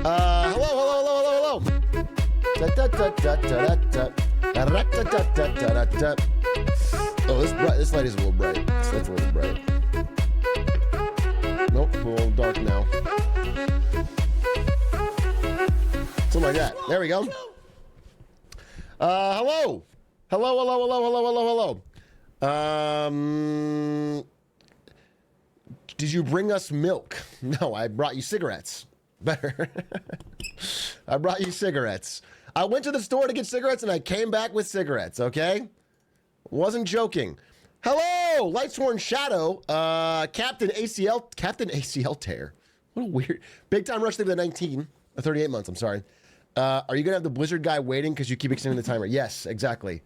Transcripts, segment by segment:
Hello, hello, hello, hello, hello. Oh, this light is a little bright. This light's a little bright. Nope, a little dark now. Something like that. There we go. Hello. Hello, hello, hello, hello, hello, hello. Did you bring us milk? No, I brought you cigarettes. Better. I brought you cigarettes. I went to the store to get cigarettes and I came back with cigarettes, okay? Wasn't joking. Hello, Lightsworn Shadow, Captain ACL tear. What a weird, big time rush thing with 19, 38 months, I'm sorry. Are you gonna have the Blizzard guy waiting because you keep extending the timer? Yes, exactly.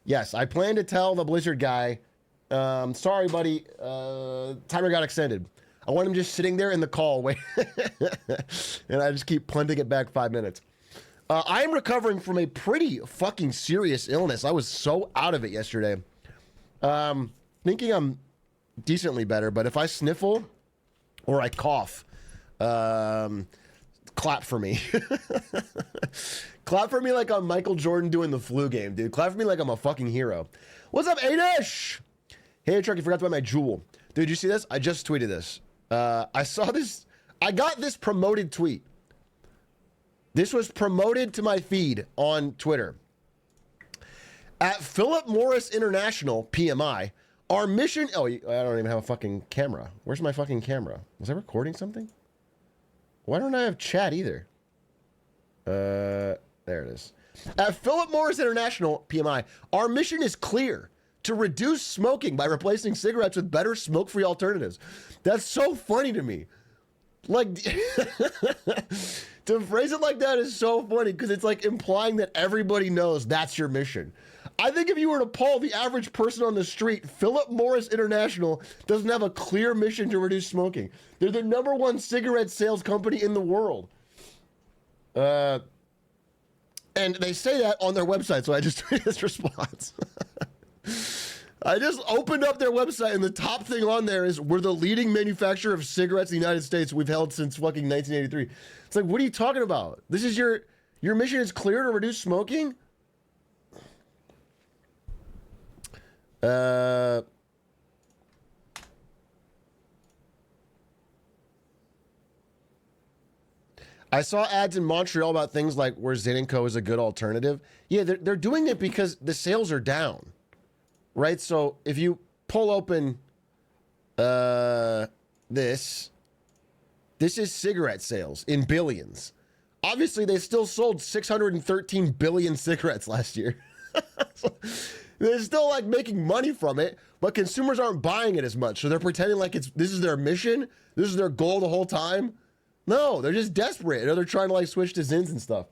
Yes, I plan to tell the Blizzard guy, sorry buddy, timer got extended. I want him just sitting there in the call wait, and I just keep punting it back 5 minutes. I am recovering from a pretty fucking serious illness. I was so out of it yesterday. Thinking I'm decently better, but if I sniffle or I cough, clap for me. Clap for me like I'm Michael Jordan doing the flu game, dude. Clap for me like I'm a fucking hero. What's up, Adish? Hey, Atrioc, you forgot to buy my jewel. Dude, you see this? I just tweeted this. I saw this. I got this promoted tweet. This was promoted to my feed on Twitter. At Philip Morris International, PMI, our mission... Oh, I don't even have a fucking camera. Where's my fucking camera? Was I recording something? Why don't I have chat either? There it is. At Philip Morris International, PMI, our mission is clear. To reduce smoking by replacing cigarettes with better smoke-free alternatives. That's so funny to me. Like, to phrase it like that is so funny because it's like implying that everybody knows that's your mission. I think if you were to poll the average person on the street, Philip Morris International doesn't have a clear mission to reduce smoking. They're the #1 cigarette sales company in the world. And they say that on their website, so I just tweeted this response. I just opened up their website and the top thing on there is we're the leading manufacturer of cigarettes in the United States. We've held since fucking 1983. It's like, what are you talking about? This is your mission is clear to reduce smoking? I saw ads in Montreal about things like where Zyn & Co is a good alternative. Yeah, they're doing it because the sales are down. Right, so if you pull open this is cigarette sales in billions. Obviously, they still sold 613 billion cigarettes last year. So they're still like making money from it, but consumers aren't buying it as much. So they're pretending like this is their mission, this is their goal the whole time. No, they're just desperate. You know, they're trying to like switch to Zyns and stuff.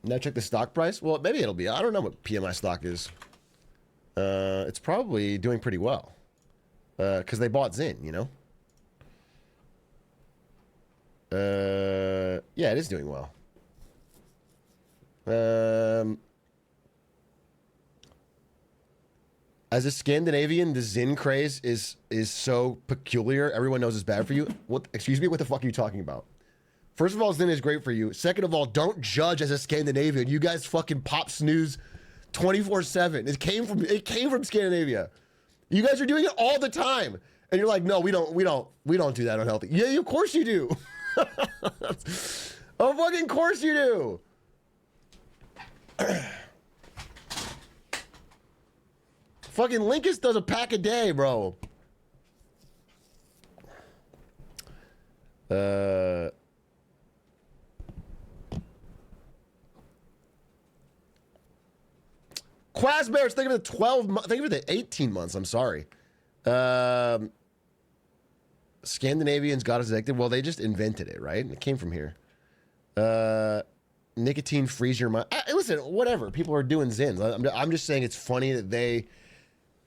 Now check the stock price. Well, maybe it'll be. I don't know what PMI stock is. It's probably doing pretty well. Because they bought Zyn, you know? Yeah, it is doing well. As a Scandinavian, the Zyn craze is so peculiar. Everyone knows it's bad for you. What? Excuse me? What the fuck are you talking about? First of all, Zyn is great for you. Second of all, don't judge as a Scandinavian. You guys fucking pop snooze 24/7. It came from Scandinavia. You guys are doing it all the time. And you're like, no, we don't do that unhealthy. Yeah, of course you do. Of fucking course you do. Fucking Linkus does a pack a day, bro. Quasbears, think of the 12 months, think of the 18 months, I'm sorry. Scandinavians got us addicted. Well, they just invented it, right? It came from here. Nicotine frees your mind. Listen, whatever. People are doing Zyns. I'm just saying it's funny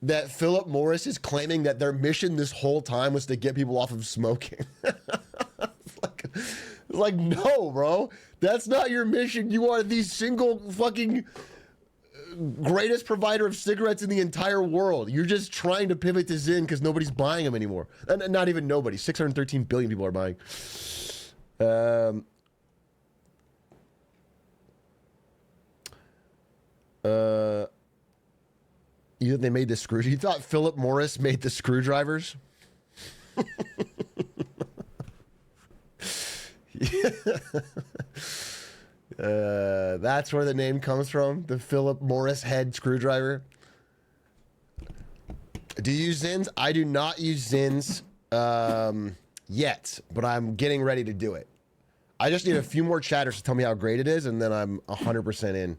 that Philip Morris is claiming that their mission this whole time was to get people off of smoking. It's like, no, bro. That's not your mission. You are the single fucking greatest provider of cigarettes in the entire world. You're just trying to pivot to Zyn because nobody's buying them anymore. And not even nobody. 613 billion people are buying. You think they made the screw? You thought Philip Morris made the screwdrivers? That's where the name comes from. The Philip Morris head screwdriver. Do you use Zyns? I do not use Zyns yet, but I'm getting ready to do it. I just need a few more chatters to tell me how great it is, and then I'm 100% in.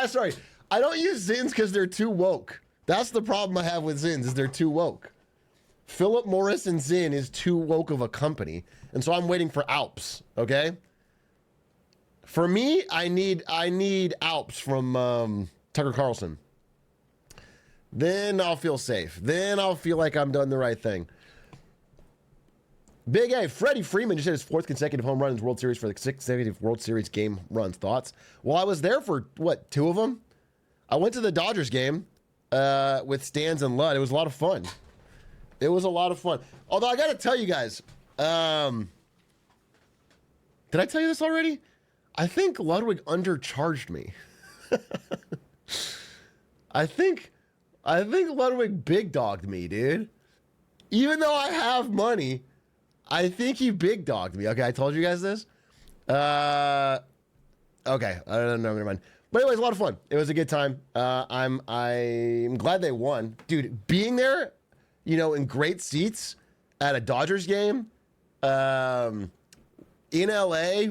Sorry. I don't use Zyns because they're too woke. That's the problem I have with Zyns, is they're too woke. Philip Morris and Zyn is too woke of a company, and so I'm waiting for Alps, okay? For me, I need Alps from Tucker Carlson. Then I'll feel safe. Then I'll feel like I'm done the right thing. Big A, Freddie Freeman just hit his 4th consecutive home run in his World Series for the 6th consecutive World Series game runs. Thoughts? Well, I was there for, what, 2 of them? I went to the Dodgers game with Stans and Ludd. It was a lot of fun. It was a lot of fun. Although I got to tell you guys, did I tell you this already? I think Ludwig undercharged me. I think Ludwig big dogged me, dude. Even though I have money, I think he big dogged me. Okay, I told you guys this. Okay, I don't know. Never mind. But anyways, a lot of fun. It was a good time. I'm glad they won, dude. Being there, you know, in great seats at a Dodgers game, in LA,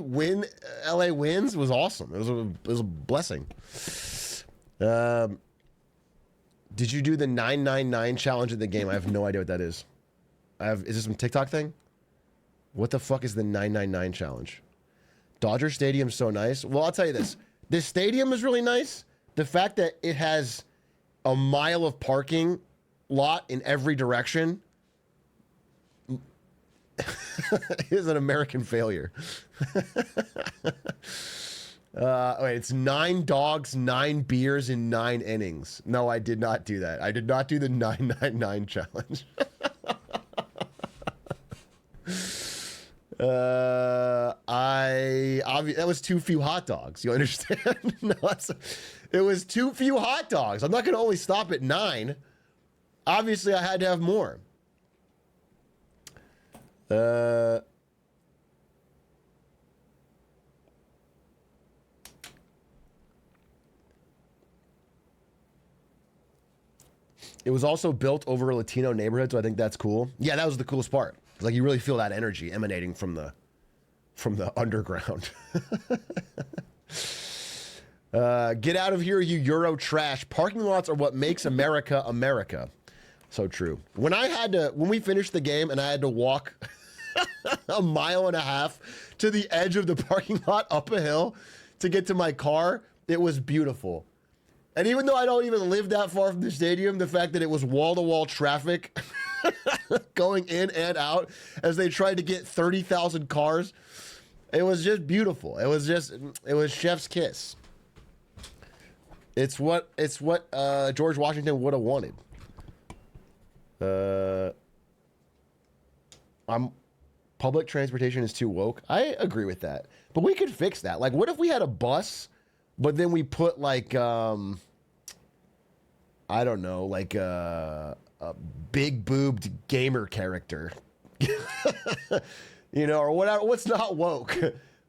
LA wins was awesome. It was a blessing. Did you do the 999 challenge in the game? I have no idea what that is. Is this some TikTok thing? What the fuck is the 999 challenge? Dodger Stadium's so nice. Well, I'll tell you this. This stadium is really nice. The fact that it has a mile of parking lot in every direction is an American failure. Wait, it's 9 dogs, 9 beers in 9 innings. No, I did not do that. I did not do the 999 challenge. That was too few hot dogs. You understand? No, it was too few hot dogs. I'm not going to only stop at 9. Obviously, I had to have more. It was also built over a Latino neighborhood, so I think that's cool. Yeah, that was the coolest part. It's like you really feel that energy emanating from the underground. Get out of here, you Euro trash. Parking lots are what makes America America. So true. When we finished the game and I had to walk a mile and a half to the edge of the parking lot up a hill to get to my car, it was beautiful. And even though I don't even live that far from the stadium, the fact that it was wall-to-wall traffic going in and out as they tried to get 30,000 cars, it was just beautiful. It was chef's kiss. It's what George Washington would have wanted. Public transportation is too woke. I agree with that. But we could fix that. Like, what if we had a bus, but then we put like, I don't know, like a big boobed gamer character, you know, or whatever. What's not woke?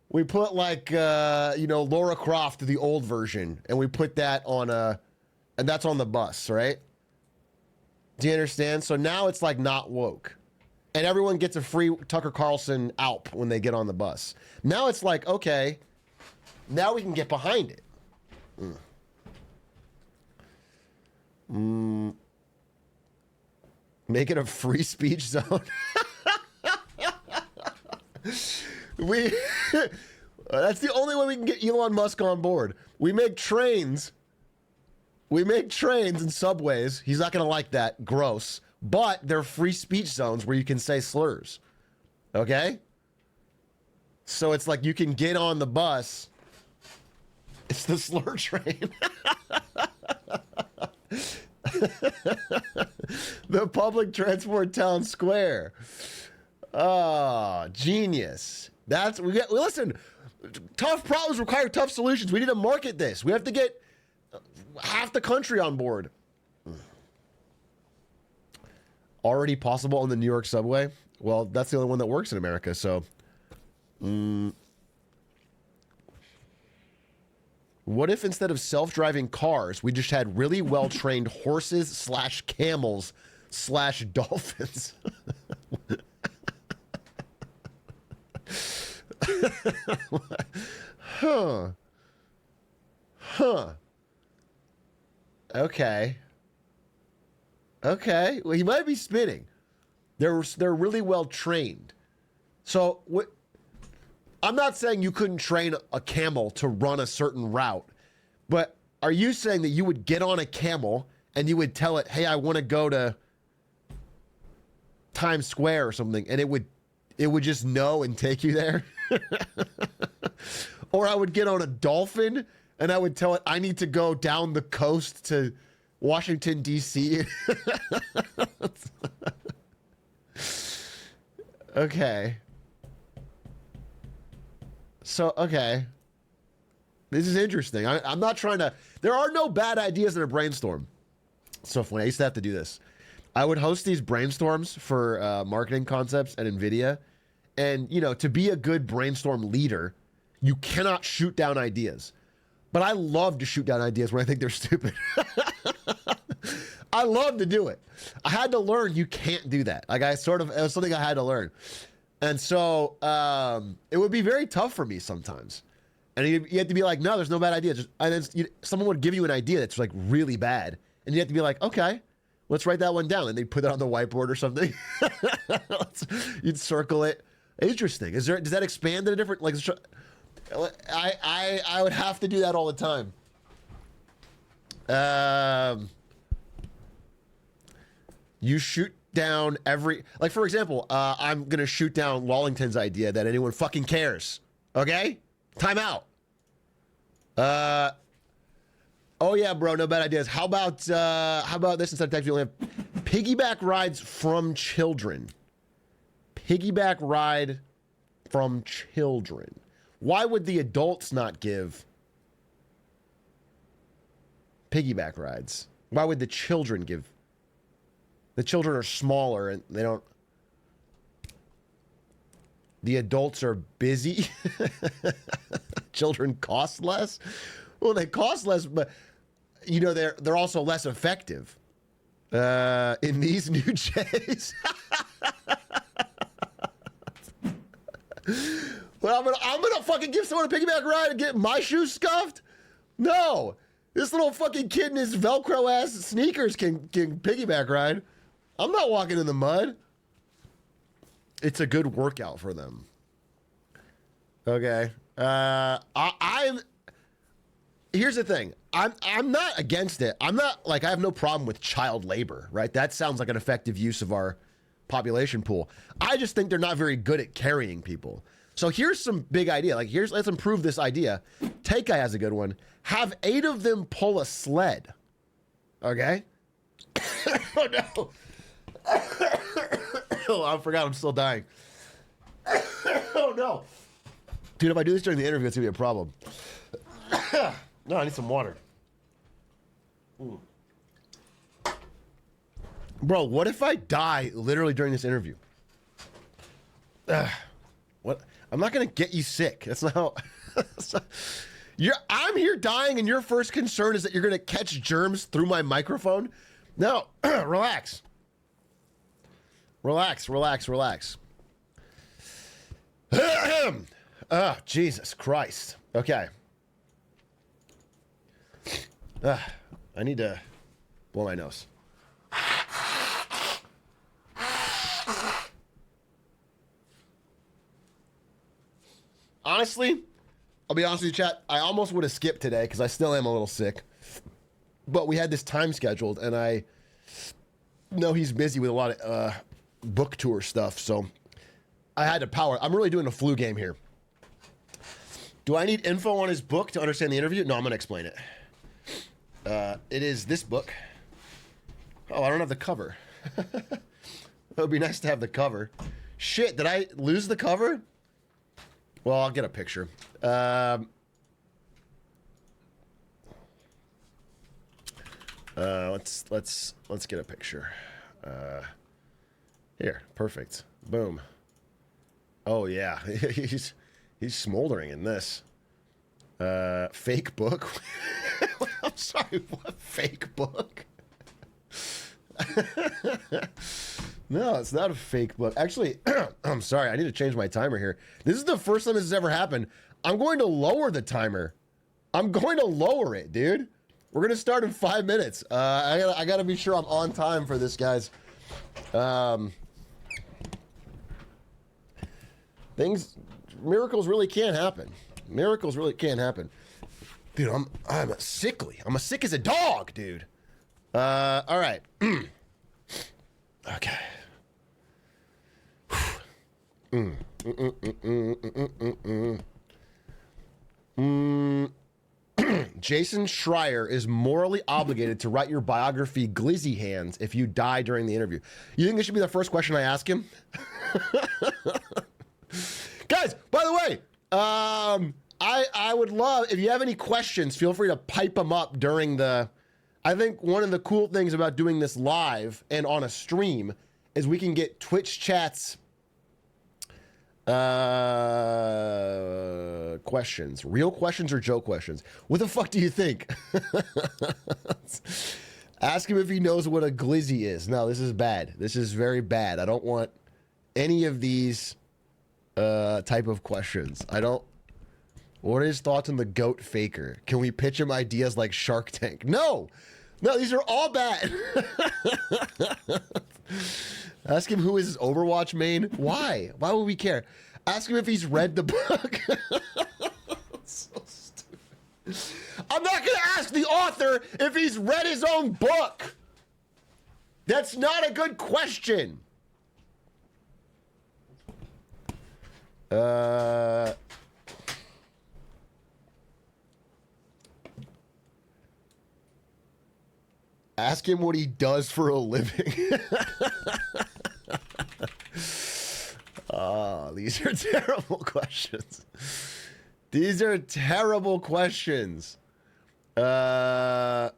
We put like, Laura Croft, the old version, and we put that on and that's on the bus, right? Do you understand? So now it's like not woke. And everyone gets a free Tucker Carlson Alp when they get on the bus. Now it's like, okay, now we can get behind it. Make it a free speech zone. That's the only way we can get Elon Musk on board. We make trains and subways. He's not going to like that. Gross. But they're free speech zones where you can say slurs. Okay? So it's like you can get on the bus. It's the slur train. The public transport town square. Oh, genius. That's we get. Listen, tough problems require tough solutions. We need to market this. We have to get half the country on board. Already possible on the New York subway? Well, that's the only one that works in America, so. What if instead of self-driving cars, we just had really well-trained horses / camels / dolphins? Huh. Okay. Okay. Well, he might be spinning. They're really well trained. So what? I'm not saying you couldn't train a camel to run a certain route, but are you saying that you would get on a camel and you would tell it, "Hey, I want to go to Times Square or something," and it would just know and take you there? Or I would get on a dolphin and I would tell it, "I need to go down the coast to Washington, D.C." Okay. So, okay. This is interesting. I'm not trying to... There are no bad ideas in a brainstorm. So funny. I used to have to do this. I would host these brainstorms for marketing concepts at NVIDIA. And, you know, to be a good brainstorm leader, you cannot shoot down ideas. But I love to shoot down ideas when I think they're stupid. I love to do it. I had to learn you can't do that. Like it was something I had to learn. And so it would be very tough for me sometimes. And you have to be like, no, there's no bad idea. And then someone would give you an idea that's like really bad. And you have to be like, okay, let's write that one down. And they put it on the whiteboard or something. You'd circle it. Interesting. Does that expand in a different, like, I would have to do that all the time. You shoot down every, like, for example, I'm going to shoot down Wallington's idea that anyone fucking cares. Okay? Time out. Oh yeah, bro, no bad ideas. How about this instead of text? We only have piggyback rides from children. Piggyback ride from children. Why would the adults not give piggyback rides? Why would the children give? The children are smaller and they don't. The adults are busy. Children cost less. Well, they cost less, but you know they're also less effective. In these new J's. Well, I'm gonna fucking give someone a piggyback ride and get my shoes scuffed? No. This little fucking kid in his Velcro ass sneakers can piggyback ride. I'm not walking in the mud. It's a good workout for them. Okay. Here's the thing. I'm not against it. I'm not like, I have no problem with child labor, right? That sounds like an effective use of our population pool. I just think they're not very good at carrying people. So here's some big idea. Like let's improve this idea. Take Guy has a good one. Have 8 of them pull a sled. Okay? Oh no. Oh, I forgot I'm still dying. Oh no. Dude, if I do this during the interview, it's gonna be a problem. No, I need some water. Bro, what if I die literally during this interview? What? I'm not gonna get you sick. That's not how. I'm here dying, and your first concern is that you're gonna catch germs through my microphone. No, relax. Relax, relax, relax. Oh, Jesus Christ. Okay. I need to blow my nose. Honestly, I'll be honest with you, chat. I almost would have skipped today because I still am a little sick. But we had this time scheduled, and I know he's busy with a lot of book tour stuff, so I had to power. I'm really doing a flu game here. Do I need info on his book to understand the interview? No, I'm gonna explain it. It is this book. Oh, I don't have the cover. It would be nice to have the cover. Shit, did I lose the cover? Well, I'll get a picture. Let's get a picture. Here, perfect. Boom. Oh yeah, he's smoldering in this. Fake book. I'm sorry, what fake book? No, it's not a fake book. Actually, I'm sorry, I need to change my timer here. This is the first time this has ever happened. I'm going to lower the timer. I'm going to lower it, dude. We're gonna start in 5 minutes. I gotta be sure I'm on time for this, guys. Miracles really can't happen. Miracles really can't happen. Dude, I'm sickly. I'm as sick as a dog, dude. All right. Okay. Jason Schreier is morally obligated to write your biography glizzy hands if you die during the interview. You think this should be the first question I ask him? Guys, by the way, I would love, if you have any questions, feel free to pipe them up during the, I think one of the cool things about doing this live and on a stream is we can get Twitch chats questions. Real questions or joke questions? What the fuck do you think? Ask him if he knows what a glizzy is. No, this is bad. This is very bad. I don't want any of these type of questions. I don't. What are his thoughts on the goat faker? Can we pitch him ideas like Shark Tank? No, these are all bad. Ask him who is his Overwatch main. Why? Why would we care? Ask him if he's read the book. So stupid. I'm not gonna ask the author if he's read his own book. That's not a good question. Ask him what he does for a living. Oh, these are terrible questions. These are terrible questions. Ask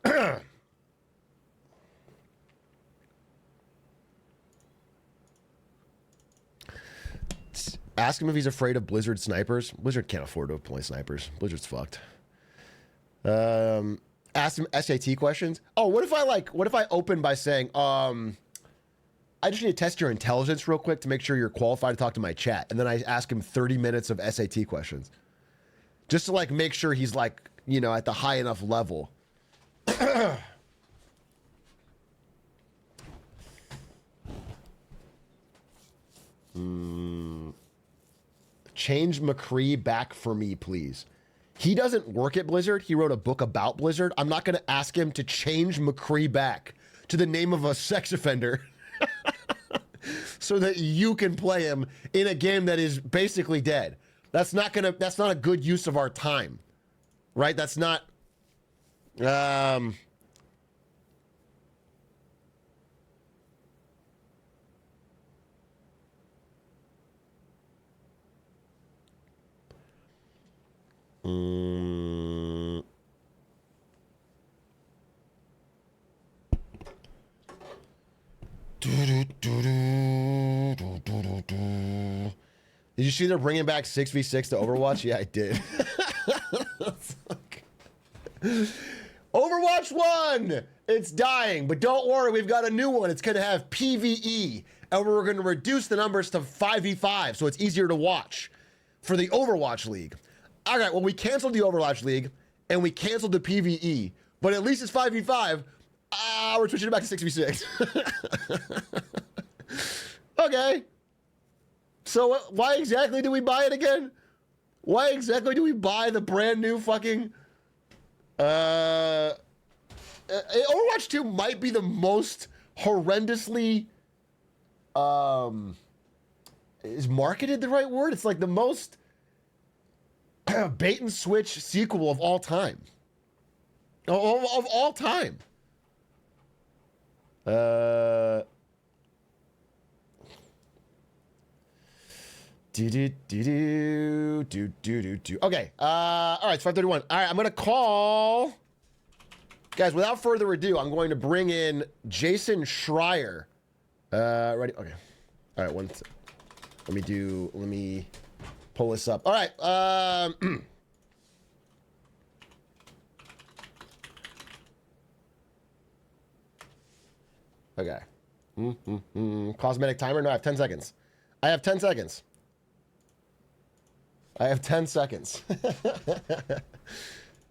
him if he's afraid of Blizzard snipers. Blizzard can't afford to employ snipers. Blizzard's fucked. Ask him SAT questions. Oh, what if I open by saying, I just need to test your intelligence real quick to make sure you're qualified to talk to my chat. And then I ask him 30 minutes of SAT questions. Just to like make sure he's like, you know, at the high enough level. Change McCree back for me, please. He doesn't work at Blizzard. He wrote a book about Blizzard. I'm not going to ask him to change McCree back to the name of a sex offender so that you can play him in a game that is basically dead. That's not a good use of our time, right? That's not, Did you see they're bringing back 6v6 to Overwatch? Yeah, I did. Overwatch 1! It's dying, but don't worry, we've got a new one. It's going to have PvE, and we're going to reduce the numbers to 5v5, so it's easier to watch for the Overwatch League. All right, well, we canceled the Overwatch League, and we canceled the PvE, but at least it's 5v5. We're switching it back to 6v6. Okay. So why exactly do we buy it again? Why exactly do we buy the brand new fucking... Overwatch 2 might be the most horrendously... Is marketed the right word? It's like the most bait and switch sequel of all time. Of all time. Okay. All right, it's 5:31. All right, I'm gonna call. Guys, without further ado, I'm going to bring in Jason Schreier. Ready? Okay. All right, let me pull this up. All right. Okay. Cosmetic timer? No, I have 10 seconds. I have 10 seconds.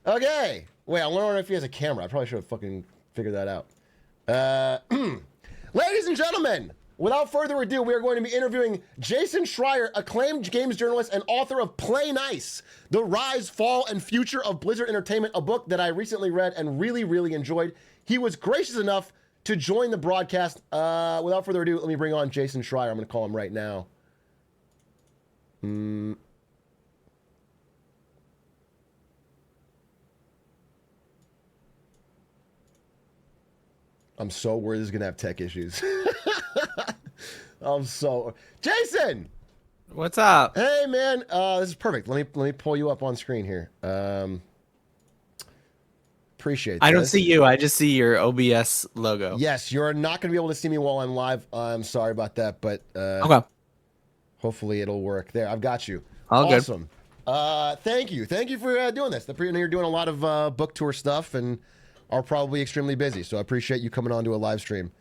Okay. Wait, I wonder if he has a camera. I probably should have fucking figured that out. Ladies and gentlemen, without further ado, we are going to be interviewing Jason Schreier, acclaimed games journalist and author of Play Nice, The Rise, Fall, and Future of Blizzard Entertainment, a book that I recently read and really, really enjoyed. He was gracious enough to join the broadcast. Without further ado, let me bring on Jason Schreier. I'm going to call him right now. I'm so worried this is going to have tech issues. Jason! What's up? Hey, man. This is perfect. Let me pull you up on screen here. Appreciate that. I don't see you. I just see your OBS logo. Yes, you're not going to be able to see me while I'm live. I'm sorry about that, but okay. Hopefully it'll work. There, I've got you. All awesome. Good. Thank you. Thank you for doing this. You're doing a lot of book tour stuff and are probably extremely busy, so I appreciate you coming on to a live stream.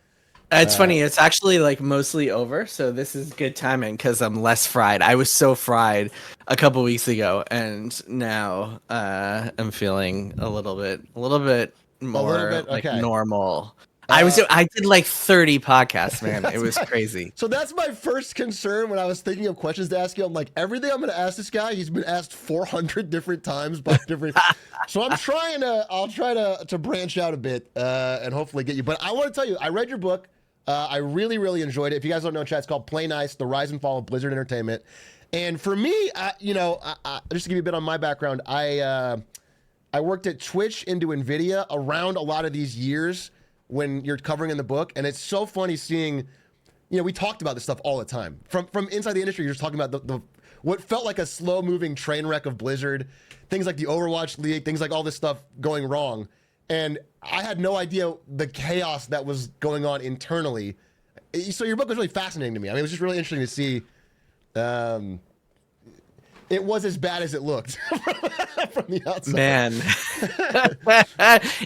It's funny. It's actually like mostly over, so this is good timing because I'm less fried. I was so fried a couple weeks ago, and now I'm feeling a little bit more like normal. I did like 30 podcasts, man. It was crazy. So that's my first concern when I was thinking of questions to ask you. I'm like, everything I'm going to ask this guy, he's been asked 400 different times by different. So I'll try to branch out a bit and hopefully get you. But I want to tell you, I read your book. I really, really enjoyed it. If you guys don't know, chat, it's called Play Nice, The Rise and Fall of Blizzard Entertainment. And for me, just to give you a bit on my background, I worked at Twitch into NVIDIA around a lot of these years when you're covering in the book, and it's so funny seeing, we talked about this stuff all the time. From inside the industry, you're just talking about the what felt like a slow-moving train wreck of Blizzard, things like the Overwatch League, things like all this stuff going wrong. And I had no idea the chaos that was going on internally. So your book was really fascinating to me. I mean, it was just really interesting to see. It was as bad as it looked from the outside. Man.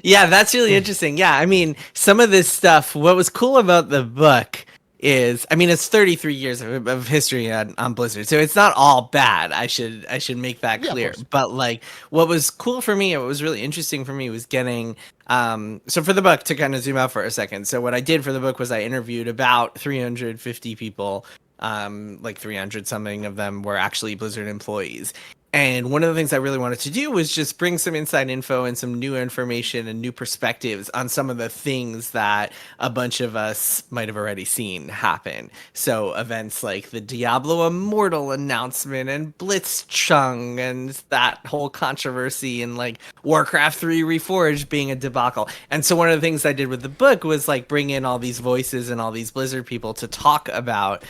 Yeah, that's really interesting. Yeah, I mean, some of this stuff, what was cool about the book is, I mean, it's 33 years of history on Blizzard, so it's not all bad. I should make that clear. But like, what was cool for me, what was really interesting for me was getting, so for the book, to kind of zoom out for a second. So what I did for the book was I interviewed about 350 people. Like 300 something of them were actually Blizzard employees. And one of the things I really wanted to do was just bring some inside info and some new information and new perspectives on some of the things that a bunch of us might have already seen happen. So events like the Diablo Immortal announcement and Blitzchung and that whole controversy and like Warcraft 3 Reforged being a debacle. And so one of the things I did with the book was like bring in all these voices and all these Blizzard people to talk about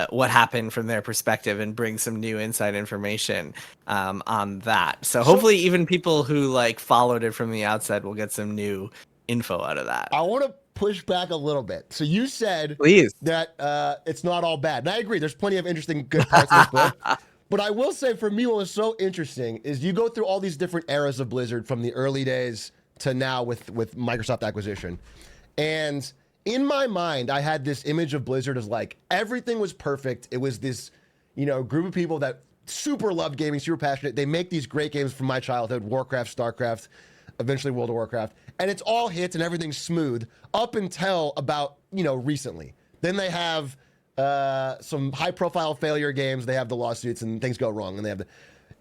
what happened from their perspective and bring some new inside information on that. So hopefully even people who like followed it from the outside will get some new info out of that. I want to push back a little bit. So you said that it's not all bad. And I agree. There's plenty of interesting, good parts of this book. But I will say for me, what was so interesting is you go through all these different eras of Blizzard from the early days to now with Microsoft acquisition. And in my mind, I had this image of Blizzard as like everything was perfect. It was this, group of people that super loved gaming, super passionate. They make these great games from my childhood, Warcraft, StarCraft, eventually World of Warcraft. And it's all hits and everything's smooth up until about, recently. Then they have some high profile failure games. They have the lawsuits and things go wrong. And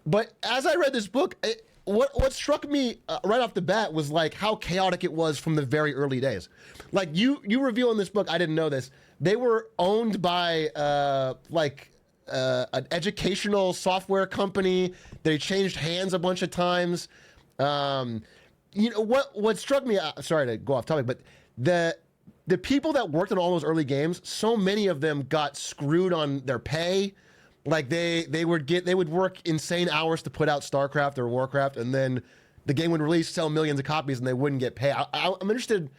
but as I read this book, what struck me right off the bat was like how chaotic it was from the very early days. Like you reveal in this book, I didn't know this. They were owned by an educational software company. They changed hands a bunch of times. You know what struck me? Sorry to go off topic, but the people that worked on all those early games, so many of them got screwed on their pay. Like they would work insane hours to put out StarCraft or Warcraft, and then the game would release, sell millions of copies, and they wouldn't get paid. I'm interested.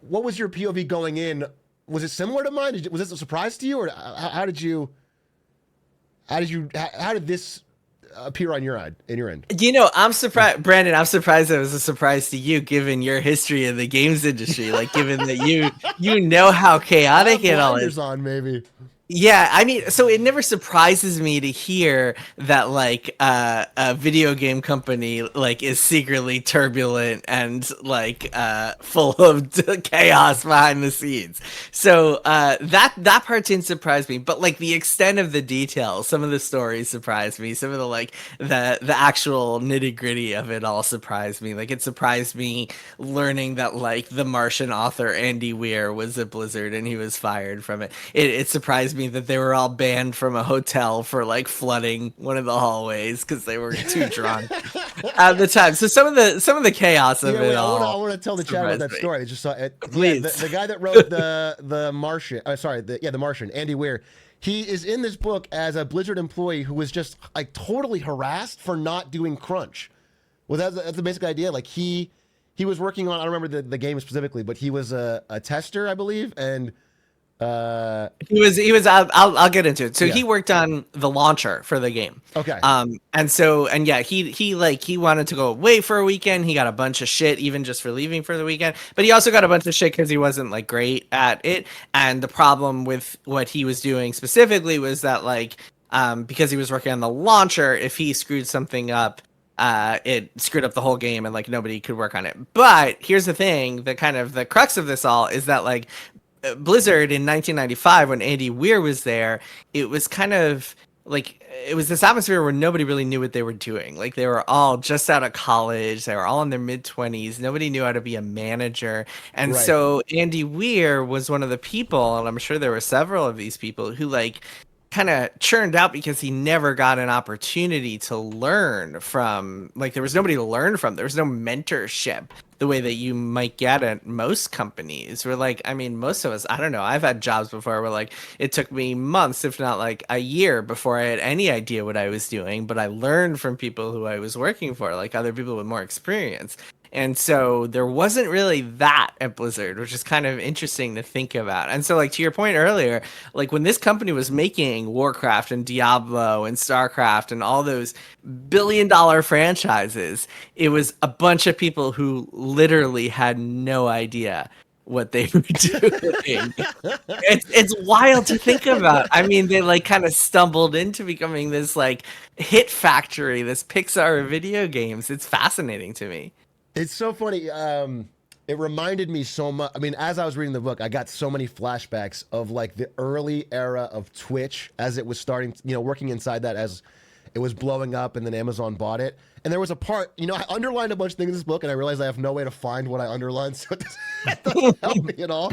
What was your POV going in? Was it similar to mine? Was this a surprise to you, or how did this appear on your end? You know, I'm surprised, Brandon. I'm surprised it was a surprise to you, given your history in the games industry. Like, given that you know how chaotic it all is. On maybe. Yeah, I mean, so it never surprises me to hear that like a video game company like is secretly turbulent and like full of chaos behind the scenes. So that part didn't surprise me, but like the extent of the details, some of the stories surprised me. Some of the like the actual nitty gritty of it all surprised me. Like it surprised me learning that like the Martian author Andy Weir was at Blizzard and he was fired from it. It surprised me that they were all banned from a hotel for like flooding one of the hallways because they were too drunk at the time. So some of the chaos of it all. I want to tell the chat about that story. I just saw it. Please. Yeah, the guy that wrote the Martian. The Martian. Andy Weir. He is in this book as a Blizzard employee who was just like totally harassed for not doing crunch. Well, that's the basic idea. Like he was working on. I don't remember the game specifically, but he was a tester, I believe, and. He was I'll get into it. So he worked on the launcher for the game. Okay. And yeah, he wanted to go away for a weekend. He got a bunch of shit even just for leaving for the weekend. But he also got a bunch of shit because he wasn't like great at it. And the problem with what he was doing specifically was that like because he was working on the launcher, if he screwed something up, it screwed up the whole game and like nobody could work on it. But here's the thing, the kind of the crux of this all is that like Blizzard in 1995 when Andy Weir was there, it was kind of like it was this atmosphere where nobody really knew what they were doing. Like they were all just out of college, they were all in their mid-20s, nobody knew how to be a manager. And Right. So Andy Weir was one of the people, and I'm sure there were several of these people who like kind of churned out because he never got an opportunity to learn from, like there was nobody to learn from. There was no mentorship the way that you might get at most companies. Where like, I mean, most of us, I don't know, I've had jobs before where like it took me months, if not like a year before I had any idea what I was doing, but I learned from people who I was working for, like other people with more experience. And so there wasn't really that at Blizzard, which is kind of interesting to think about. And so like to your point earlier, like when this company was making Warcraft and Diablo and StarCraft and all those billion-dollar franchises, it was a bunch of people who literally had no idea what they were doing. It's wild to think about. I mean, they like kind of stumbled into becoming this like hit factory, this Pixar of video games. It's fascinating to me. It's so funny. It reminded me so much. I mean, as I was reading the book, I got so many flashbacks of like the early era of Twitch as it was starting, working inside that as it was blowing up and then Amazon bought it. And there was a part, I underlined a bunch of things in this book and I realized I have no way to find what I underlined. So it doesn't help me at all.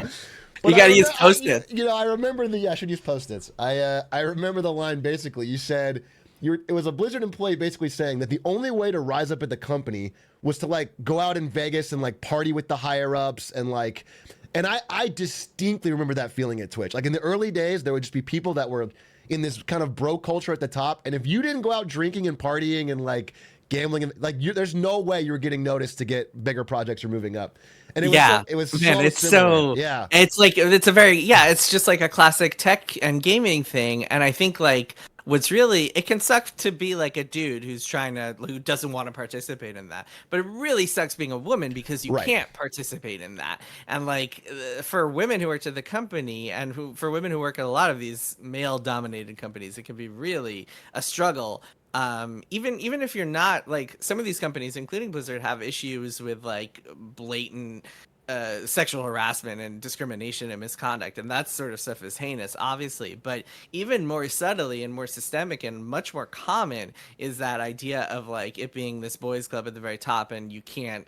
But you got to use Post-its. I remember I should use Post-its. I remember the line basically. You said, it was a Blizzard employee basically saying that the only way to rise up at the company was to like go out in Vegas and like party with the higher ups and like, and I distinctly remember that feeling at Twitch. Like in the early days, there would just be people that were in this kind of bro culture at the top. And if you didn't go out drinking and partying and like gambling, and like there's no way you were getting noticed to get bigger projects or moving up. And it was it's just like a classic tech and gaming thing. And I think like, it can suck to be like a dude who doesn't want to participate in that. But it really sucks being a woman because you can't participate in that. And like for women who work at the company and for women who work at a lot of these male dominated companies, it can be really a struggle. Even if you're not like some of these companies, including Blizzard, have issues with like blatant sexual harassment and discrimination and misconduct, and that sort of stuff is heinous, obviously. But even more subtly and more systemic and much more common is that idea of like it being this boys club at the very top, and you can't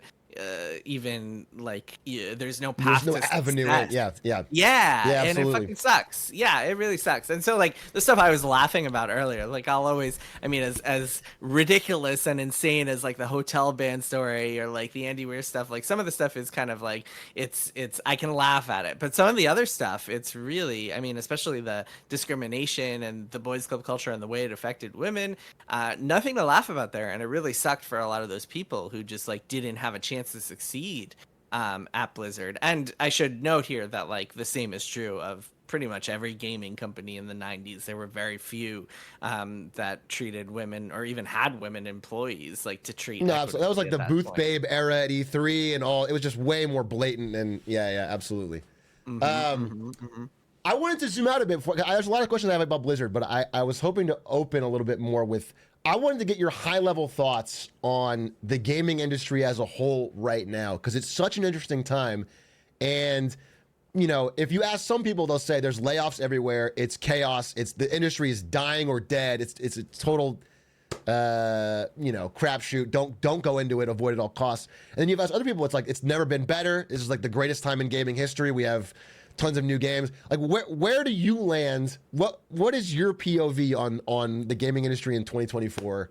even like there's no There's path no to avenue in. success. Yeah, yeah. Yeah, Yeah, and it absolutely. fucking sucks. Yeah, it really sucks. And so like the stuff I was laughing about earlier, like I'll always, I mean, as ridiculous and insane as like the hotel band story or like the Andy Weir stuff, like some of the stuff is kind of like it's I can laugh at it, but some of the other stuff, it's really, I mean, especially the discrimination and the boys club culture and the way it affected women, nothing to laugh about there, and it really sucked for a lot of those people who just like didn't have a chance to succeed at Blizzard. And I should note here that like the same is true of pretty much every gaming company in the 90s. There were very few that treated women or even had women employees like to treat No, absolutely. That was equitably like at the that Booth point. Babe era at E3 and all. It was just way more blatant and yeah, absolutely. I wanted to zoom out a bit. There's a lot of questions I have about Blizzard, but I was hoping to open a little bit more with. I wanted to get your high level thoughts on the gaming industry as a whole right now, because it's such an interesting time. And, you know, if you ask some people, they'll say there's layoffs everywhere. It's chaos. It's the industry is dying or dead. It's a total, you know, crapshoot. Don't go into it. Avoid at all costs. And then you've asked other people, it's like, it's never been better. This is like the greatest time in gaming history. We have tons of new games. Like where do you land? What is your POV on the gaming industry in 2024?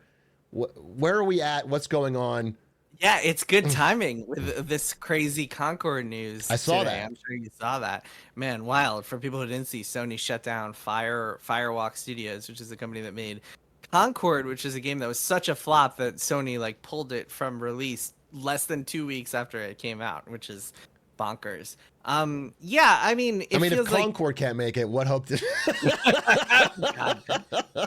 Where are we at? What's going on? Yeah, it's good timing with this crazy Concord news I saw today. that. I'm sure you saw that. Man, wild. For people who didn't see, Sony shut down Firewalk Studios, which is the company that made Concord, which is a game that was such a flop that Sony like pulled it from release less than 2 weeks after it came out, which is bonkers. Yeah, I mean, I it mean, if feels like Concord can't make it, what hope did? God,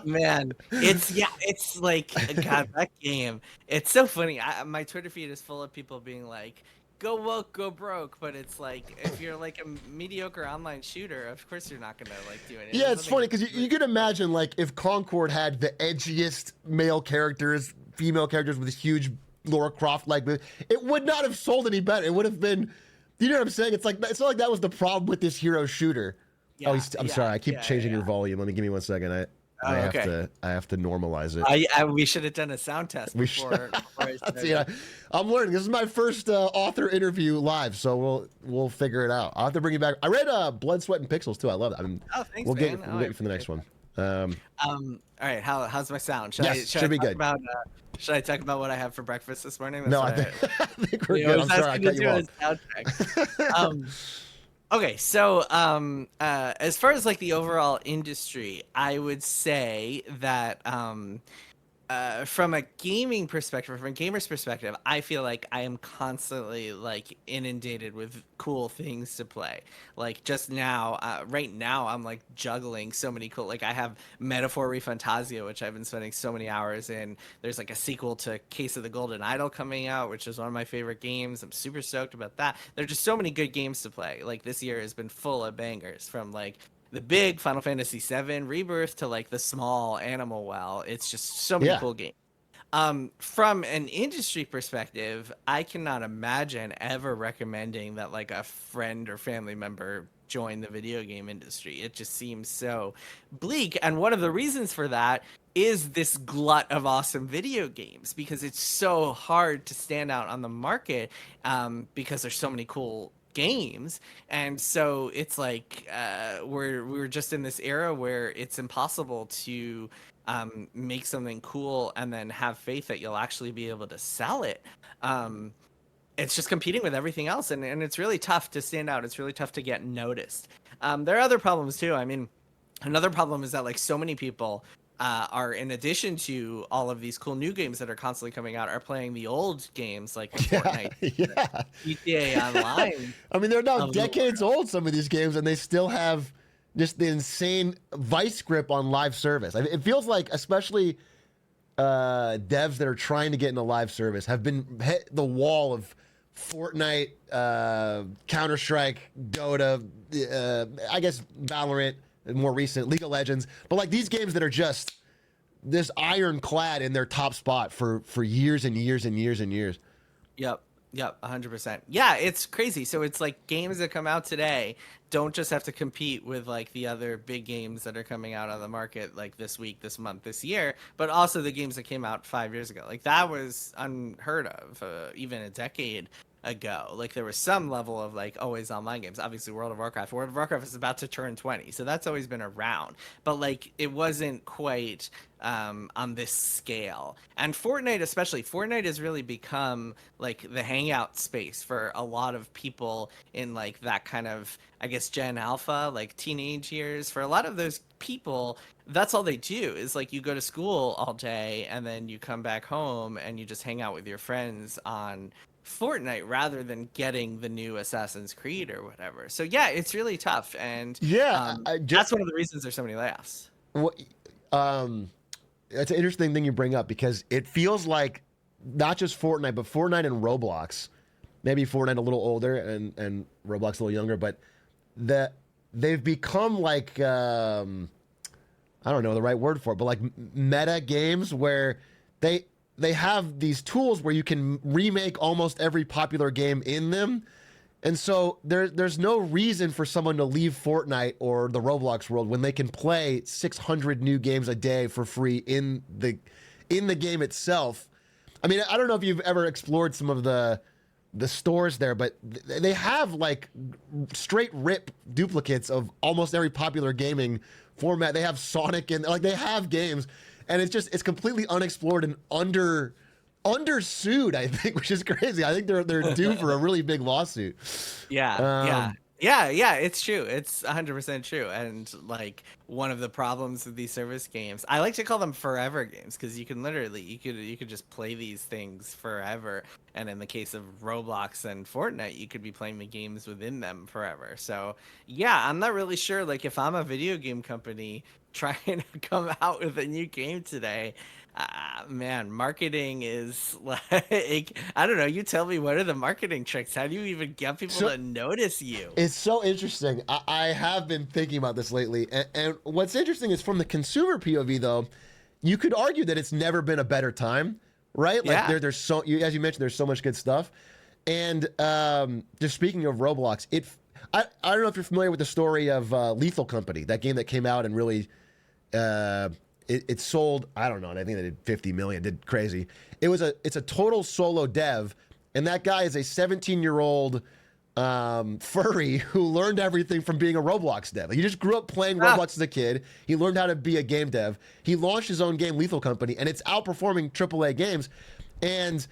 man, it's like God, that game. It's so funny. My Twitter feed is full of people being like, "Go woke, go broke," but it's like if you're like a mediocre online shooter, of course you're not gonna like do it. Yeah, There's it's nothing funny because you could imagine like if Concord had the edgiest male characters, female characters with huge Laura Croft like, it would not have sold any better. It would have been, you know what I'm saying? It's not like that was the problem with this hero shooter. Oh, I'm sorry. I keep changing your volume. Give me 1 second. I have okay. to normalize it. We should have done a sound test before I started. I'm learning. This is my first author interview live, so we'll figure it out. I'll have to bring you back. I read Blood, Sweat, and Pixels too. I love it. I mean, Oh, thanks, we'll man. get you for the next one. All right. How's my sound? Should be good. Should I talk about what I had for breakfast this morning? No, I think we're good. I'm sorry, I cut you off. Okay, so as far as like the overall industry, I would say that from a gaming perspective, from a gamer's perspective, I feel like I am constantly like inundated with cool things to play. Like just now, right now, I'm like juggling so many cool. Like I have Metaphor ReFantazio, which I've been spending so many hours in. There's like a sequel to Case of the Golden Idol coming out, which is one of my favorite games. I'm super stoked about that. There's just so many good games to play. Like this year has been full of bangers, from like the big Final Fantasy VII Rebirth to like the small Animal Well. It's just so many cool games. From an industry perspective, I cannot imagine ever recommending that like a friend or family member join the video game industry. It just seems so bleak. And one of the reasons for that is this glut of awesome video games, because it's so hard to stand out on the market because there's so many cool games. And so it's like we're just in this era where it's impossible to make something cool and then have faith that you'll actually be able to sell it. It's just competing with everything else, and it's really tough to stand out. It's really tough to get noticed. There are other problems too. I mean, another problem is that like so many people are, in addition to all of these cool new games that are constantly coming out, are playing the old games like Fortnite, GTA Online. I mean, they're now decades old, some of these games, and they still have just the insane vice grip on live service. I mean, it feels like, especially devs that are trying to get into live service have been hit the wall of Fortnite, Counter-Strike, Dota, I guess Valorant, more recent, League of Legends. But like these games that are just this ironclad in their top spot for years and years and years and years. Yep. Yep, 100%. Yeah, it's crazy. So it's like games that come out today don't just have to compete with like the other big games that are coming out on the market like this week, this month, this year, but also the games that came out 5 years ago. Like that was unheard of even a decade ago. Like there was some level of like always online games. Obviously, World of Warcraft. World of Warcraft is about to turn 20, so that's always been around. But like it wasn't quite on this scale. And Fortnite, especially, Fortnite has really become like the hangout space for a lot of people in like that kind of, I guess, Gen Alpha, like teenage years. For a lot of those people, that's all they do is like you go to school all day and then you come back home and you just hang out with your friends on Fortnite rather than getting the new Assassin's Creed or whatever. So yeah, it's really tough, and Yeah, that's one of the reasons there's so many layoffs. what, um, that's an interesting thing you bring up because it feels like not just Fortnite, but Fortnite and Roblox. Maybe Fortnite a little older and Roblox a little younger, but that they've become like I don't know the right word for it, but like meta games where they they have these tools where you can remake almost every popular game in them. And so there's no reason for someone to leave Fortnite or the Roblox world when they can play 600 new games a day for free in the game itself. I mean, I don't know if you've ever explored some of the stores there, but they have like straight rip duplicates of almost every popular gaming format. They have Sonic and like they have games, and it's completely unexplored and undersued, I think, which is crazy. I think they're due for a really big lawsuit. Yeah, yeah. Um, Yeah, it's true. It's 100% true. And like one of the problems with these service games, I like to call them forever games because you can literally you could just play these things forever. And in the case of Roblox and Fortnite, you could be playing the games within them forever. So, yeah, I'm not really sure like if I'm a video game company trying to come out with a new game today, man, marketing is like, I don't know. You tell me, what are the marketing tricks? How do you even get people so to notice you? it's so interesting. I have been thinking about this lately, and what's interesting is from the consumer POV though, you could argue that it's never been a better time, right? Like Yeah. there's so as you mentioned, there's so much good stuff. And just speaking of Roblox, I don't know if you're familiar with the story of Lethal Company, that game that came out and really it sold. I don't know. I think they did 50 million. Did crazy. It's a total solo dev, and that guy is a 17-year-old furry who learned everything from being a Roblox dev. He just grew up playing Ah, Roblox as a kid. He learned how to be a game dev. He launched his own game, Lethal Company, and it's outperforming AAA games. And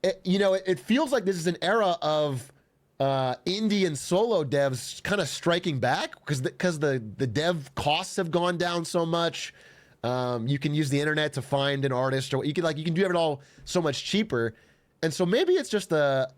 it feels like this is an era of indie and solo devs kind of striking back because the dev costs have gone down so much. You can use the internet to find an artist, or you can do it all so much cheaper. And so maybe it's just a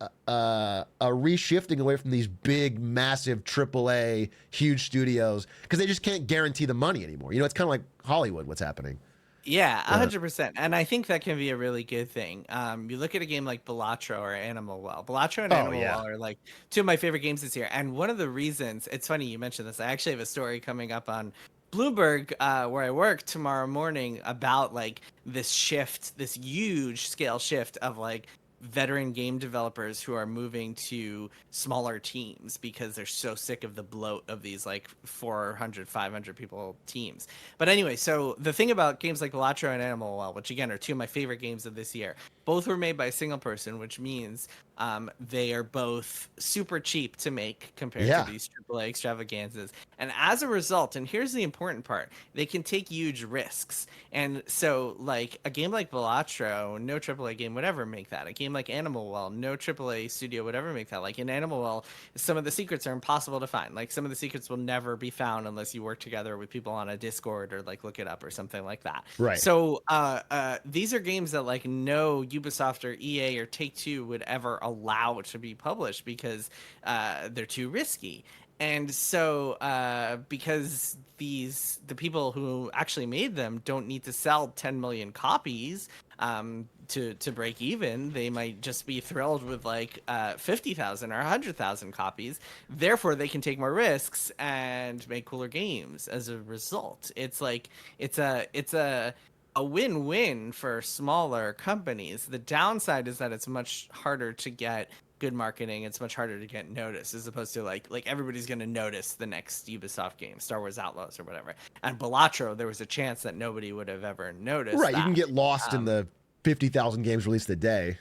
reshifting away from these big, massive AAA, huge studios because they just can't guarantee the money anymore. It's kind of like Hollywood. What's happening? yeah, Uh, 100%. And I think that can be a really good thing. You look at a game like Balatro or Animal Well. Balatro and oh Animal yeah, Well are like two of my favorite games this year. And one of the reasons, it's funny you mentioned this. I actually have a story coming up on Bloomberg, where I work tomorrow morning about like this shift, this huge scale shift of like veteran game developers who are moving to smaller teams because they're so sick of the bloat of these like 400, 500 people teams. But anyway, so the thing about games like Balatro and Animal Well, which again are two of my favorite games of this year, both were made by a single person, which means they are both super cheap to make compared to yeah, these AAA extravaganzas. And as a result, and here's the important part, they can take huge risks. And so, like a game like Balatro, no AAA game would ever make that. A game like Animal Well, no AAA studio would ever make that. Like in Animal Well, some of the secrets are impossible to find. Like some of the secrets will never be found unless you work together with people on a Discord or like look it up or something like that. right. So these are games that like no Ubisoft or EA or Take Two would ever allow to be published because they're too risky. And so, because the people who actually made them don't need to sell 10 million copies to break even, they might just be thrilled with like 50,000 or 100,000 copies. Therefore, they can take more risks and make cooler games as a result. It's like it's a a win-win for smaller companies. The downside is that it's much harder to get good marketing. It's much harder to get noticed, as opposed to like everybody's going to notice the next Ubisoft game, Star Wars Outlaws or whatever. And Balatro, there was a chance that nobody would have ever noticed. Right, you that. can get lost in the 50,000 games released a day.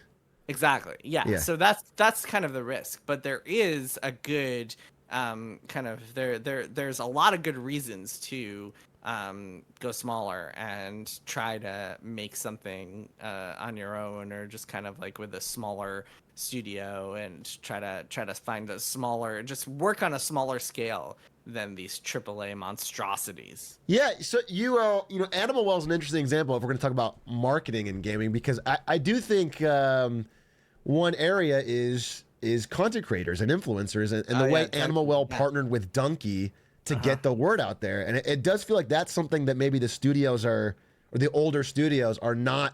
Exactly. Yeah. So that's kind of the risk, but there is a good kind of there's a lot of good reasons to go smaller and try to make something on your own, or just kind of like with a smaller studio, and try to find a smaller, just work on a smaller scale than these AAA monstrosities. Yeah, so you know, Animal Well is an interesting example if we're going to talk about marketing in gaming, because I do think one area is content creators and influencers, and the way Animal Well partnered with Donkey to get the word out there. And it does feel like that's something that maybe the studios or the older studios are not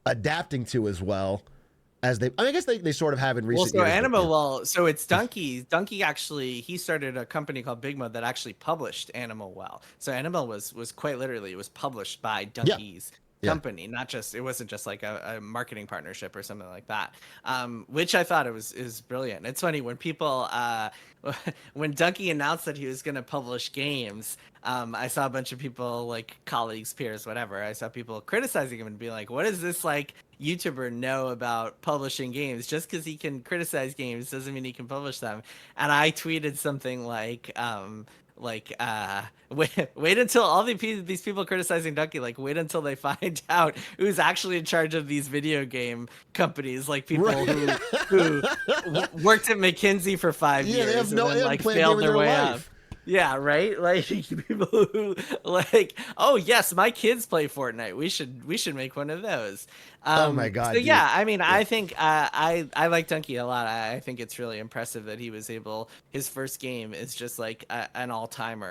adapting to as well as they, I mean, I guess they sort of have in recent years. Animal Well, so it's Donkey. Donkey actually, he started a company called Big Mode that actually published Animal Well. So Animal was quite literally, it was published by Donkey's company, not just, it wasn't just like a marketing partnership or something like that, which I thought is brilliant. It's funny when people when Donkey announced that he was going to publish games, I saw a bunch of people, like colleagues, peers, whatever, I saw people criticizing him and being like, what does this like YouTuber know about publishing games? Just because he can criticize games doesn't mean he can publish them. And I tweeted something like wait until all these people criticizing Ducky, like wait until they find out who's actually in charge of these video game companies, like people who worked at McKinsey for 5 years, they have no, and then, like failed their way up. Yeah, right. Like people who like, oh yes, my kids play Fortnite. We should make one of those. Oh my god. So yeah, I mean, I think I like Donkey a lot. I think it's really impressive that he was able. His first game is just like an all-time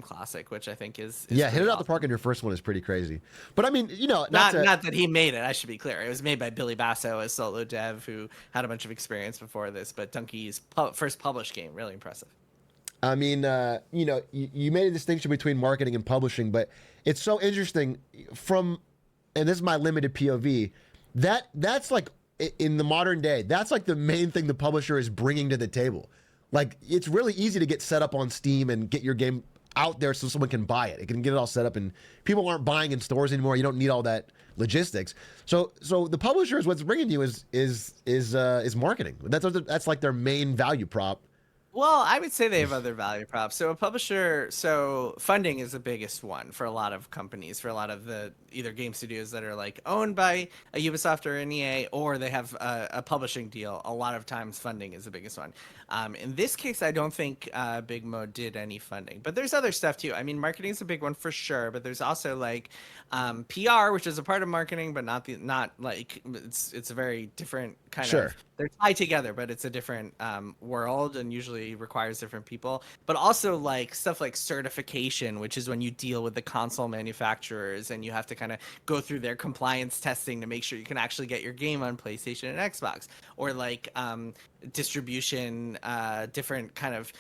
classic, which I think is hit it out the park in your first one is pretty crazy. But I mean, you know, not that he made it. I should be clear. It was made by Billy Basso, a solo dev who had a bunch of experience before this. But Donkey's first published game, really impressive. I mean, you know, you made a distinction between marketing and publishing, but it's so interesting from, and this is my limited POV, that's like in the modern day, that's like the main thing the publisher is bringing to the table. Like, it's really easy to get set up on Steam and get your game out there so someone can buy it. It can get it all set up, and people aren't buying in stores anymore. You don't need all that logistics. So the publisher is what's bringing you is marketing. That's like their main value prop. Well, I would say they have other value props. So a publisher, so funding is the biggest one for a lot of companies, for a lot of the either game studios that are like owned by a Ubisoft or an EA, or they have a publishing deal. A lot of times funding is the biggest one. In this case, I don't think Big Mo did any funding, but there's other stuff too. I mean, marketing is a big one for sure, but there's also like PR, which is a part of marketing, but not like it's a very different kind of. They're tied together, but it's a different world, and usually requires different people. But also like stuff like certification, which is when you deal with the console manufacturers and you have to kind of go through their compliance testing to make sure you can actually get your game on PlayStation and Xbox, or like distribution, different kind of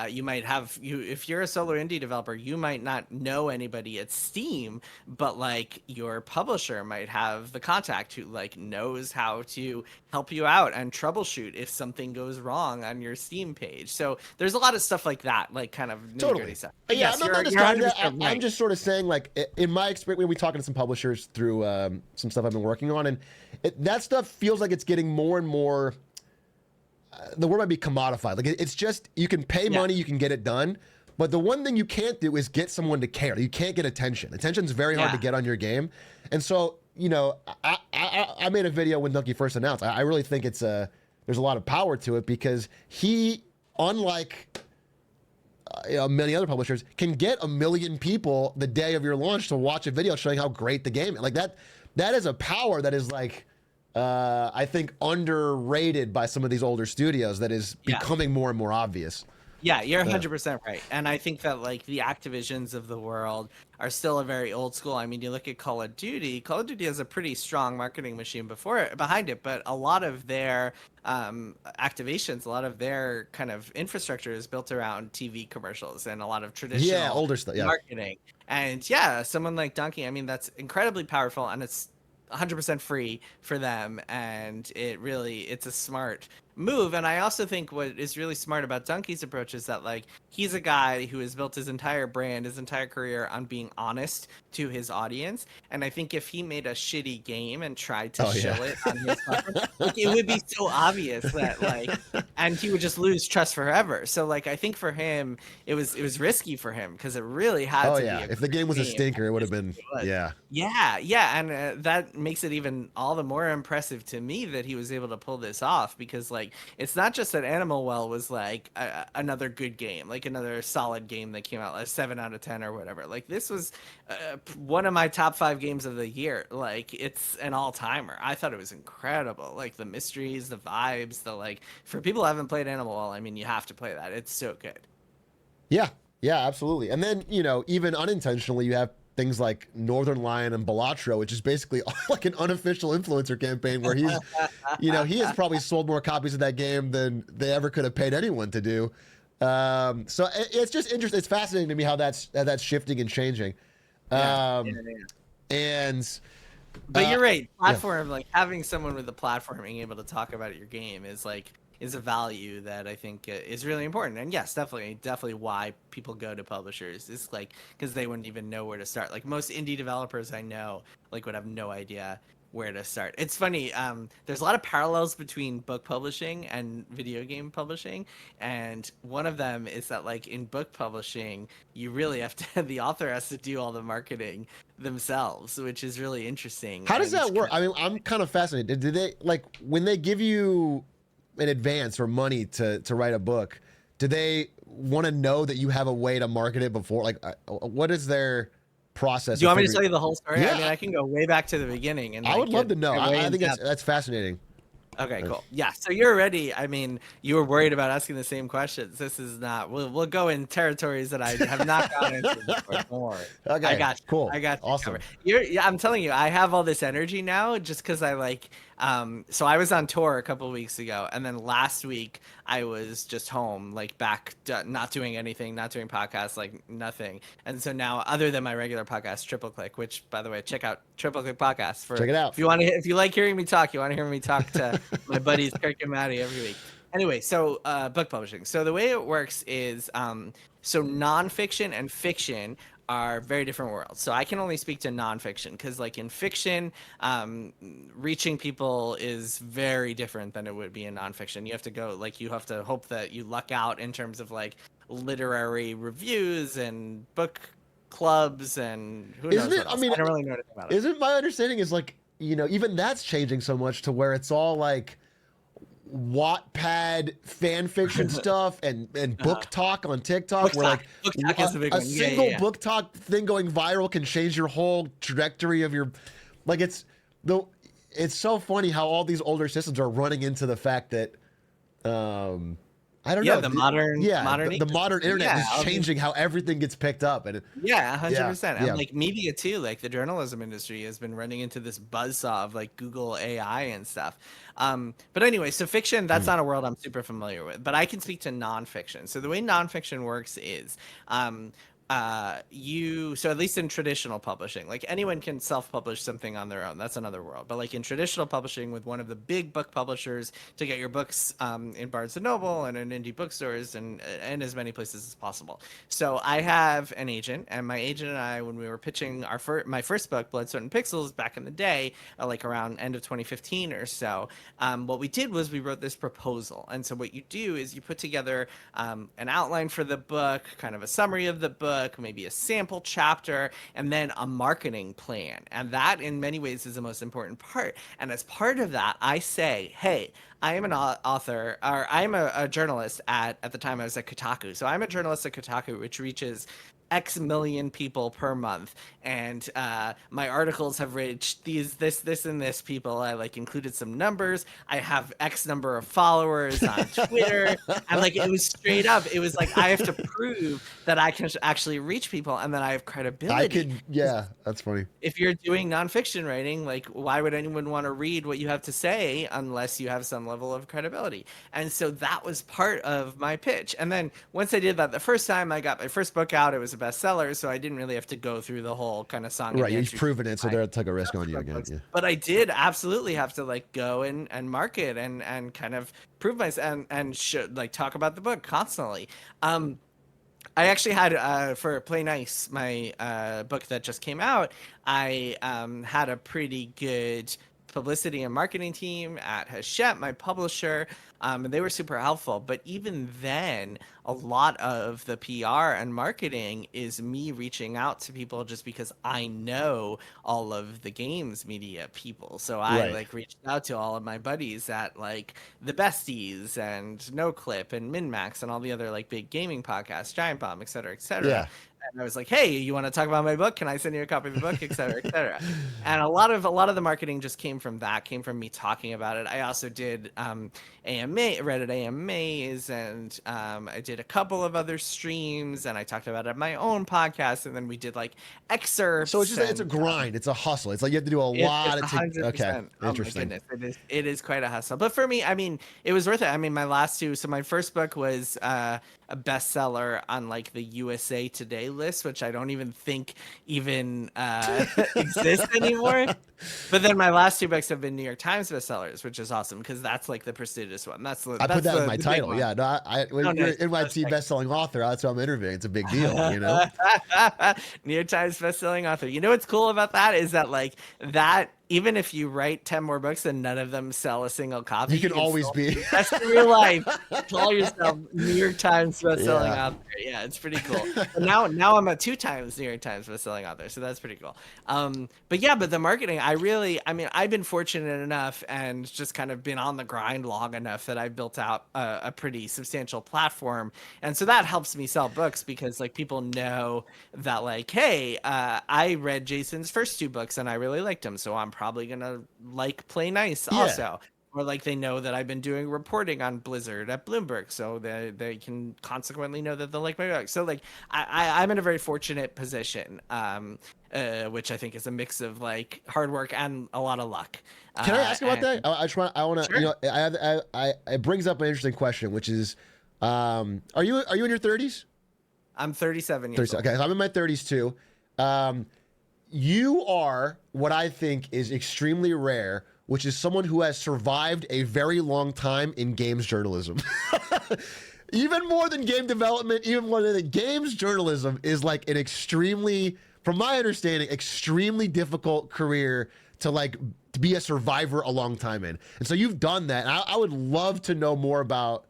you might have, if you're a solo indie developer, you might not know anybody at Steam, but like your publisher might have the contact who like knows how to help you out and troubleshoot if something goes wrong on your Steam page. So there's a lot of stuff like that, like kind of totally stuff. Yeah, yes, I'm not discounting that. I'm just sort of saying, like, in my experience, we'll be talking to some publishers through some stuff I've been working on, and that stuff feels like it's getting more and more. The word might be commodified. Like, it's just, you can pay money, you can get it done. But the one thing you can't do is get someone to care. You can't get attention. Attention's very hard to get on your game. And so, you know, I made a video when Donkey first announced. I really think it's there's a lot of power to it, because he, unlike many other publishers, can get 1 million people the day of your launch to watch a video showing how great the game is. Like, that is a power that is like, I think underrated by some of these older studios, that is becoming more and more obvious. Yeah, you're Yeah. 100% right. And I think that like the Activisions of the world are still a very old school. I mean, you look at Call of Duty. Call of Duty has a pretty strong marketing machine behind it, but a lot of their activations, a lot of their kind of infrastructure is built around TV commercials and a lot of Yeah, traditional older stuff. Yeah. marketing. And yeah, someone like Donkey, I mean, that's incredibly powerful and it's 100% free for them, and it's a smart move. And I also think what is really smart about Donkey's approach is that like he's a guy who has built his entire brand, his entire career on being honest to his audience. And I think if he made a shitty game and tried to Oh yeah. shill it on his platform, like it would be so obvious that like, and he would just lose trust forever. So like I think for him it was risky for him because it really had Oh to be yeah. a If the game was a game. stinker, it would have Obviously been. it was. Yeah. Yeah, and that makes it even all the more impressive to me that he was able to pull this off because like it's not just that Animal Well was like another good game, like another solid game that came out like 7 out of 10 or whatever. Like this was one of my top 5 games of the year. Like it's an all timer. I thought it was incredible. Like the mysteries, the vibes, the like for people who haven't played Animal Well, I mean you have to play that. It's so good. Yeah. Yeah. Absolutely. And then even unintentionally, you have things like Northern Lion and Balatro, which is basically like an unofficial influencer campaign where he has probably sold more copies of that game than they ever could have paid anyone to do. So it's just interesting. It's fascinating to me how that's shifting and changing. Yeah. Um, and But you're right. yeah. Platform, like having someone with a platform being able to talk about your game is a value that I think is really important. And yes, definitely why people go to publishers is like because they wouldn't even know where to start. Like most indie developers I know, like would have no idea where to start. It's funny. There's a lot of parallels between book publishing and video game publishing, and one of them is that like in book publishing, you really have to the author has to do all the marketing themselves, which is really interesting. How does And that work? I mean, I'm kind of fascinated. Did they like when they give you an advance or money to write a book? Do they want to know that you have a way to market it before? Like, what is their process? Do you want me to tell you the whole story? Yeah. I mean, I can go way back to the beginning, and I like, would love to know. get way I think in depth. that's fascinating. Okay, cool. Yeah, so you're ready. I mean, you were worried about asking the same questions. This is not. We'll go in territories that I have not gone into before. Don't worry. Okay, I got you. cool. I got you Awesome. covered. Yeah, I'm telling you, I have all this energy now just because I like. So I was on tour a couple of weeks ago, and then last week I was just home, like back, not doing anything, not doing podcasts, like nothing. And so now, other than my regular podcast, Triple Click, which by the way, check out Triple Click Podcast for Check it out. if you like hearing me talk, you want to hear me talk to my buddies Kirk and Maddie every week. Anyway, so book publishing. So the way it works is so nonfiction and fiction are very different worlds. So I can only speak to nonfiction because, like in fiction, reaching people is very different than it would be in nonfiction. You have to go you have to hope that you luck out in terms of like literary reviews and book clubs and who knows what else. I don't really know anything about it. Isn't my understanding is like even that's changing so much to where it's all like Wattpad fan fiction stuff and book talk on TikTok, where like book talk is the big a one. single book talk thing going viral can change your whole trajectory of your like it's so funny how all these older systems are running into the fact that I don't know. The modern internet is changing how everything gets picked up, and 100%. Yeah. And like media too, like the journalism industry has been running into this buzzsaw of like Google AI and stuff. But anyway, so fiction, that's not a world I'm super familiar with, but I can speak to nonfiction. So the way nonfiction works is so at least in traditional publishing, like anyone can self-publish something on their own. That's another world. But like in traditional publishing with one of the big book publishers to get your books in Barnes and Noble and in indie bookstores and as many places as possible. So I have an agent, and my agent and I, when we were pitching my first book, Blood, Sweat, and Pixels, back in the day, like around end of 2015 or so, what we did was we wrote this proposal. And so what you do is you put together an outline for the book, kind of a summary of the book, maybe a sample chapter, and then a marketing plan. And that in many ways is the most important part. And as part of that, I say, hey, I am an author, or I'm a journalist at the time I was at Kotaku. So I'm a journalist at Kotaku, which reaches X million people per month, and my articles have reached this, and this people. I like included some numbers. I have X number of followers on Twitter, and like it was straight up. It was like I have to prove that I can actually reach people, and that I have I credibility. could, yeah, that's funny. If you're doing nonfiction writing, like why would anyone want to read what you have to say unless you have some level of credibility? And so that was part of my pitch. And then once I did that the first time, I got my first book out. It was a bestseller, so I didn't really have to go through the whole kind of song and Right, dance you've routine. proven it, so they took a risk on you again. Yeah. But I did absolutely have to like go and market and kind of prove myself and should like talk about the book constantly. I actually had for Play Nice, my book that just came out. I had a pretty good publicity and marketing team at Hachette, my publisher, and they were super helpful. But even then, a lot of the PR and marketing is me reaching out to people just because I know all of the games media people. So I Right. like reached out to all of my buddies at like the Besties and NoClip and MinMax and all the other like big gaming podcasts, Giant Bomb, et cetera, et cetera. Yeah. And I was like, "Hey, you want to talk about my book? Can I send you a copy of the book, et cetera, et cetera?" And a lot of the marketing just came from that, came from me talking about it. I also did AMA, Reddit AMAs, and I did a couple of other streams, and I talked about it on my own podcast, and then we did like excerpts. So it's just it's a And grind. It's a hustle. It's like you have to do a it's lot of okay, 100%. Oh my interesting. goodness, it is quite a hustle. But for me, I mean, it was worth it. I mean, my last two. So my first book was a bestseller on like the USA Today list, which I don't even think even exists anymore. But then my last two books have been New York Times bestsellers, which is awesome because that's like the prestigious one. That's I put that in my the big title. one. Yeah, no, Oh, when you're nice. NYT best-selling author, that's why I'm interviewing. It's a big deal, you know. New York Times bestselling author. You know what's cool about that is that like that even if you write 10 more books and none of them sell a single copy, You can always still be. do the rest of your life call yourself New York Times bestselling Yeah. author. Yeah, it's pretty cool. But now I'm a 2 times New York Times bestselling author, so that's pretty cool. But yeah, but the marketing, I mean, I've been fortunate enough and just kind of been on the grind long enough that I built out a pretty substantial platform, and so that helps me sell books because like people know that like, hey, I read Jason's first two books and I really liked them, so I'm probably gonna like Play Nice Yeah. also. Or like they know that I've been doing reporting on Blizzard at Bloomberg, so they can consequently know that they'll like my book. So like I'm in a very fortunate position, which I think is a mix of like hard work and a lot of luck. Can I ask about that? And I want to, sure, you know, it brings up an interesting question, which is, are you in your 30s? I'm 37 years 30s. old. Okay, so I'm in my 30s too. You are what I think is extremely rare, which is someone who has survived a very long time in games journalism. Even more than game development, even more than games journalism is like an extremely, from my understanding, extremely difficult career to like to be a survivor a long time in. And so you've done that. And I would love to know more about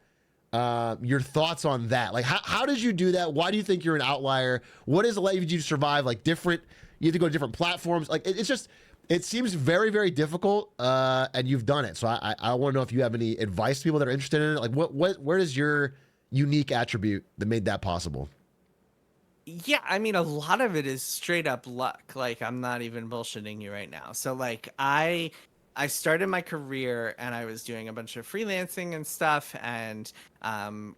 your thoughts on that. Like, how did you do that? Why do you think you're an outlier? What has allowed you to survive? Like different, you have to go to different platforms. Like it's just, it seems very, very difficult, and you've done it. So I want to know if you have any advice to people that are interested in it. Like, where is your unique attribute that made that possible? Yeah, I mean, a lot of it is straight up luck. Like, I'm not even bullshitting you right now. So, like, I started my career and I was doing a bunch of freelancing and stuff, and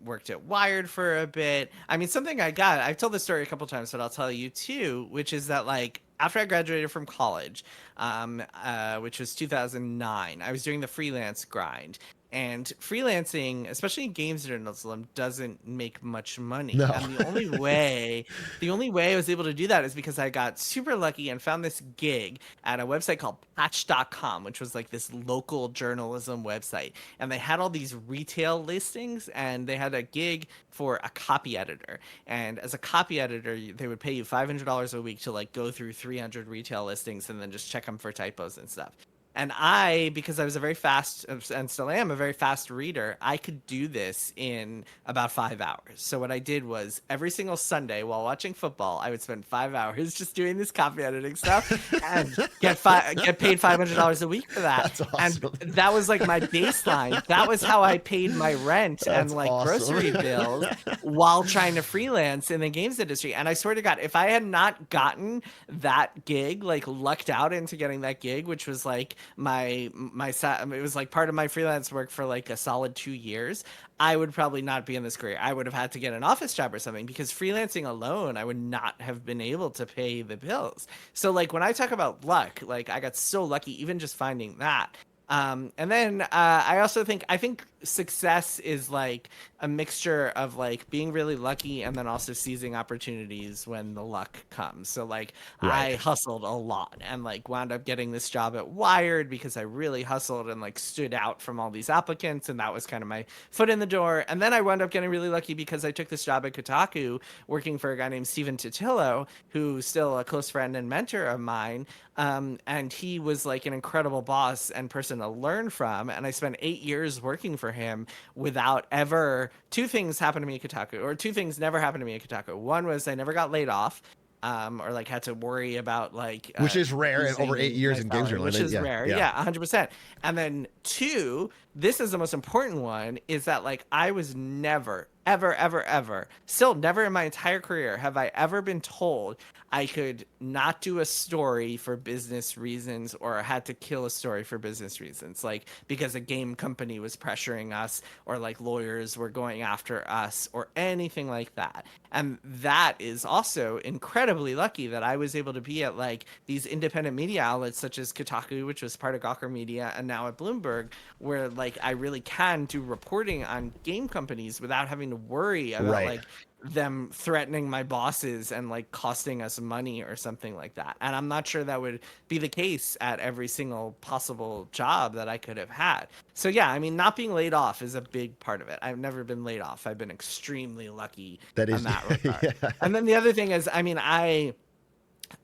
worked at Wired for a bit. I mean, something I've told this story a couple times, but I'll tell you too, which is that like after I graduated from college, which was 2009, I was doing the freelance grind. And freelancing, especially in games journalism, doesn't make much money. No. And the only way I was able to do that is because I got super lucky and found this gig at a website called Patch.com, which was like this local journalism website. And they had all these retail listings, and they had a gig for a copy editor. And as a copy editor, they would pay you $500 a week to like go through 300 retail listings and then just check them for typos and stuff. And because I was a very fast, and still am a very fast reader, I could do this in about 5 hours. So what I did was every single Sunday while watching football, I would spend 5 hours just doing this copy editing stuff and get paid $500 a week for that. That's And awesome. that was like my baseline. That was how I paid my rent and That's like awesome. grocery bills while trying to freelance in the games industry. And I swear to God, if I had not gotten that gig, like lucked out into getting that gig, which was like it was like part of my freelance work for like a solid 2 years, I would probably not be in this career. I would have had to get an office job or something, because freelancing alone, I would not have been able to pay the bills. So like when I talk about luck, like I got so lucky even just finding that. And then I think success is like a mixture of like being really lucky and then also seizing opportunities when the luck comes. So like I Right. hustled a lot and like wound up getting this job at Wired because I really hustled and like stood out from all these applicants, and that was kind of my foot in the door. And then I wound up getting really lucky because I took this job at Kotaku working for a guy named Steven Totillo, who's still a close friend and mentor of mine. And he was like an incredible boss and person to learn from. And I spent 8 years working for him without ever. Two things happened to me at Kotaku, or two things never happened to me at Kotaku. One was I never got laid off, or like had to worry about like Which is rare in over 8 years my in games salary, which journalism. is Yeah, rare. yeah. Yeah, 100%. And then two, this is the most important one, is that like I was never, ever, ever, ever, still never in my entire career have I ever been told I could not do a story for business reasons or had to kill a story for business reasons, like because a game company was pressuring us or like lawyers were going after us or anything like that. And that is also incredibly lucky that I was able to be at like these independent media outlets such as Kotaku, which was part of Gawker Media, and now at Bloomberg, where like I really can do reporting on game companies without having to worry about Right. like them threatening my bosses and like costing us money or something like that. And I'm not sure that would be the case at every single possible job that I could have had. So yeah, I mean, not being laid off is a big part of it. I've never been laid off. I've been extremely lucky That in is, that regard. yeah. And then the other thing is, I mean, I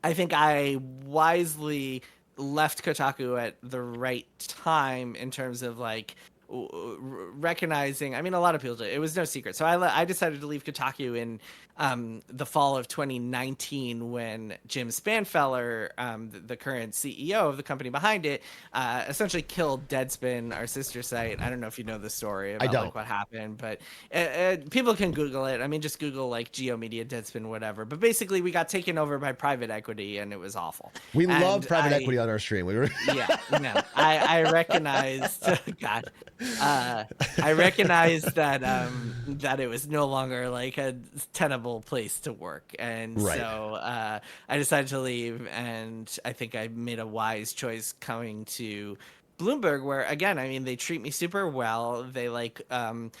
think I wisely left Kotaku at the right time in terms of like recognizing. I mean, a lot of people did. It was no secret. So I decided to leave Kotaku in the fall of 2019 when Jim Spanfeller, the current CEO of the company behind it, essentially killed Deadspin, our sister site. I don't know if you know the story I about don't. like what happened, but people can Google it. I mean, just Google like Geo Media, Deadspin, whatever. But basically, we got taken over by private equity, and it was awful. We love And private equity on our stream. We were yeah, no, I recognized, God, I recognized that that it was no longer like a tenable place to work, and Right. so I decided to leave, and I think I made a wise choice coming to Bloomberg, where again, I mean, they treat me super well. They like Bloomberg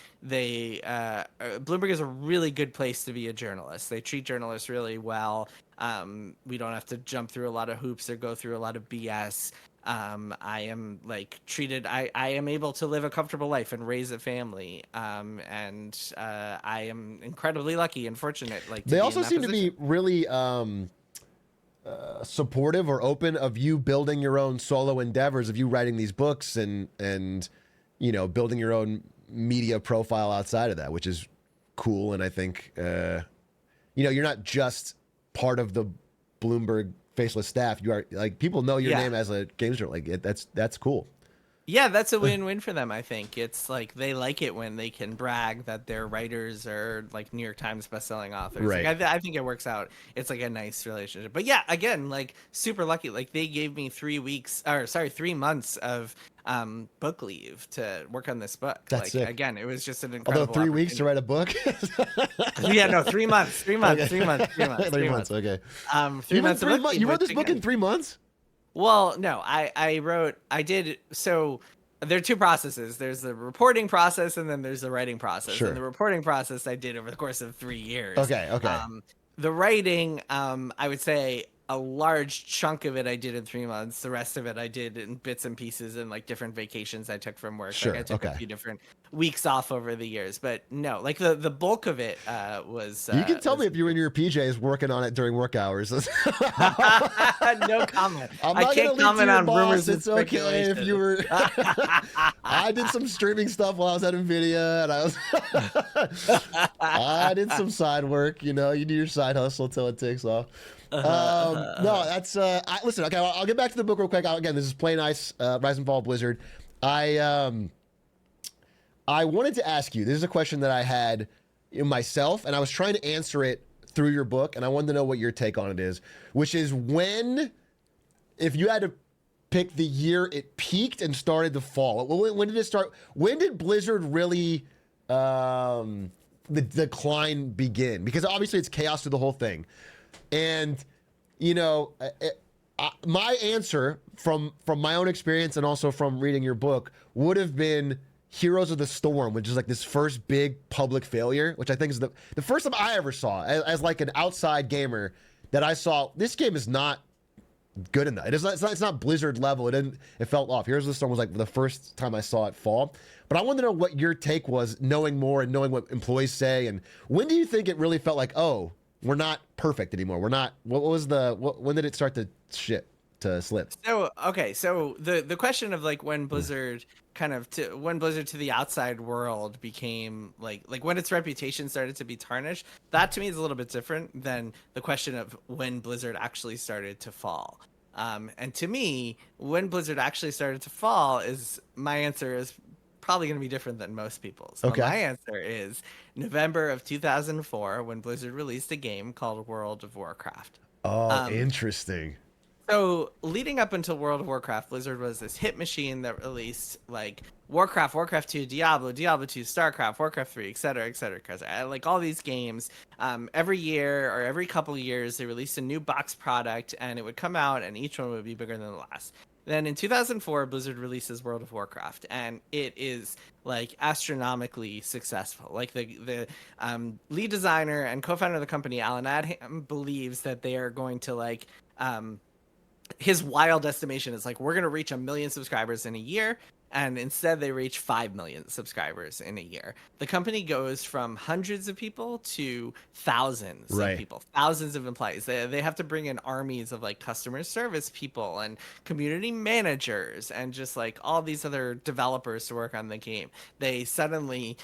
is a really good place to be a journalist. They treat journalists really well. We don't have to jump through a lot of hoops or go through a lot of BS. I am like treated. I am able to live a comfortable life and raise a family. And I am incredibly lucky and fortunate. Like to They be also in that seem position. to be really supportive or open of you building your own solo endeavors, of you writing these books and you know, building your own media profile outside of that, which is cool. And I think you know, you're not just part of the Bloomberg faceless staff. You are like, people know your Yeah. name as a games journalist. Like that's cool. Yeah, that's a win-win for them, I think. It's like they like it when they can brag that their writers are like New York Times bestselling authors. Right. Like I think it works out. It's like a nice relationship. But yeah, again, like super lucky. Like they gave me 3 months of book leave to work on this book. That's Like sick. again, it was just an Although incredible 3 weeks to write a book. Yeah, no, 3 months. 3 months. Okay. 3 months. 3 months. 3 months. Okay. 3 months of book leave, You wrote which this book in again, 3 months? well, no, I did. So there are two processes. There's the reporting process and then there's the writing process. Sure. And the reporting process I did over the course of 3 years. Okay. Okay. The writing, I would say a large chunk of it I did in 3 months. The rest of it I did in bits and pieces and like different vacations I took from work. Like I Sure. took a Okay. few different weeks off over the years, but no, like the bulk of it You can tell me was if you were in your PJs working on it during work hours. no comment. I'm I not gonna can't leak to comment your on boss. rumors and It's okay if you speculation. were. I did some streaming stuff while I was at Nvidia, and I did some side work. You know, you do your side hustle till it takes off. No, that's listen. Okay, I'll get back to the book real quick. Again, this is Play Nice, Rise and Fall of Blizzard. I I wanted to ask you. This is a question that I had in myself, and I was trying to answer it through your book, and I wanted to know what your take on it is, which is when, if you had to pick the year it peaked and started to fall. When did it start? When did Blizzard really the decline begin? Because obviously it's chaos through the whole thing, and you know, my answer from my own experience and also from reading your book would have been Heroes of the Storm, which is like this first big public failure, which I think is the first time I ever saw as like an outside gamer that I saw this game is not good enough. It's not Blizzard level. It felt off. Heroes of the Storm was like the first time I saw it fall. But I wanted to know what your take was, knowing more and knowing what employees say, and when do you think it really felt like, oh, we're not perfect anymore? We're not. When did it start to slip? So okay, so the question of like when Blizzard when Blizzard to the outside world became like when its reputation started to be tarnished, that to me is a little bit different than the question of when Blizzard actually started to fall. And to me, when Blizzard actually started to fall is my answer is probably going to be different than most people's. But Okay. my answer is November of 2004 when Blizzard released a game called World of Warcraft. Oh, Um, interesting. so leading up until World of Warcraft, Blizzard was this hit machine that released like Warcraft, Warcraft 2, Diablo, Diablo 2, StarCraft, Warcraft 3, etc., etc., etc. Like all these games, every year or every couple of years, they released a new box product, and it would come out, and each one would be bigger than the last. Then in 2004, Blizzard releases World of Warcraft, and it is like astronomically successful. Like the lead designer and co-founder of the company, Alan Adham, believes that they are going to like his wild estimation is like we're going to reach 1 million subscribers in a year, and instead they reach 5 million subscribers in a year. The company goes from hundreds of people to thousands of Right. people, thousands of employees. They have to bring in armies of like customer service people and community managers and just like all these other developers to work on the game. They suddenly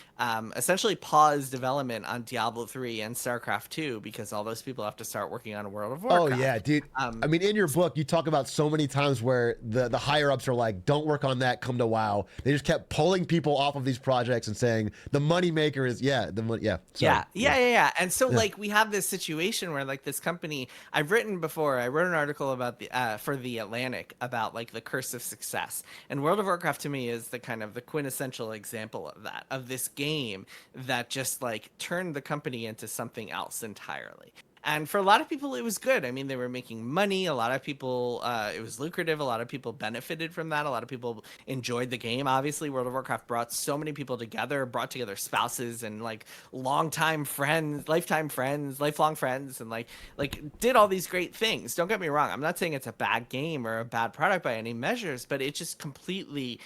essentially pause development on Diablo 3 and StarCraft 2 because all those people have to start working on World of Oh Warcraft. yeah, dude. I mean, in your book, you talk about so many times where the higher ups are like, "Don't work on that. Come to WoW." They just kept pulling people off of these projects and saying the money maker is the money. Yeah, sorry. Yeah. And so like we have this situation where like this company I've written before. I wrote an article about the for the Atlantic about like the curse of success. And World of Warcraft to me is the kind of the quintessential example of that, of this game that just like turned the company into something else entirely. And for a lot of people, it was good. I mean, they were making money. A lot of people, it was lucrative. A lot of people benefited from that. A lot of people enjoyed the game. Obviously, World of Warcraft brought so many people together, brought together spouses and like longtime friends, lifetime friends, lifelong friends, and like did all these great things. Don't get me wrong. I'm not saying it's a bad game or a bad product by any measures, but it just completely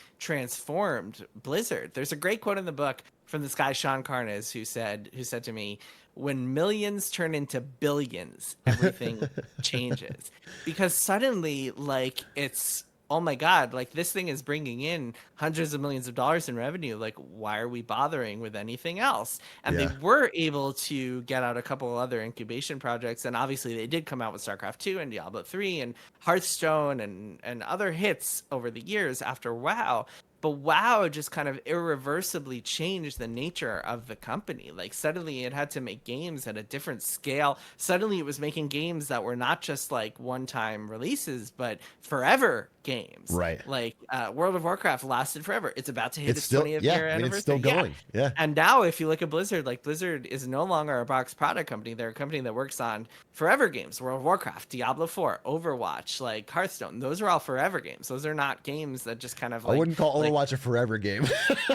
transformed Blizzard. There's a great quote in the book from this guy Sean Carnes who said to me, when millions turn into billions, everything changes. Because suddenly, like, it's, oh my God, like, this thing is bringing in hundreds of millions of dollars in revenue. Like, why are we bothering with anything else? And they Yeah. were able to get out a couple of other incubation projects. And obviously, they did come out with StarCraft 2 and Diablo 3 and Hearthstone and other hits over the years after WoW. But WoW just kind of irreversibly changed the nature of the company. Like suddenly it had to make games at a different scale. Suddenly it was making games that were not just like one-time releases, but forever games. Right. Like World of Warcraft lasted forever. It's about to hit It's its still, 20th yeah, year I mean, it's anniversary. still going. Yeah. And now if you look at Blizzard, like Blizzard is no longer a box product company. They're a company that works on forever games. World of Warcraft, Diablo 4, Overwatch, like Hearthstone. Those are all forever games. Those are not games that just kind of I like, wouldn't call Overwatch a forever game.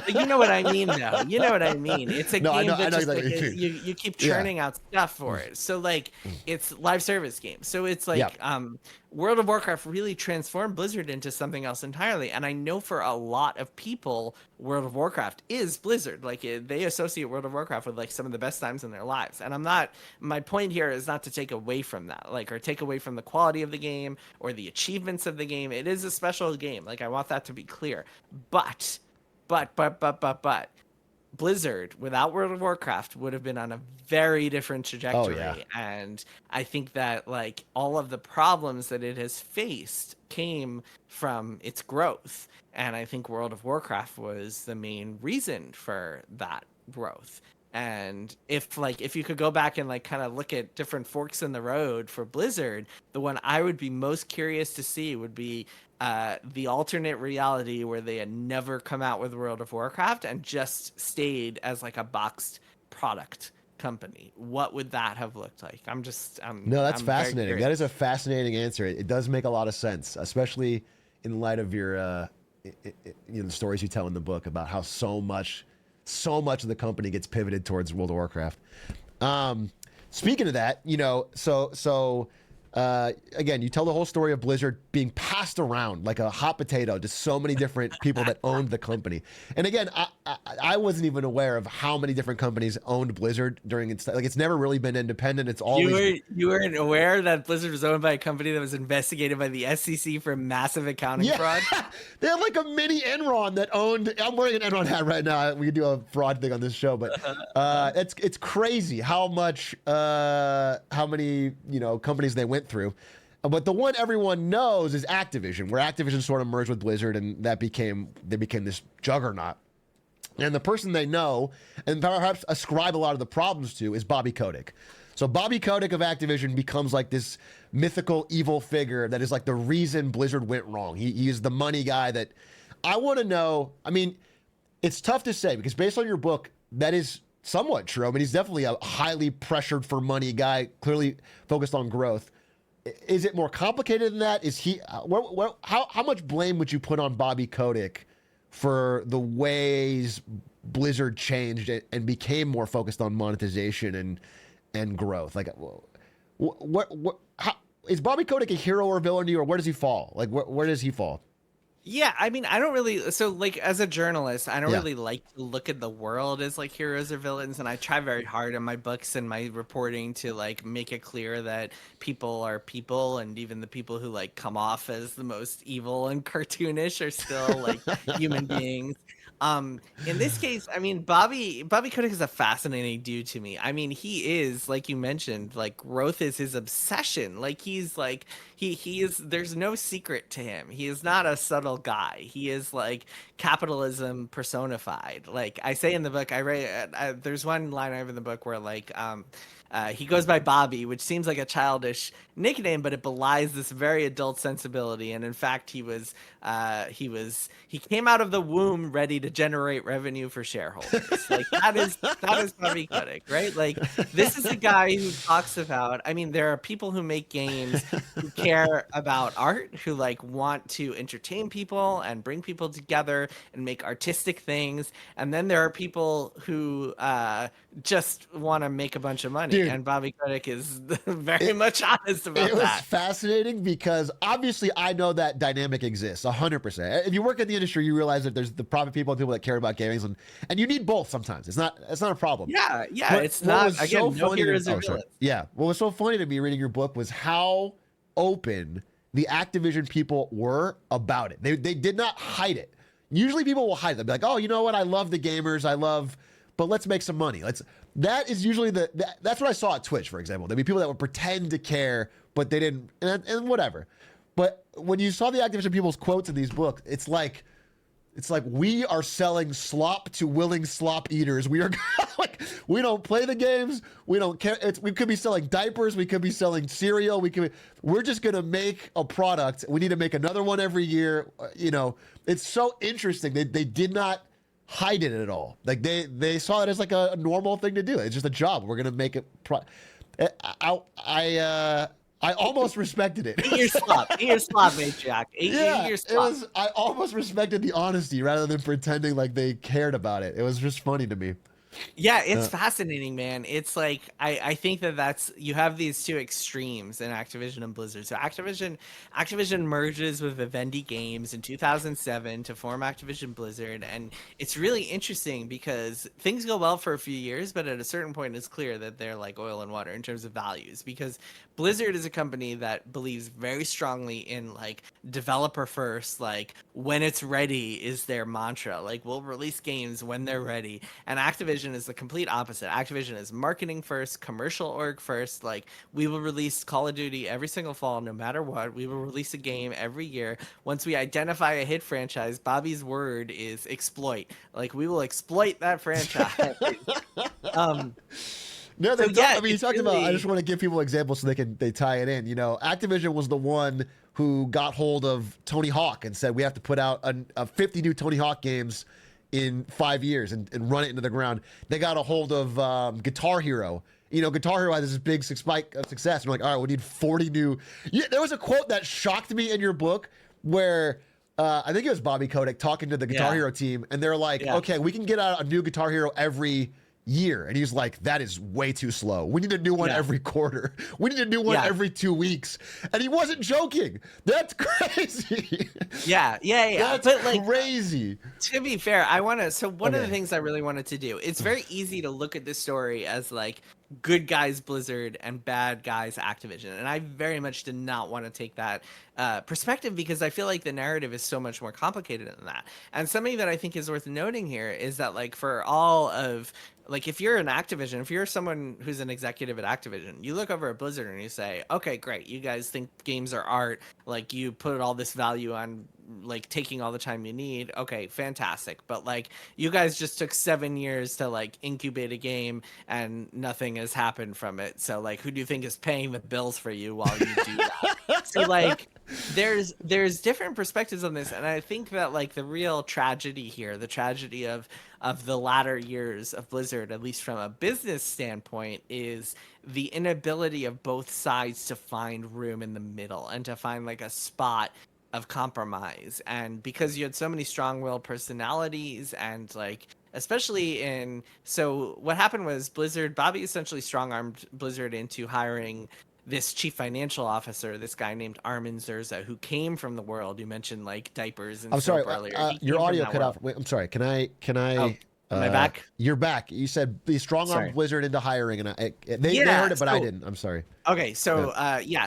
you know what I mean, though. You know what I mean. It's a No, game I that know just like exactly what you mean. you keep Yeah. churning out stuff for it. So like it's live service game. So it's like Yeah. World of Warcraft really transformed Blizzard into something else entirely. And I know for a lot of people, World of Warcraft is Blizzard. Like they associate World of Warcraft with like some of the best times in their lives. And I'm not. My point here is not to take away from that, like or take away from the quality of the game or the achievements of the game. It is a special game. Like I want that to be clear. But Blizzard without World of Warcraft would have been on a very different trajectory. yeah. And I think that like all of the problems that it has faced came from its growth. And I think World of Warcraft was the main reason for that growth. And if you could go back and like kind of look at different forks in the road for Blizzard, the one I would be most curious to see would be the alternate reality where they had never come out with World of Warcraft and just stayed as like a boxed product company. What would that have looked like? No, that's I'm fascinating. That is a fascinating answer. It does make a lot of sense, especially in light of your, the stories you tell in the book about how so much of the company gets pivoted towards World of Warcraft. Speaking of that, again, you tell the whole story of Blizzard being passed around like a hot potato, just so many different people that owned the company. And again, I wasn't even aware of how many different companies owned Blizzard during its, like, it's never really been independent. It's always you weren't aware that Blizzard was owned by a company that was investigated by the SEC for massive accounting fraud. They had like a mini Enron that owned. I'm wearing an Enron hat right now. We could do a fraud thing on this show, but it's crazy how many companies they went through. But the one everyone knows is Activision, where Activision sort of merged with Blizzard, and they became this juggernaut. And the person they know, and perhaps ascribe a lot of the problems to, is Bobby Kotick. So Bobby Kotick of Activision becomes like this mythical evil figure that is like the reason Blizzard went wrong. He is the money guy that I want to know. I mean, it's tough to say because based on your book, that is somewhat true. I mean, he's definitely a highly pressured for money guy, clearly focused on growth. Is it more complicated than that? Is he? How much blame would you put on Bobby Kotick for the ways Blizzard changed and became more focused on monetization and growth? Like, how is Bobby Kotick a hero or villain to you, or where does he fall? Like, where does he fall? Yeah, I mean, I don't really. So, like, as a journalist, I don't really like to look at the world as like heroes or villains, and I try very hard in my books and my reporting to like make it clear that people are people, and even the people who like come off as the most evil and cartoonish are still like human beings. In this case, I mean, Bobby Kotick is a fascinating dude to me. I mean, he is, like you mentioned, like growth is his obsession. Like he is, there's no secret to him. He is not a subtle guy. He is like capitalism personified. Like I say in the book, there's one line I have in the book where like, he goes by Bobby, which seems like a childish nickname, but it belies this very adult sensibility. And in fact, he came out of the womb ready to generate revenue for shareholders. Like that is Bobby Kotick, right? Like this is a guy who talks about. I mean, there are people who make games who care about art, who like want to entertain people and bring people together and make artistic things, and then there are people who just want to make a bunch of money. Dude, and Bobby Kotick is very much honest about that. It was fascinating because obviously I know that dynamic exists 100%. If you work in the industry, you realize that there's the profit people and people that care about gaming, and you need both sometimes. It's not a problem. Yeah, it's not. Again, no heroes or villains. Yeah, what was so funny to me reading your book was how open the Activision people were about it. They did not hide it. Usually people will hide it. They'll be like, oh, you know what? I love the gamers. But let's make some money. That is usually that's what I saw at Twitch, for example. There'd be people that would pretend to care, but they didn't, and whatever. But when you saw the Activision people's quotes in these books, it's like It's like we are selling slop to willing slop eaters. We are like, we don't play the games. We don't care. We could be selling diapers. We could be selling cereal. We're just gonna make a product. We need to make another one every year. You know, it's so interesting. They did not hide it at all. Like they saw it as like a normal thing to do. It's just a job. We're gonna make it. I almost respected it. Eat your slop, Atrioc. Eat your slop. I almost respected the honesty rather than pretending like they cared about it. It was just funny to me. Yeah, it's fascinating, man. It's like I think that's you have these two extremes in Activision and Blizzard. So Activision merges with Vivendi Games in 2007 to form Activision Blizzard, and it's really interesting because things go well for a few years, but at a certain point it's clear that they're like oil and water in terms of values, because Blizzard is a company that believes very strongly in like developer first, like when it's ready is their mantra. Like we'll release games when they're ready. And Activision is the complete opposite. Activision is marketing first, commercial org first. Like we will release Call of Duty every single fall, no matter what. We will release a game every year. Once we identify a hit franchise, Bobby's word is exploit. Like we will exploit that franchise. No, So, yeah, I mean, you talked really... about. I just want to give people examples so they tie it in. You know, Activision was the one who got hold of Tony Hawk and said we have to put out a 50 new Tony Hawk games in 5 years and run it into the ground. They got a hold of Guitar Hero. You know, Guitar Hero had this big spike of success. And we're like, all right, we need 40 new. Yeah, there was a quote that shocked me in your book where I think it was Bobby Kotick talking to the Guitar Hero team, and they're like, okay, we can get out a new Guitar Hero every year. And he's like, that is way too slow. We need a new one every quarter. We need a new one every 2 weeks. And he wasn't joking. That's crazy. Yeah. That's but like crazy. To be fair, one of the things I really wanted to do, it's very easy to look at this story as like good guys Blizzard and bad guys Activision. And I very much did not want to take that perspective, because I feel like the narrative is so much more complicated than that. And something that I think is worth noting here is that like for all of like, if you're an Activision, if you're someone who's an executive at Activision, you look over at Blizzard and you say, okay, great. You guys think games are art. Like you put all this value on like taking all the time you need. Okay, fantastic. But like you guys just took 7 years to like incubate a game and nothing has happened from it. So like, who do you think is paying the bills for you while you do that? So like, there's different perspectives on this. And I think that like the real tragedy here, the tragedy of the latter years of Blizzard, at least from a business standpoint, is the inability of both sides to find room in the middle and to find like a spot of compromise. And because you had so many strong-willed personalities and like especially so what happened was Bobby essentially strong-armed Blizzard into hiring this chief financial officer, this guy named Armin Zerza, who came from the world. You mentioned like diapers and I'm sorry, earlier. Your audio cut off. Wait, I'm sorry. Can I? Oh, am I back? You're back. You said the strong-armed Blizzard into hiring, and they heard it, but I didn't. I'm sorry. Okay, so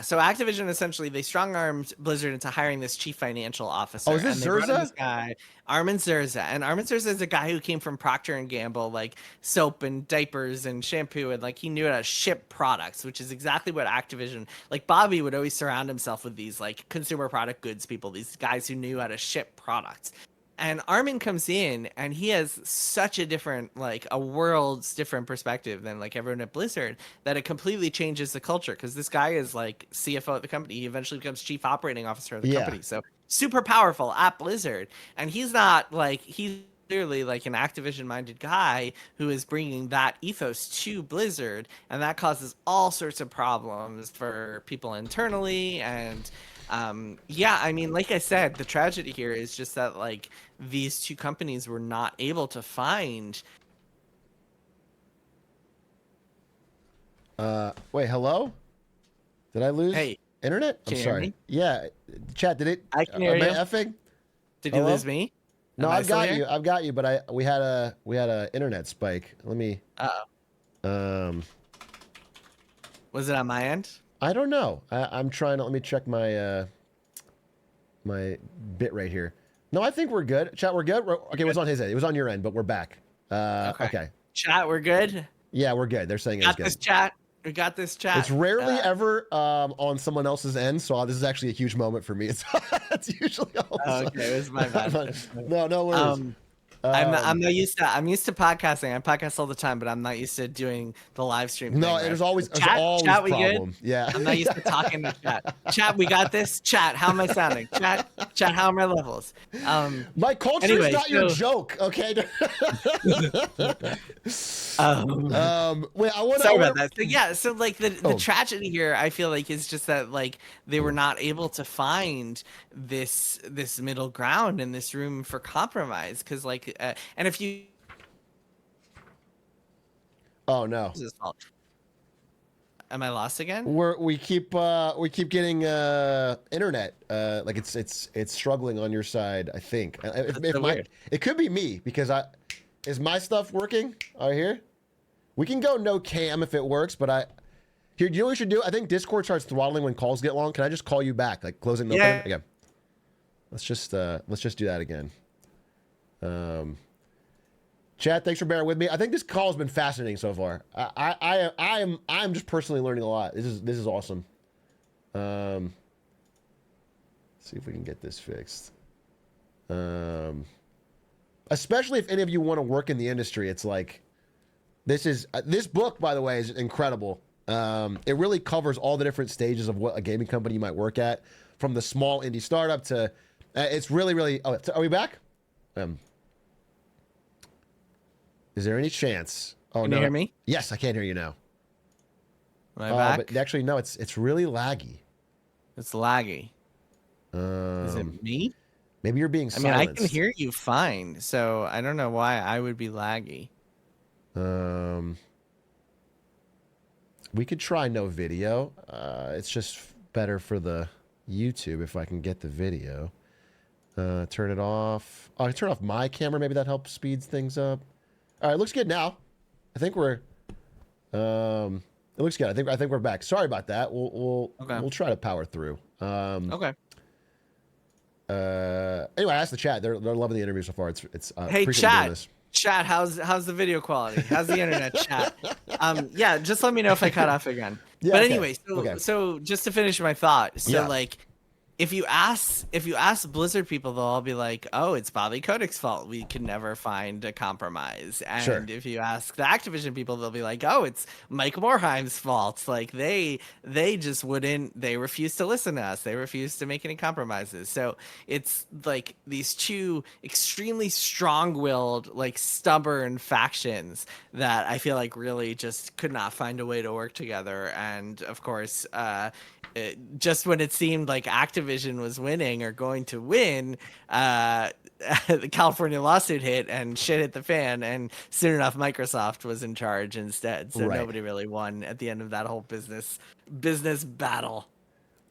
so Activision essentially they strong-armed Blizzard into hiring this chief financial officer. Oh, is this Zerza? This guy, Armin Zerza, and Armin Zerza is a guy who came from Procter and Gamble, like soap and diapers and shampoo, and like he knew how to ship products, which is exactly what Activision. Like Bobby would always surround himself with these like consumer product goods people, these guys who knew how to ship products. And Armin comes in and he has such a different, like a world's different perspective than like everyone at Blizzard, that it completely changes the culture. Cause this guy is like CFO at the company. He eventually becomes chief operating officer of the company. So super powerful at Blizzard. And he's not like, he's clearly like an Activision minded guy who is bringing that ethos to Blizzard. And that causes all sorts of problems for people internally. And I mean, like I said, the tragedy here is just that like these two companies were not able to find. Wait, hello? Did I lose internet? I'm sorry. Yeah, chat. Did it? I can hear you. Am I effing? Did you lose me? No, I've got you. I've got you. But we had a internet spike. Let me. Was it on my end? I don't know. I'm trying to. Let me check my my bit rate here. No, I think we're good. Chat, we're good. Okay, it was on his end. It was on your end, but we're back. Okay. Chat, we're good. Yeah, we're good. They're saying got it's this good. chat. We got this chat. It's rarely ever on someone else's end, so this is actually a huge moment for me. It's usually always, Okay, it was my bad. no worries. I'm not used to. I'm used to podcasting. I podcast all the time, but I'm not used to doing the live stream. No, thing, there's right? always Chat, we problem. good? Yeah. I'm not used to talking to chat. Chat, we got this. Chat, how am I sounding? Chat, how are my levels? My culture anyway, is not your joke, okay? Wait, sorry about that. So yeah, so like the tragedy here, I feel like, is just that like they were not able to find this middle ground and this room for compromise, because like and if you no, it's his fault. Am I lost again? We keep getting internet like it's struggling on your side, I think. It could be me, because is my stuff working out here? We can go no cam if it works, but here, you know what we should do? I think Discord starts throttling when calls get long. Can I just call you back, like closing the opening? Okay. Let's just do that again. Chad, thanks for bearing with me. I think this call has been fascinating so far. I'm just personally learning a lot. This is awesome. Let's see if we can get this fixed. Especially if any of you want to work in the industry, it's like this book, by the way, is incredible. It really covers all the different stages of what a gaming company you might work at, from the small indie startup to it's really. Oh, are we back? Is there any chance? Oh, can no. You hear me? Yes, I can't hear you now. Am I back? But actually, no. It's really laggy. It's laggy. Is it me? Maybe you're being silenced. I mean, I can hear you fine, so I don't know why I would be laggy. We could try no video. It's just better for the YouTube if I can get the video. Turn it off. Oh, I turn off my camera. Maybe that helps speeds things up. All right, looks good now. I think we're. It looks good. I think we're back. Sorry about that. We'll try to power through. Okay. Anyway, I asked the chat. They're loving the interview so far. It's hey chat. How's the video quality? How's the internet, chat? Yeah, just let me know if I cut off again. Yeah, but okay. anyway, so just to finish my thought. So like, if you ask Blizzard people, they'll all be like, "Oh, it's Bobby Kotick's fault. We can never find a compromise." And if you ask the Activision people, they'll be like, "Oh, it's Mike Morhaim's fault. Like they just wouldn't. They refused to listen to us. They refused to make any compromises." So it's like these two extremely strong-willed, like stubborn factions that I feel like really just could not find a way to work together. And of course, just when it seemed like Activision was winning or going to win, the California lawsuit hit and shit hit the fan, and soon enough Microsoft was in charge instead. So nobody really won at the end of that whole business battle.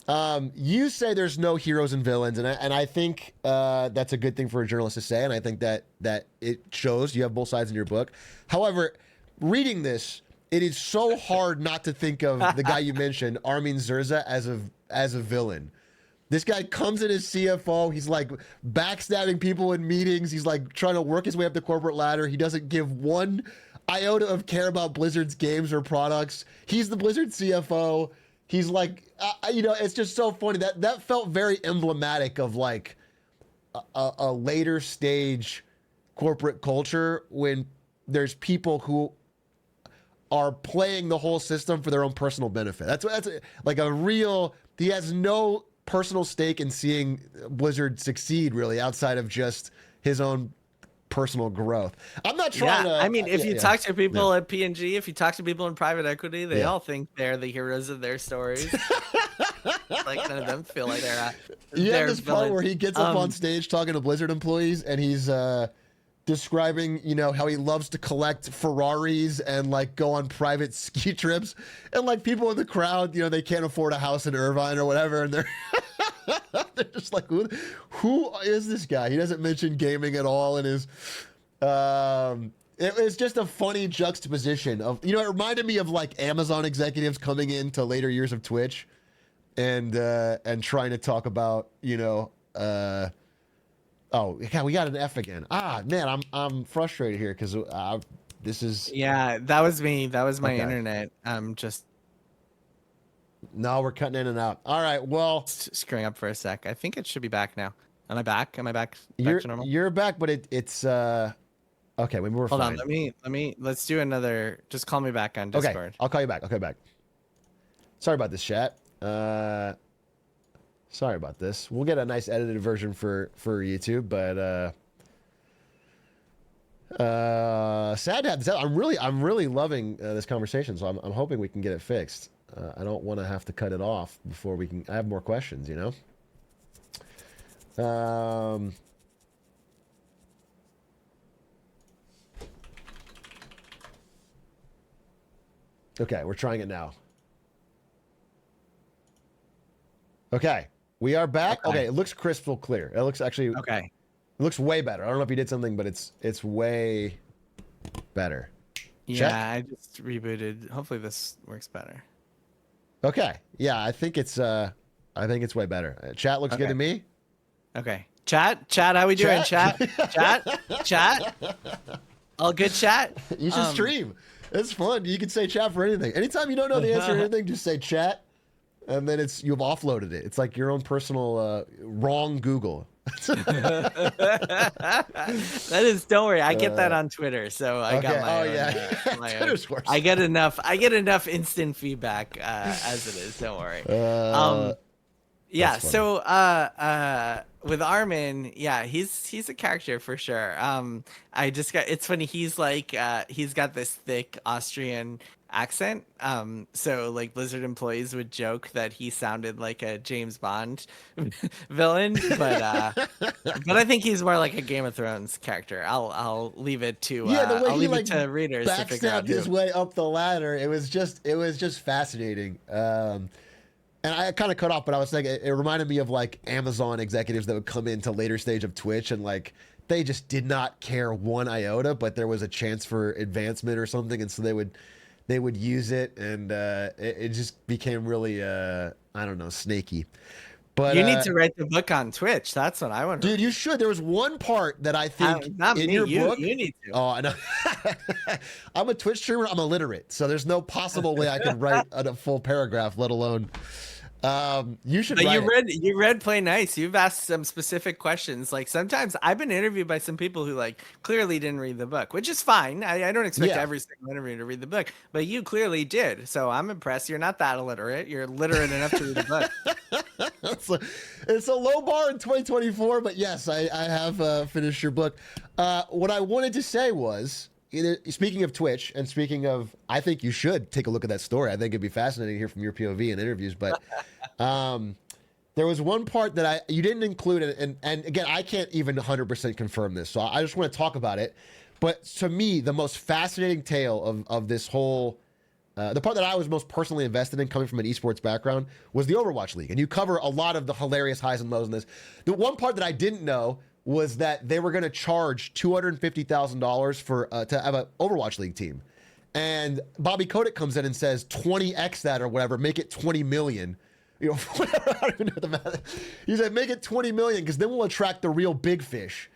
You say there's no heroes and villains, and I think that's a good thing for a journalist to say, and I think that it shows you have both sides in your book. However, reading this, it is so hard not to think of the guy you mentioned, Armin Zerza, as a villain. This guy comes in as CFO. He's like backstabbing people in meetings. He's like trying to work his way up the corporate ladder. He doesn't give one iota of care about Blizzard's games or products. He's the Blizzard CFO. He's like, it's just so funny. That felt very emblematic of like a later stage corporate culture when there's people who are playing the whole system for their own personal benefit. That's like a real. He has no personal stake in seeing Blizzard succeed, really, outside of just his own personal growth. I'm not trying to. I mean, if you talk to people at P&G, if you talk to people in private equity, they all think they're the heroes of their stories. Like none of them feel like they're. You have this part where he gets up on stage talking to Blizzard employees, and he's describing, how he loves to collect Ferraris and like go on private ski trips, and like people in the crowd, they can't afford a house in Irvine or whatever, and they're just like, who is this guy? He doesn't mention gaming at all in his. It was just a funny juxtaposition of, it reminded me of like Amazon executives coming into later years of Twitch, and trying to talk about, oh, yeah, we got an F again. Man, I'm frustrated here because this is. Yeah, that was me. That was my internet. Just No, we're cutting in and out. All right. Well, Screwing up for a sec. I think it should be back now. Am I back? Am I back? Back you're to normal? you're back, but it's okay. We're Hold on. fine. Let's do another. Just call me back on Okay, Discord. I'll call you back. Okay, back. Sorry about this, chat. Sorry about this. We'll get a nice edited version for YouTube, but sad to have this out. I'm really loving this conversation, so I'm hoping we can get it fixed. I don't want to have to cut it off before we can. I have more questions, you know. Okay, we're trying it now. Okay, we are back. Okay, it looks crystal clear. It looks actually Okay. It looks way better. I don't know if you did something, but it's way better. Yeah, Check. I just rebooted. Hopefully this works better. Okay. Yeah, I think it's way better. Chat looks good to me. Okay. Chat, how we doing? Chat, chat. All good, chat. You should stream. It's fun. You can say chat for anything. Anytime you don't know the answer to anything, just say chat, and then you've offloaded it. It's like your own personal wrong Google. That is. Don't worry, I get that on Twitter, so I got my own. My own. Worse. I get enough instant feedback as it is. Don't worry. Yeah. So with Armin, yeah, he's a character for sure. I just got. It's funny. He's like he's got this thick Austrian accent. So like Blizzard employees would joke that he sounded like a James Bond villain, but I think he's more like a Game of Thrones character. I'll leave it to I'll leave it to readers to figure out his way up the ladder. It was just fascinating. And I kind of cut off, but I was saying it reminded me of like Amazon executives that would come into later stage of Twitch and like they just did not care one iota, but there was a chance for advancement or something, and so they would use it, and it just became really I don't know, snaky. But you need to write the book on Twitch. That's what I want. Dude, you should. There was one part that I think not in me, your book. You need to. Oh, I know. I'm a Twitch streamer. I'm illiterate, so there's no possible way I could write a full paragraph, let alone. You should. But write you read Play Nice. You've asked some specific questions. Like sometimes I've been interviewed by some people who like clearly didn't read the book, which is fine. I don't expect every single interview to read the book, but you clearly did. So I'm impressed. You're not that illiterate. You're literate enough to read the book. It's a low bar in 2024, but yes, I have finished your book. What I wanted to say was, speaking of Twitch and speaking of, I think you should take a look at that story. I think it'd be fascinating to hear from your POV in interviews. But there was one part that you didn't include, and again, I can't even 100% confirm this, so I just want to talk about it. But to me, the most fascinating tale of this whole, the part that I was most personally invested in, coming from an esports background, was the Overwatch League. And you cover a lot of the hilarious highs and lows in this. The one part that I didn't know was that they were going to charge $250,000 for to have an Overwatch League team, and Bobby Kotick comes in and says 20x that or whatever, make it 20 million. You know, I don't even know the math. He said make it 20 million because then we'll attract the real big fish,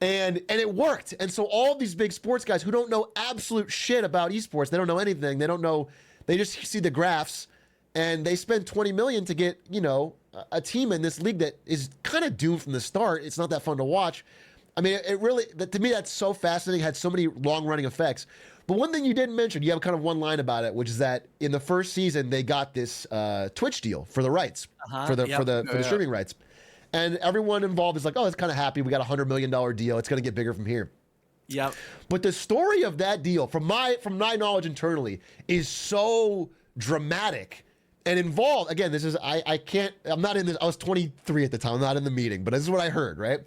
and it worked. And so all these big sports guys who don't know absolute shit about esports, they don't know anything. They don't know. They just see the graphs, and they spend 20 million to get a team in this league that is kind of doomed from the start. It's not that fun to watch. I mean, it really, to me, that's so fascinating, had so many long-running effects. But one thing you didn't mention, you have kind of one line about it, which is that in the first season, they got this Twitch deal for the rights, for the streaming rights. And everyone involved is like, oh, it's kind of happy. We got $100 million deal. It's going to get bigger from here. Yep. But the story of that deal, from my knowledge internally, is so dramatic and involved. Again, this is, I'm not in this. I was 23 at the time. I'm not in the meeting, but this is what I heard, right?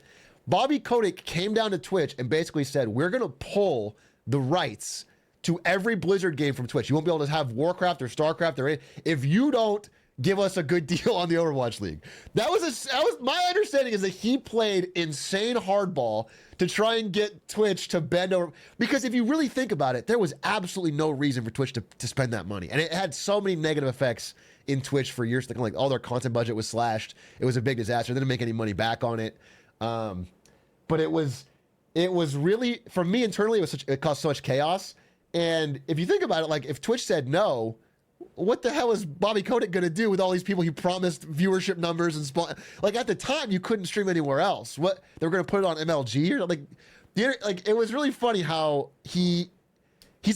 Bobby Kotick came down to Twitch and basically said, we're going to pull the rights to every Blizzard game from Twitch. You won't be able to have Warcraft or StarCraft or anything if you don't give us a good deal on the Overwatch League. That was my understanding, is that he played insane hardball to try and get Twitch to bend over. Because if you really think about it, there was absolutely no reason for Twitch to spend that money. And it had so many negative effects in Twitch for years. Like all their content budget was slashed. It was a big disaster. They didn't make any money back on it. But it was really, for me internally, it caused so much chaos. And if you think about it, like if Twitch said no, what the hell is Bobby Kotick going to do with all these people he promised viewership numbers and like at the time you couldn't stream anywhere else. What they were going to put it on MLG or like it was really funny how he's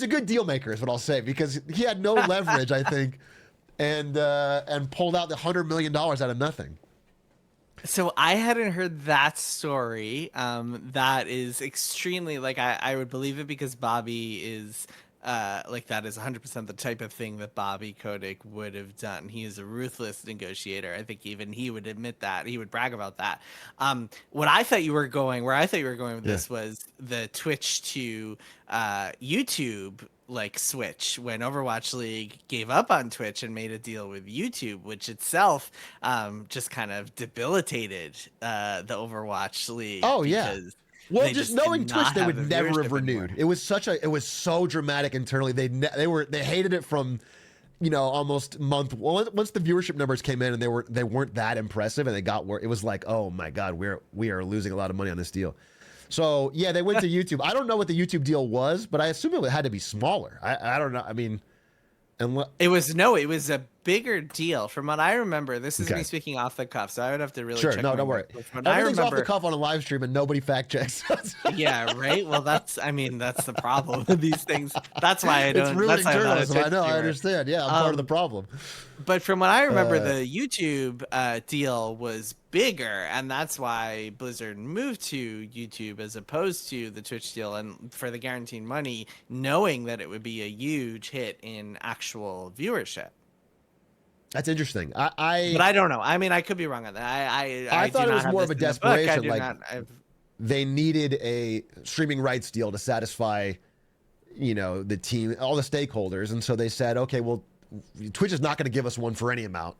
a good deal maker is what I'll say, because he had no leverage I think, and pulled out the $100 million out of nothing. So I hadn't heard that story. That is extremely like I would believe it because Bobby is like that is 100% the type of thing that Bobby Kotick would have done. He is a ruthless negotiator. I think even he would admit that. He would brag about that. Where I thought you were going with this was the Twitch to YouTube like switch when Overwatch League gave up on Twitch and made a deal with YouTube, which itself just kind of debilitated the Overwatch League. Oh yeah. Well, just knowing Twitch, they would never have renewed. It was so dramatic internally. They hated it from, almost month. Well, once the viewership numbers came in and they weren't that impressive, and they got where it was like, oh my god, we are losing a lot of money on this deal. So yeah, they went to YouTube. I don't know what the YouTube deal was, but I assume it had to be smaller. I don't know. I mean, it was a bigger deal from what I remember. This is me speaking off the cuff, so I would have to really check. No, don't worry. Everything's off the cuff on a live stream and nobody fact checks. Yeah, right. Well, that's the problem with these things. That's why I don't. It's ruining journalism. I know. I understand. Yeah, I'm part of the problem. But from what I remember, the YouTube deal was bigger, and that's why Blizzard moved to YouTube as opposed to the Twitch deal, and for the guaranteed money, knowing that it would be a huge hit in actual viewership. That's interesting. But I don't know. I mean, I could be wrong on that. I thought it was more of a desperation. They needed a streaming rights deal to satisfy, the team, all the stakeholders, and so they said, okay, well, Twitch is not going to give us one for any amount,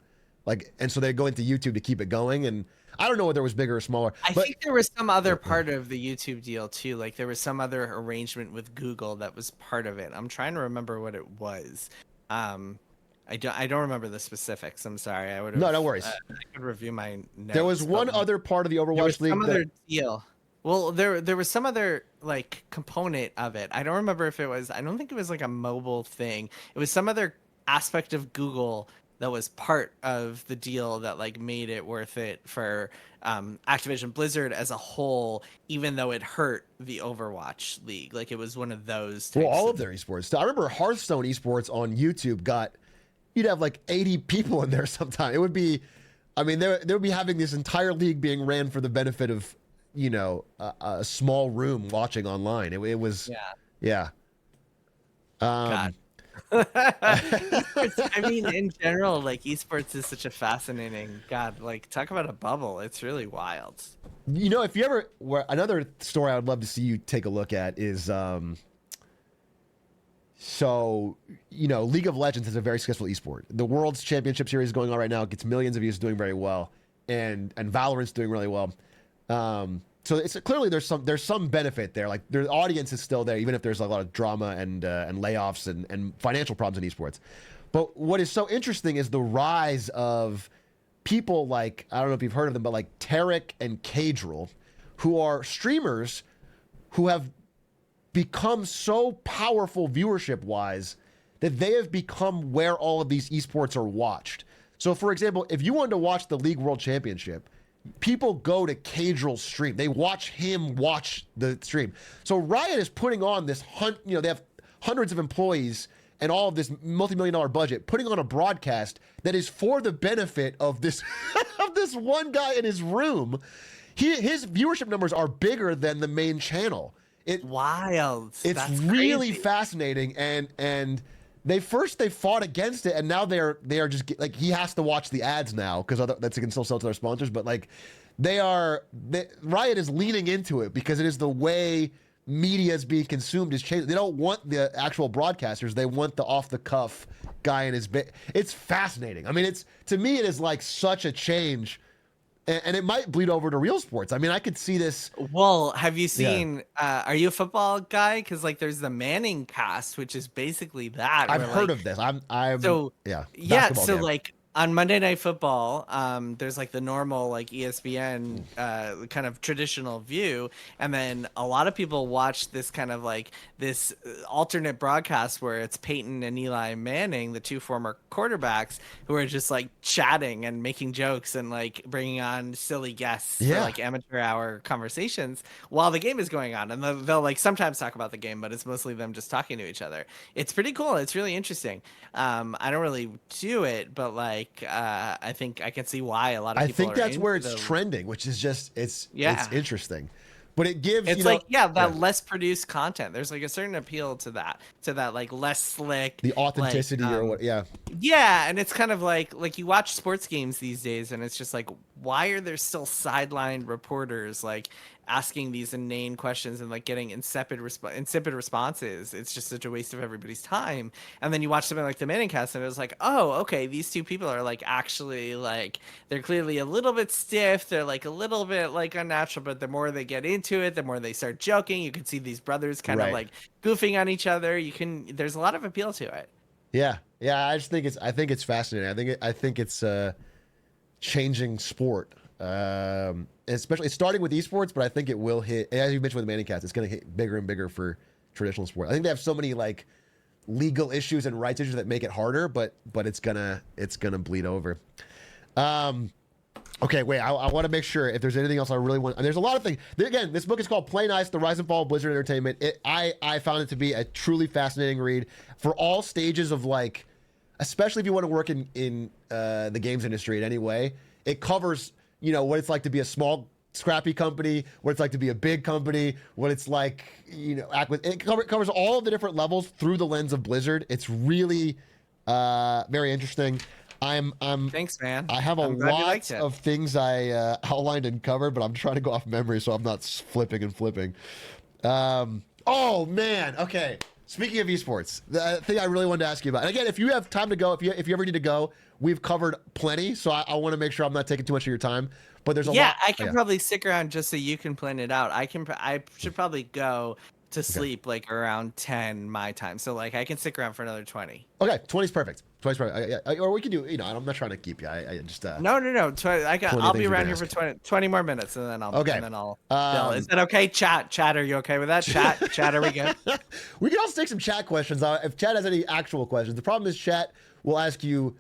and so they go into YouTube to keep it going. And I don't know whether it was bigger or smaller. I think there was some other part of the YouTube deal too. Like there was some other arrangement with Google that was part of it. I'm trying to remember what it was. I don't remember the specifics. I'm sorry. I would. No worries. I could review my notes. There was one other part of the Overwatch League. Some other deal. Well, there was some other like component of it. I don't remember if it was. I don't think it was like a mobile thing. It was some other aspect of Google that was part of the deal that like made it worth it for Activision Blizzard as a whole, even though it hurt the Overwatch League. Like it was one of those. Well, all of their esports. I remember Hearthstone esports on YouTube you'd have like 80 people in there sometime. It would be, I mean, they would be having this entire league being ran for the benefit of, a small room watching online. It was, yeah. God. I mean, in general, like esports is such a fascinating, like talk about a bubble. It's really wild. If you ever, another story I would love to see you take a look at is, so, League of Legends is a very successful esport. The World's Championship Series is going on right now. It gets millions of views, doing very well, and Valorant's doing really well. So it's clearly there's some benefit there. Like their audience is still there, even if there's a lot of drama and layoffs and financial problems in esports. But what is so interesting is the rise of people like, I don't know if you've heard of them, but like Tarek and Kadril, who are streamers who have become so powerful viewership wise that they have become where all of these esports are watched. So for example, if you wanted to watch the League World Championship, people go to Kadril's stream. They watch him watch the stream. So Riot is putting on this they have hundreds of employees and all of this multi-million-dollar budget, putting on a broadcast that is for the benefit of this of this one guy in his room. His viewership numbers are bigger than the main channel. Wild. It's That's really crazy. fascinating, and they fought against it, and now they are just like, he has to watch the ads now because that's can still sell to their sponsors. But like Riot is leaning into it because it is the way media is being consumed is changing. They don't want the actual broadcasters; they want the off the cuff guy in his bit. It's fascinating. I mean, to me it is like such a change. And it might bleed over to real sports. I mean, I could see this. Well, have you seen? Are you a football guy? Because like, there's the Manning cast, which is basically that. I've heard of this. I'm. So yeah. Yeah. So game. like, on Monday Night Football, there's like the normal like ESPN kind of traditional view, and then a lot of people watch this kind of like this alternate broadcast where it's Peyton and Eli Manning, the two former quarterbacks, who are just like chatting and making jokes and like bringing on silly guests for Yeah. like amateur hour conversations while the game is going on, and they'll like sometimes talk about the game, but it's mostly them just talking to each other. It's pretty cool. It's really interesting. I don't really do it, but like I think I can see why a lot of I people think are that's into where it's the trending, which is just it's yeah. interesting. But it gives, It's you know, like yeah, that less produced content. There's like a certain appeal to that like less slick, the like authenticity or what, yeah. yeah, and it's kind of like you watch sports games these days, and it's just like, why are there still sideline reporters like asking these inane questions and like getting insipid responses? It's just such a waste of everybody's time. And then you watch something like the Manning cast, and it was like, oh, okay, these two people are like actually like they're clearly a little bit stiff. They're like a little bit like unnatural, but the more they get into it, the more they start joking. You can see these brothers kind of Right. like goofing on each other. There's a lot of appeal to it. Yeah. Yeah, I think it's fascinating. I think it's changing sport. Especially it's starting with esports, but I think it will hit, as you mentioned with the Manning cast, it's going to hit bigger and bigger for traditional sport. I think they have so many like legal issues and rights issues that make it harder, but it's gonna bleed over. Okay, wait. I want to make sure if there's anything else I really want. There's a lot of things. Again, this book is called Play Nice: The Rise and Fall of Blizzard Entertainment. I found it to be a truly fascinating read for all stages of like, especially if you want to work in the games industry in any way. It covers, you know, what it's like to be a small scrappy company, what it's like to be a big company, what it's like, you know, it covers all of the different levels through the lens of Blizzard. It's really very interesting. I'm Thanks, man. I have a I'm glad you liked lot it. of things I outlined and covered, but I'm trying to go off memory so I'm not flipping and flipping. Oh man, okay. Speaking of esports, the thing I really wanted to ask you about, and again, if you have time to go, if you ever need to go, we've covered plenty, so I want to make sure I'm not taking too much of your time. But there's a Yeah, lot. I Oh, can yeah. probably stick around just so you can plan it out. I should probably go to Okay. sleep like around 10 my time. So like I can stick around for another 20. Okay, 20's perfect. 20's perfect. Or we can do. You know, I'm not trying to keep you. I just No, no, no. plenty of I'll things be you can around here for ask. 20 more minutes Okay. and then I'll Bill. Is Um, that okay? Chat, are you okay with that? Chat, are we good? we can also take some chat questions. If chat has any actual questions, the problem is chat will ask you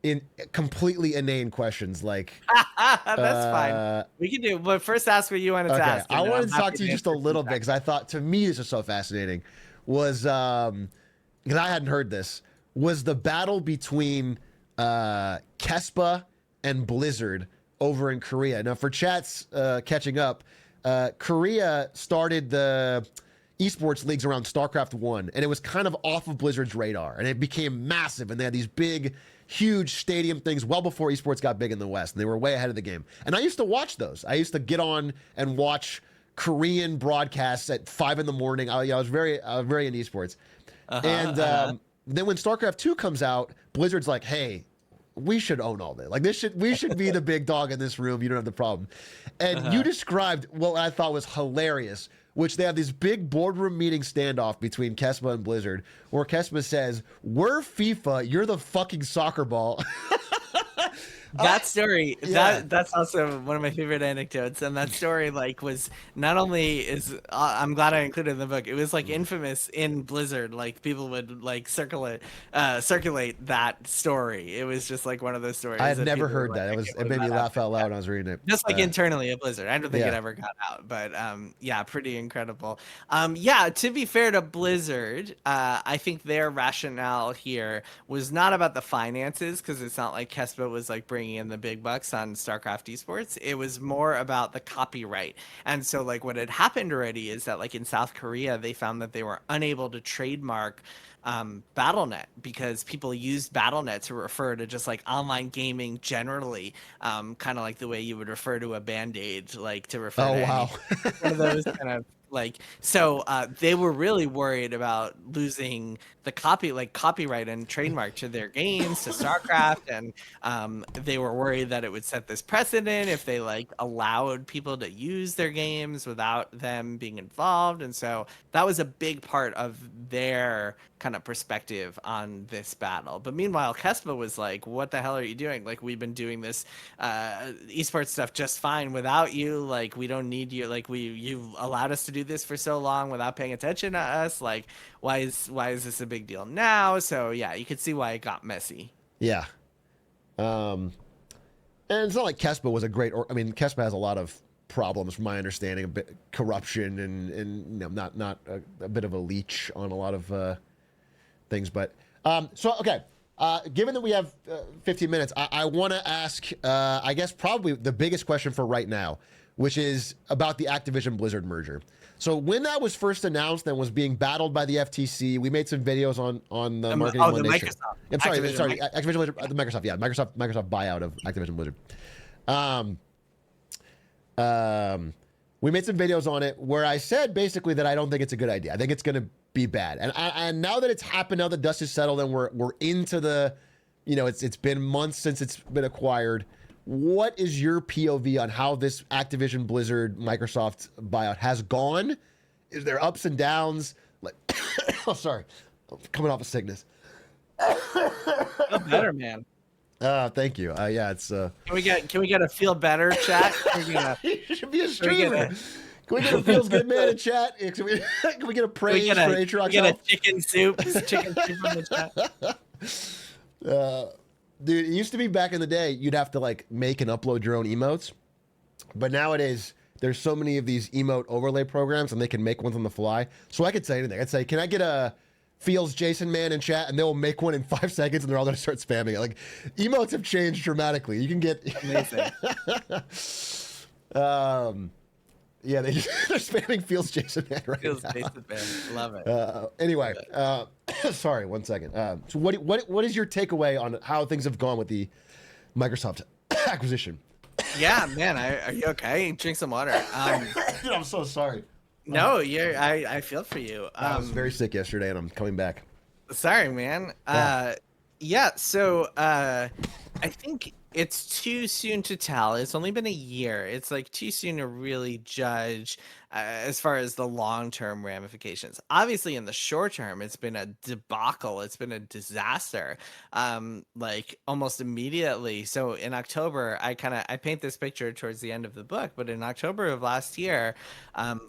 in completely inane questions like. That's fine. We can do, but first ask what you wanted to Okay, ask. I And then wanted I'm to talk happy to you just a answer some little bit chat because I thought to me this was so fascinating. Was because I hadn't heard this, was the battle between Kespa and Blizzard over in Korea. Now for chats catching up, Korea started the esports leagues around StarCraft 1, and it was kind of off of Blizzard's radar, and it became massive, and they had these big, huge stadium things well before esports got big in the West, and they were way ahead of the game. And I used to watch those. I used to get on and watch Korean broadcasts at 5 in the morning. I was very into esports. And then when StarCraft 2 comes out, Blizzard's like, hey, we should own all this. Like we should be the big dog in this room. You don't have the problem. And you described what I thought was hilarious, which they have this big boardroom meeting standoff between Kespa and Blizzard, where Kespa says, "We're FIFA, you're the fucking soccer ball." That story, yeah. that's also one of my favorite anecdotes, and that story like was not only is I'm glad I included in the book. It was like infamous in Blizzard. Like people would like circulate that story. It was just like one of those stories. I had that never people were heard like, that. I It can't it believe made me that laugh out happened. loud Yeah. when I was reading it. Just like internally at Blizzard. I don't think it Yeah. ever got out, but yeah, pretty incredible. Yeah, to be fair to Blizzard, I think their rationale here was not about the finances because it's not like Kespa was like bringing in the big bucks on StarCraft esports. It was more about the copyright. And so like what had happened already is that like in South Korea, they found that they were unable to trademark BattleNet because people used BattleNet to refer to just like online gaming generally, kind of like the way you would refer to a Band-Aid, like to refer Oh to wow. anything. One of those kind of like so they were really worried about losing the copyright and trademark to their games to StarCraft, and they were worried that it would set this precedent if they like allowed people to use their games without them being involved, and so that was a big part of their kind of perspective on this battle. But meanwhile, Kespa was like, "What the hell are you doing? Like, we've been doing this esports stuff just fine without you. Like, we don't need you. Like, you've allowed us to do this for so long without paying attention to us. Like, why is this a big deal now?" So yeah, you could see why it got messy. Yeah. And it's not like Kespa was a great, I mean, Kespa has a lot of problems from my understanding, a bit corruption and you know, not a bit of a leech on a lot of things. But so okay, given that we have 15 minutes, I want to ask, I guess probably the biggest question for right now, which is about the Activision Blizzard merger. So when that was first announced and was being battled by the FTC, we made some videos on the Marketing One the Nation. Microsoft. I'm sorry, Activision Activision Blizzard, the Microsoft, yeah, Microsoft buyout of Activision Blizzard. We made some videos on it where I said basically that I don't think it's a good idea. I think it's going to be bad. And now that it's happened, now the dust is settled, and we're into the, you know, it's been months since it's been acquired. What is your POV on how this Activision Blizzard Microsoft buyout has gone? Is there ups and downs? Like, oh, sorry, I'm coming off of sickness. Feel better, man. Thank you. Yeah, it's. Can we get a feel better chat? You should be a streamer. Can we get a feels good man in chat? Can we get a praise for Atrioc? Get a chicken soup from the chat. Dude, it used to be back in the day, you'd have to like make and upload your own emotes. But nowadays, there's so many of these emote overlay programs and they can make ones on the fly. So I could say anything. I'd say, can I get a feels Jason man in chat? And they'll make one in 5 seconds and they're all going to start spamming it. Like, emotes have changed dramatically. You can get... Amazing. Yeah, they're spamming feels Jason man right Feels now. Jason man. Love it. Anyway, sorry, 1 second. So what is your takeaway on how things have gone with the Microsoft acquisition? Yeah, man. Are you okay? Drink some water. Dude, I'm so sorry. No, I feel for you. I was very sick yesterday, and I'm coming back. Sorry, man. Yeah. So I think it's too soon to tell. It's only been a year. It's like too soon to really judge as far as the long-term ramifications. Obviously, in the short term, it's been a debacle. It's been a disaster. Like almost immediately. So in October, I paint this picture towards the end of the book, but in October of last year,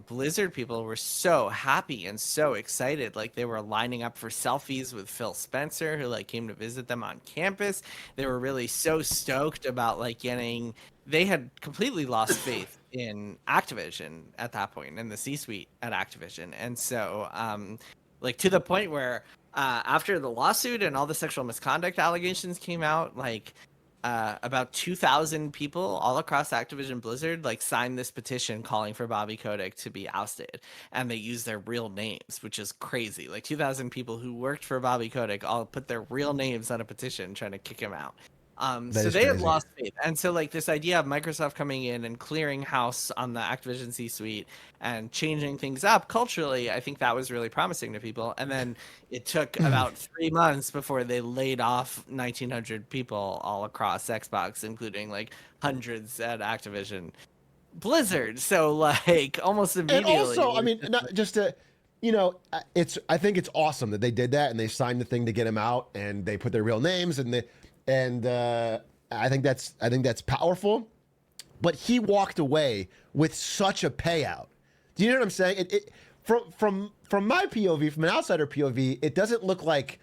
Blizzard people were so happy and so excited. Like they were lining up for selfies with Phil Spencer, who like came to visit them on campus. They were really so stoked about like getting, they had completely lost faith in Activision at that point, in the C-suite at Activision. And so like to the point where after the lawsuit and all the sexual misconduct allegations came out, like about 2,000 people all across Activision Blizzard like signed this petition calling for Bobby Kotick to be ousted, and they used their real names, which is crazy. Like 2,000 people who worked for Bobby Kotick all put their real names on a petition trying to kick him out. So they had lost faith. And so like this idea of Microsoft coming in and clearing house on the Activision C-suite and changing things up culturally, I think that was really promising to people. And then it took about 3 months before they laid off 1,900 people all across Xbox, including like hundreds at Activision Blizzard. So like almost immediately. And also, I mean, not just to, you know, I think it's awesome that they did that and they signed the thing to get him out and they put their real names and I think that's powerful. But he walked away with such a payout. Do you know what I'm saying? From my POV, from an outsider POV, it doesn't look like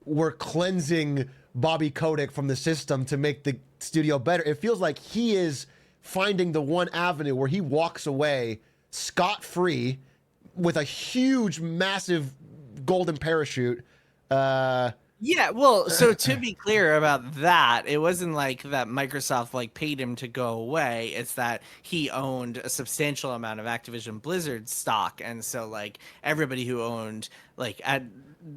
we're cleansing Bobby Kotick from the system to make the studio better. It feels like he is finding the one avenue where he walks away scot-free with a huge, massive golden parachute. Yeah, well, so to be clear about that, it wasn't like that Microsoft like paid him to go away. It's that he owned a substantial amount of Activision Blizzard stock, and so like everybody who owned like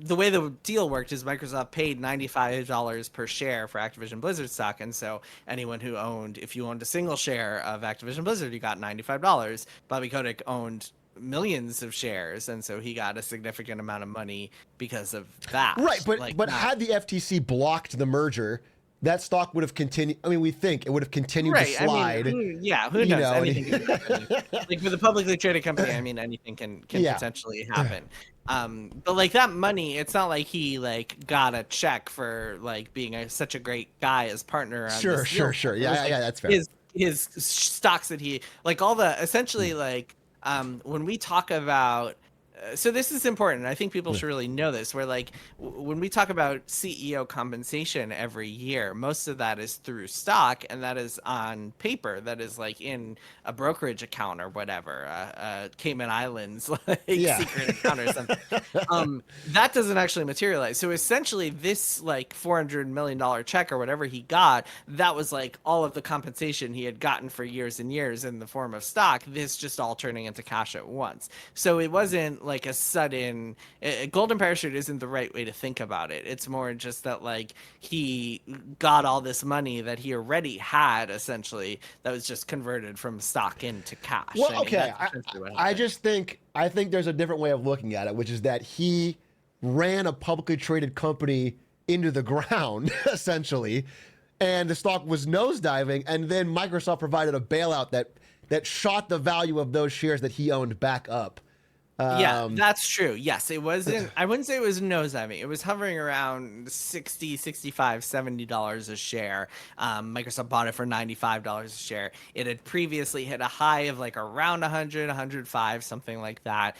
the way the deal worked is Microsoft paid $95 per share for Activision Blizzard stock, and so anyone who owned, if you owned a single share of Activision Blizzard, you got $95. Bobby Kotick owned millions of shares, and so he got a significant amount of money because of that. Right, but like, had the FTC blocked the merger, that stock would have continued. I mean, we think it would have continued to slide. I mean, who knows? know, Anything can happen. Like with a publicly traded company, I mean, anything can Yeah. potentially happen. But like that money, it's not like he like got a check for like being such a great guy as partner on Sure, this deal. sure. It was, Yeah, like, yeah, that's fair. His stocks that he like all the essentially like when we talk about so this is important. I think people should really know this. Where like when we talk about CEO compensation every year, most of that is through stock, and that is on paper. That is like in a brokerage account or whatever, Cayman Islands like secret account or something. That doesn't actually materialize. So essentially, this like $400 million check or whatever he got, that was like all of the compensation he had gotten for years and years in the form of stock. This just all turning into cash at once. So it wasn't like a sudden golden parachute isn't the right way to think about it. It's more just that like he got all this money that he already had essentially that was just converted from stock into cash. Well, okay. I think there's a different way of looking at it, which is that he ran a publicly traded company into the ground essentially, and the stock was nosediving, and then Microsoft provided a bailout that shot the value of those shares that he owned back up. Yeah, that's true. Yes, it wasn't, I wouldn't say it was nosediving. It was hovering around $60, $65, $70 a share. Microsoft bought it for $95 a share. It had previously hit a high of like around 100, 105, something like that.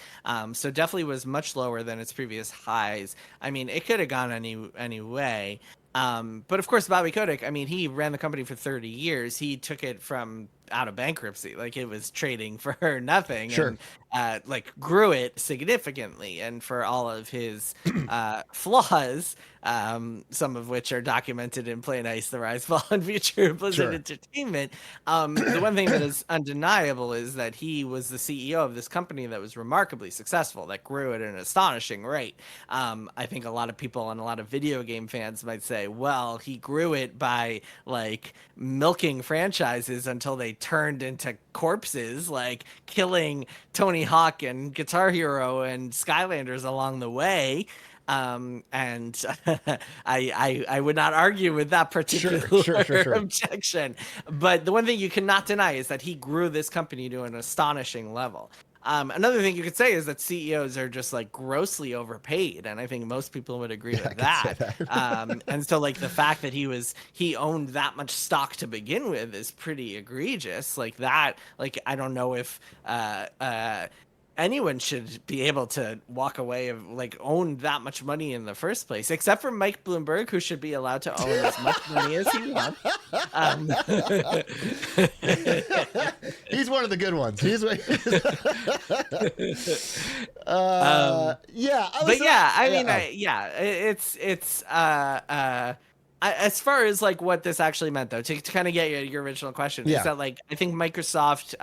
So definitely was much lower than its previous highs. I mean, it could have gone any way. But of course, Bobby Kotick, I mean, he ran the company for 30 years. He took it from out of bankruptcy, like it was trading for nothing, Sure. and like grew it significantly. And for all of his flaws, some of which are documented in Play Nice, The Rise, Fall, and Future of Blizzard Entertainment. The one thing that is undeniable is that he was the CEO of this company that was remarkably successful, that grew at an astonishing rate. I think a lot of people and a lot of video game fans might say, well, he grew it by like milking franchises until they turned into corpses, like killing Tony Hawk and Guitar Hero and Skylanders along the way. And I would not argue with that particular objection. But the one thing you cannot deny is that he grew this company to an astonishing level. Another thing you could say is that CEOs are just like grossly overpaid, and I think most people would agree with that. And so like the fact that he owned that much stock to begin with is pretty egregious. Like that, like I don't know if anyone should be able to walk away of like own that much money in the first place, except for Mike Bloomberg, who should be allowed to own as much money as he wants. He's one of the good ones. As far as like what this actually meant, though, to kind of get your original question, is that like I think Microsoft.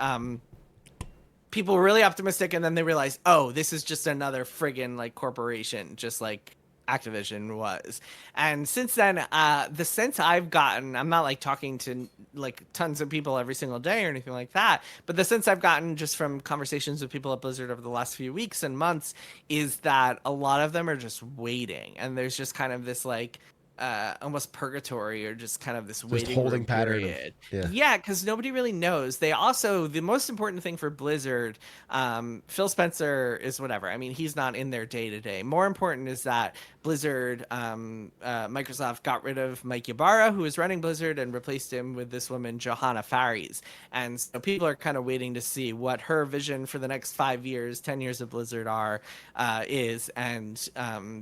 People were really optimistic, and then they realized, oh, this is just another friggin' like corporation, just like Activision was. And since then, the sense I've gotten, I'm not like talking to like tons of people every single day or anything like that, but the sense I've gotten just from conversations with people at Blizzard over the last few weeks and months is that a lot of them are just waiting, and there's just kind of this like almost purgatory, or just kind of this waiting holding pattern period. Yeah, because nobody really knows. They also, the most important thing for Blizzard, Phil Spencer is whatever. I mean, he's not in there day to day. More important is that Blizzard, Microsoft got rid of Mike Ybarra, who was running Blizzard, and replaced him with this woman, Johanna Faries. And so people are kind of waiting to see what her vision for the next 5 years, 10 years of Blizzard is, and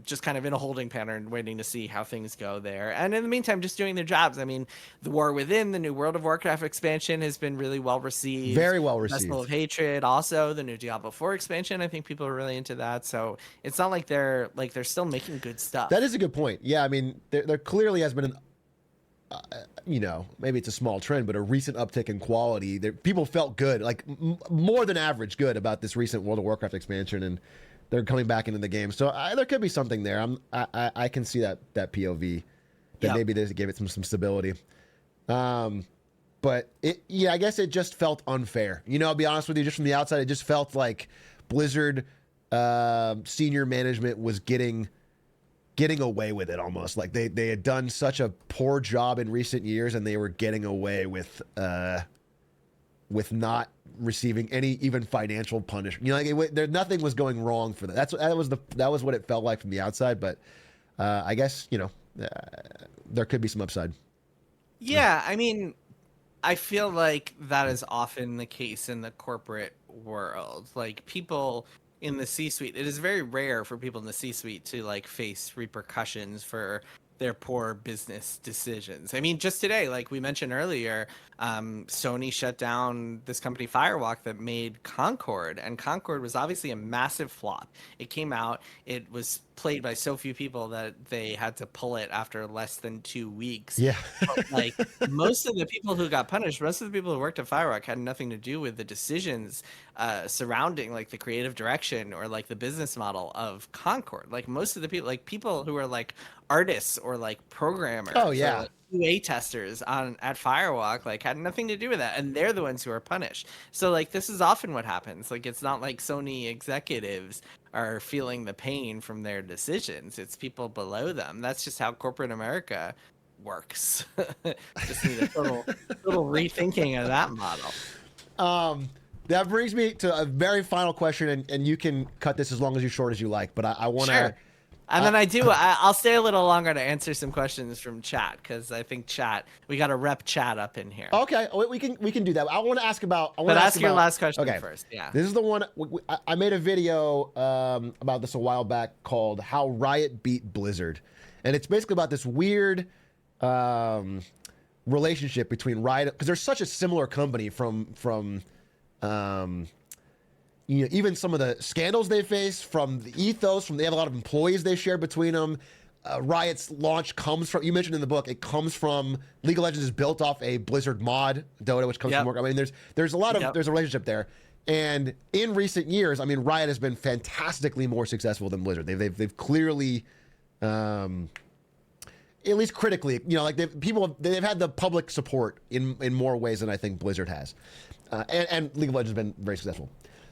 just kind of in a holding pattern, waiting to see how things go there. And in the meantime, just doing their jobs. I mean, the War Within, the new World of Warcraft expansion, has been really well received. Very well received. Festival of Hatred, also the new Diablo 4 expansion. I think people are really into that. So it's not like they're still making good stuff. That is a good point. Yeah, I mean, there clearly has been an maybe it's a small trend, but a recent uptick in quality. People felt good, like more than average good about this recent World of Warcraft expansion, and they're coming back into the game. So there could be something there. I can see that POV, that maybe they gave it some stability. But I guess it just felt unfair. I'll be honest with you, just from the outside, it just felt like Blizzard senior management was getting getting away with it almost. Like they had done such a poor job in recent years, and they were getting away with not receiving any even financial punishment. You know, like nothing was going wrong for them. That was what it felt like from the outside. But I guess there could be some upside. Yeah, I mean, I feel like that is often the case in the corporate world. Like people in the C-suite, it is very rare for people in the C-suite to like face repercussions for their poor business decisions. I mean, just today, like we mentioned earlier, Sony shut down this company Firewalk that made Concord, and Concord was obviously a massive flop. It came out, it was played by so few people that they had to pull it after less than 2 weeks. Yeah. But, like most of the people who got punished, most of the people who worked at Firewalk had nothing to do with the decisions surrounding like the creative direction or like the business model of Concord. Like most of the people, like people who are like artists or like programmers. Oh yeah. Or, like, QA testers at Firewalk like had nothing to do with that, and they're the ones who are punished. So like this is often what happens. Like it's not like Sony executives are feeling the pain from their decisions. It's people below them. That's just how corporate America works. Just need a little rethinking of that model. That brings me to a very final question, and you can cut this as long as you short as you like, but I want to. Sure. And then I'll stay a little longer to answer some questions from chat, because I think we got to rep chat up in here. Okay, we can do that. I want to ask about. Ask your last question first. Yeah. This is the one I made a video about this a while back called "How Riot Beat Blizzard," and it's basically about this weird relationship between Riot, because they're such a similar company from even some of the scandals they face, from the ethos, they have a lot of employees they share between them. Riot's launch comes from, you mentioned in the book, it comes from League of Legends is built off a Blizzard mod, Dota, which comes from work. I mean, there's a lot of, there's a relationship there. And in recent years, I mean, Riot has been fantastically more successful than Blizzard. They've clearly, at least critically, like they've had the public support in more ways than I think Blizzard has. And League of Legends has been very successful.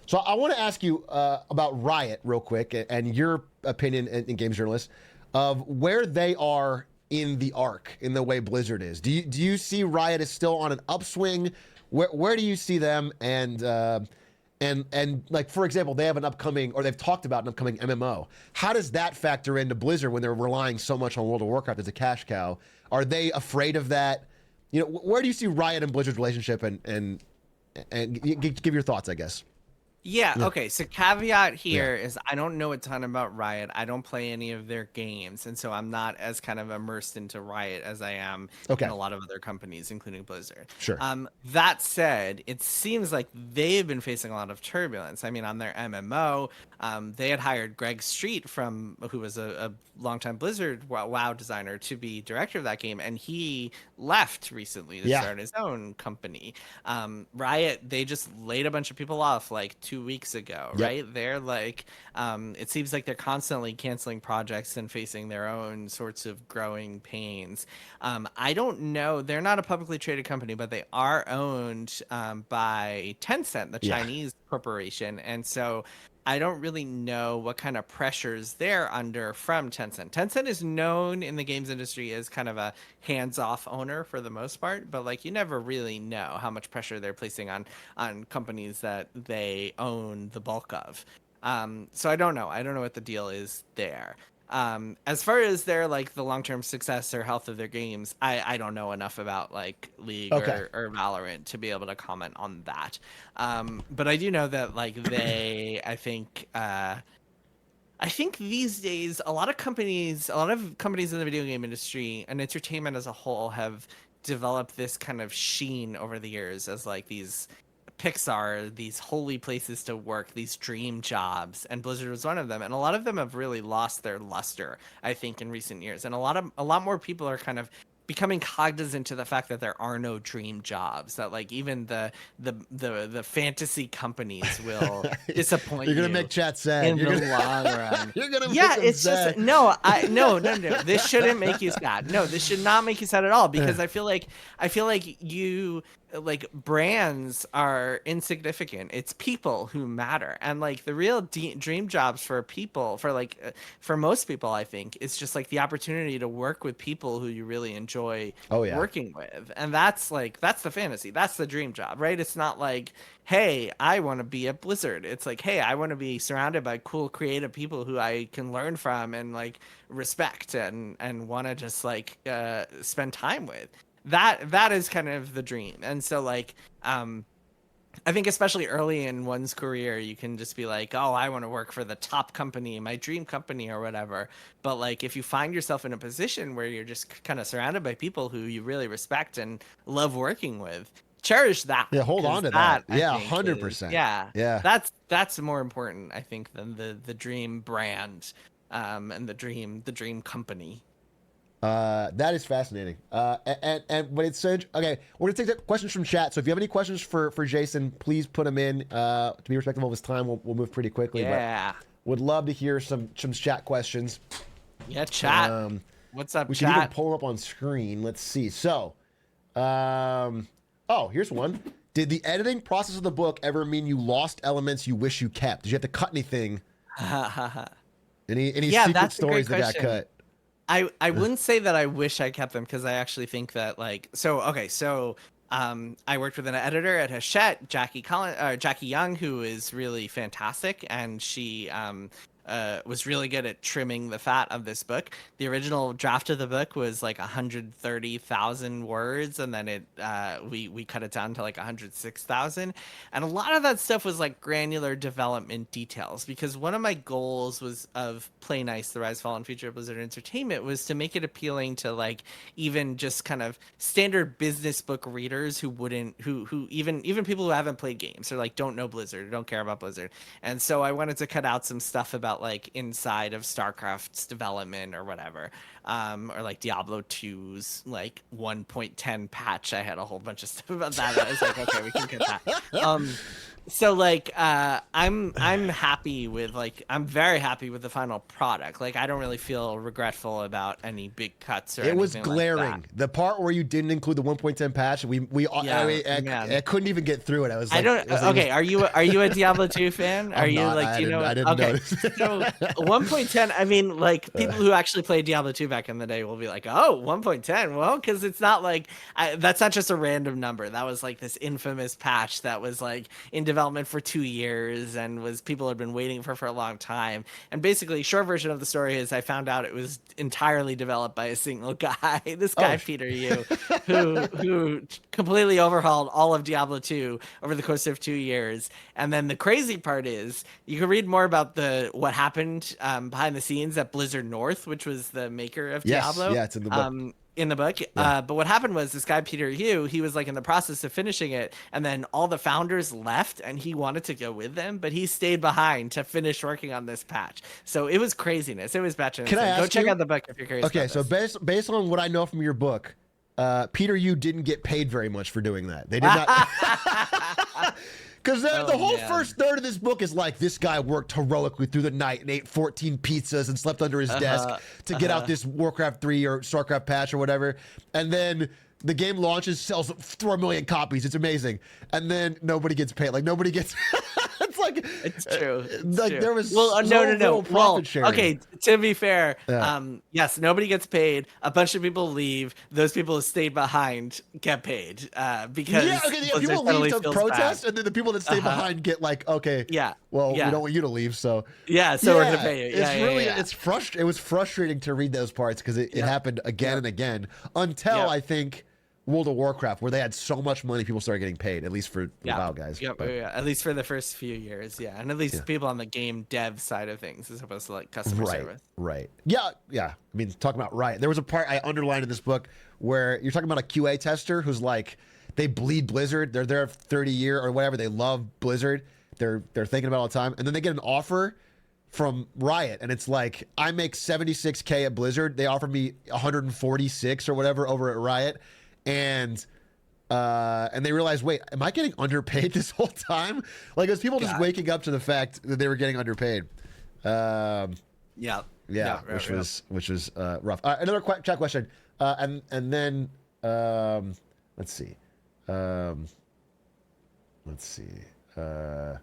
So I want to ask you about Riot real quick, and your opinion in games journalists of where they are in the arc, in the way Blizzard is. Do you see Riot is still on an upswing? Where do you see them? And like, for example, they have an upcoming, or they've talked about an upcoming MMO. How does that factor into Blizzard when they're relying so much on World of Warcraft as a cash cow? Are they afraid of that? Where do you see Riot and Blizzard's relationship, and give your thoughts, I guess. Yeah, okay. So caveat here is I don't know a ton about Riot. I don't play any of their games, and so I'm not as kind of immersed into Riot as I am in a lot of other companies, including Blizzard. Sure. That said, it seems like they've been facing a lot of turbulence. I mean, on their MMO, they had hired Greg Street who was a longtime Blizzard WoW designer, to be director of that game, and he left recently to start his own company. Riot, they just laid a bunch of people off like 2 weeks ago, right? They're like, it seems like they're constantly canceling projects and facing their own sorts of growing pains. I don't know. They're not a publicly traded company, but they are owned by Tencent, the Chinese corporation. And so I don't really know what kind of pressures they're under from Tencent. Tencent is known in the games industry as kind of a hands-off owner for the most part, but like you never really know how much pressure they're placing on companies that they own the bulk of. So I don't know. I don't know what the deal is there. As far as their like the long-term success or health of their games, I don't know enough about like League or Valorant to be able to comment on that. But I do know that like I think these days a lot of companies in the video game industry and entertainment as a whole have developed this kind of sheen over the years as like these Pixar, these holy places to work, these dream jobs, and Blizzard was one of them. And a lot of them have really lost their luster, I think, in recent years. And a lot more people are kind of becoming cognizant to the fact that there are no dream jobs, that like even the fantasy companies will disappoint you. You're gonna make chat sad in the long run. You're gonna make them it's sad. Just no. This shouldn't make you sad. No, this should not make you sad at all, because I feel like you like brands are insignificant. It's people who matter, and like the real dream jobs for people, for like for most people, I think, it's just like the opportunity to work with people who you really enjoy Oh yeah. working with, and that's the fantasy. That's the dream job, right? It's not like, hey, I want to be at Blizzard. It's like, hey, I want to be surrounded by cool, creative people who I can learn from and like respect and want to just like spend time with. That is kind of the dream. And so like I think especially early in one's career, you can just be like, oh, I want to work for the top company, my dream company or whatever. But like if you find yourself in a position where you're just kind of surrounded by people who you really respect and love working with, cherish that. Yeah, hold 'Cause on to that. I Yeah, think, is- 100%. Yeah. Yeah. That's more important, I think, than the dream brand and the dream company. That is fascinating. And but it's so okay. We're gonna take the questions from chat. So if you have any questions for Jason, please put them in. To be respectful of his time, we'll move pretty quickly. Yeah. But would love to hear some chat questions. Yeah, chat. What's up, We chat? can even pull them up on screen. Let's see. So, oh, here's one. Did the editing process of the book ever mean you lost elements you wish you kept? Did you have to cut anything? Any Yeah, secret that's a great stories that got question. cut? I wouldn't say that I wish I kept them, because I actually think that like I worked with an editor at Hachette, Jackie Young, who is really fantastic, and she was really good at trimming the fat of this book. The original draft of the book was like 130,000 words, and then we cut it down to like 106,000. And a lot of that stuff was like granular development details, because one of my goals was of Play Nice, the Rise, Fall, and Future of Blizzard Entertainment, was to make it appealing to like even just kind of standard business book readers who even people who haven't played games or like don't know Blizzard or don't care about Blizzard. And so I wanted to cut out some stuff about like inside of StarCraft's development or whatever, or like Diablo 2's like 1.10 patch. I had a whole bunch of stuff about that. I was like, okay, we can get that. So like I'm happy with I'm very happy with the final product. Like I don't really feel regretful about any big cuts or It was anything glaring. like that. The part where you didn't include the 1.10 patch, I couldn't even get through it. I was like, okay, are you a Diablo 2 fan? Are you not. like, do you know? I didn't Okay. notice. So 1.10, I mean, like people who actually played Diablo 2 back in the day will be like, oh, 1.10. Well, because it's not like that's not just a random number. That was like this infamous patch that was like in development for 2 years and people had been waiting for a long time. And basically, short version of the story is I found out it was entirely developed by a single guy. This guy, Peter Yu, who completely overhauled all of Diablo 2 over the course of 2 years. And then the crazy part is you can read more about what happened behind the scenes at Blizzard North, which was the maker of Diablo. Yeah, it's in the book. In the book. Yeah. But what happened was this guy, Peter Yu, he was like in the process of finishing it, and then all the founders left and he wanted to go with them, but he stayed behind to finish working on this patch. So it was craziness. It was batch. Can I ask Go check you? out the book if you're curious. Okay, about so this. based on what I know from your book, Peter Yu didn't get paid very much for doing that. They did not. Because the whole first third of this book is like, this guy worked heroically through the night and ate 14 pizzas and slept under his desk to get out this Warcraft 3 or StarCraft patch or whatever. And then the game launches, sells 4 million copies. It's amazing. And then nobody gets paid. Like, nobody gets... It's like... It's true. It's like, true. there was no. profit sharing. Okay, to be fair, Yeah. yes, nobody gets paid. A bunch of people leave. Those people who stayed behind get paid because people leave to protest, and then the people that stay behind get like, okay, we don't want you to leave, so we're gonna pay you. It's frustrating. It was frustrating to read those parts because it happened again and again until I think World of Warcraft, where they had so much money, people started getting paid, at least for the WoW guys. At least for the first few years, and at least people on the game dev side of things, as opposed to like customer service. Right. Yeah. I mean, talking about Riot, there was a part I underlined in this book where you're talking about a QA tester who's like, they bleed Blizzard. They're there 30 years or whatever. They love Blizzard. They're thinking about it all the time, and then they get an offer from Riot, and it's like, I make 76K at Blizzard. They offer me 146 or whatever over at Riot. And they realized, wait, am I getting underpaid this whole time? Like, it was people just waking up to the fact that they were getting underpaid. Which was rough. Another chat question, and then let's see. Um, let's see. Uh,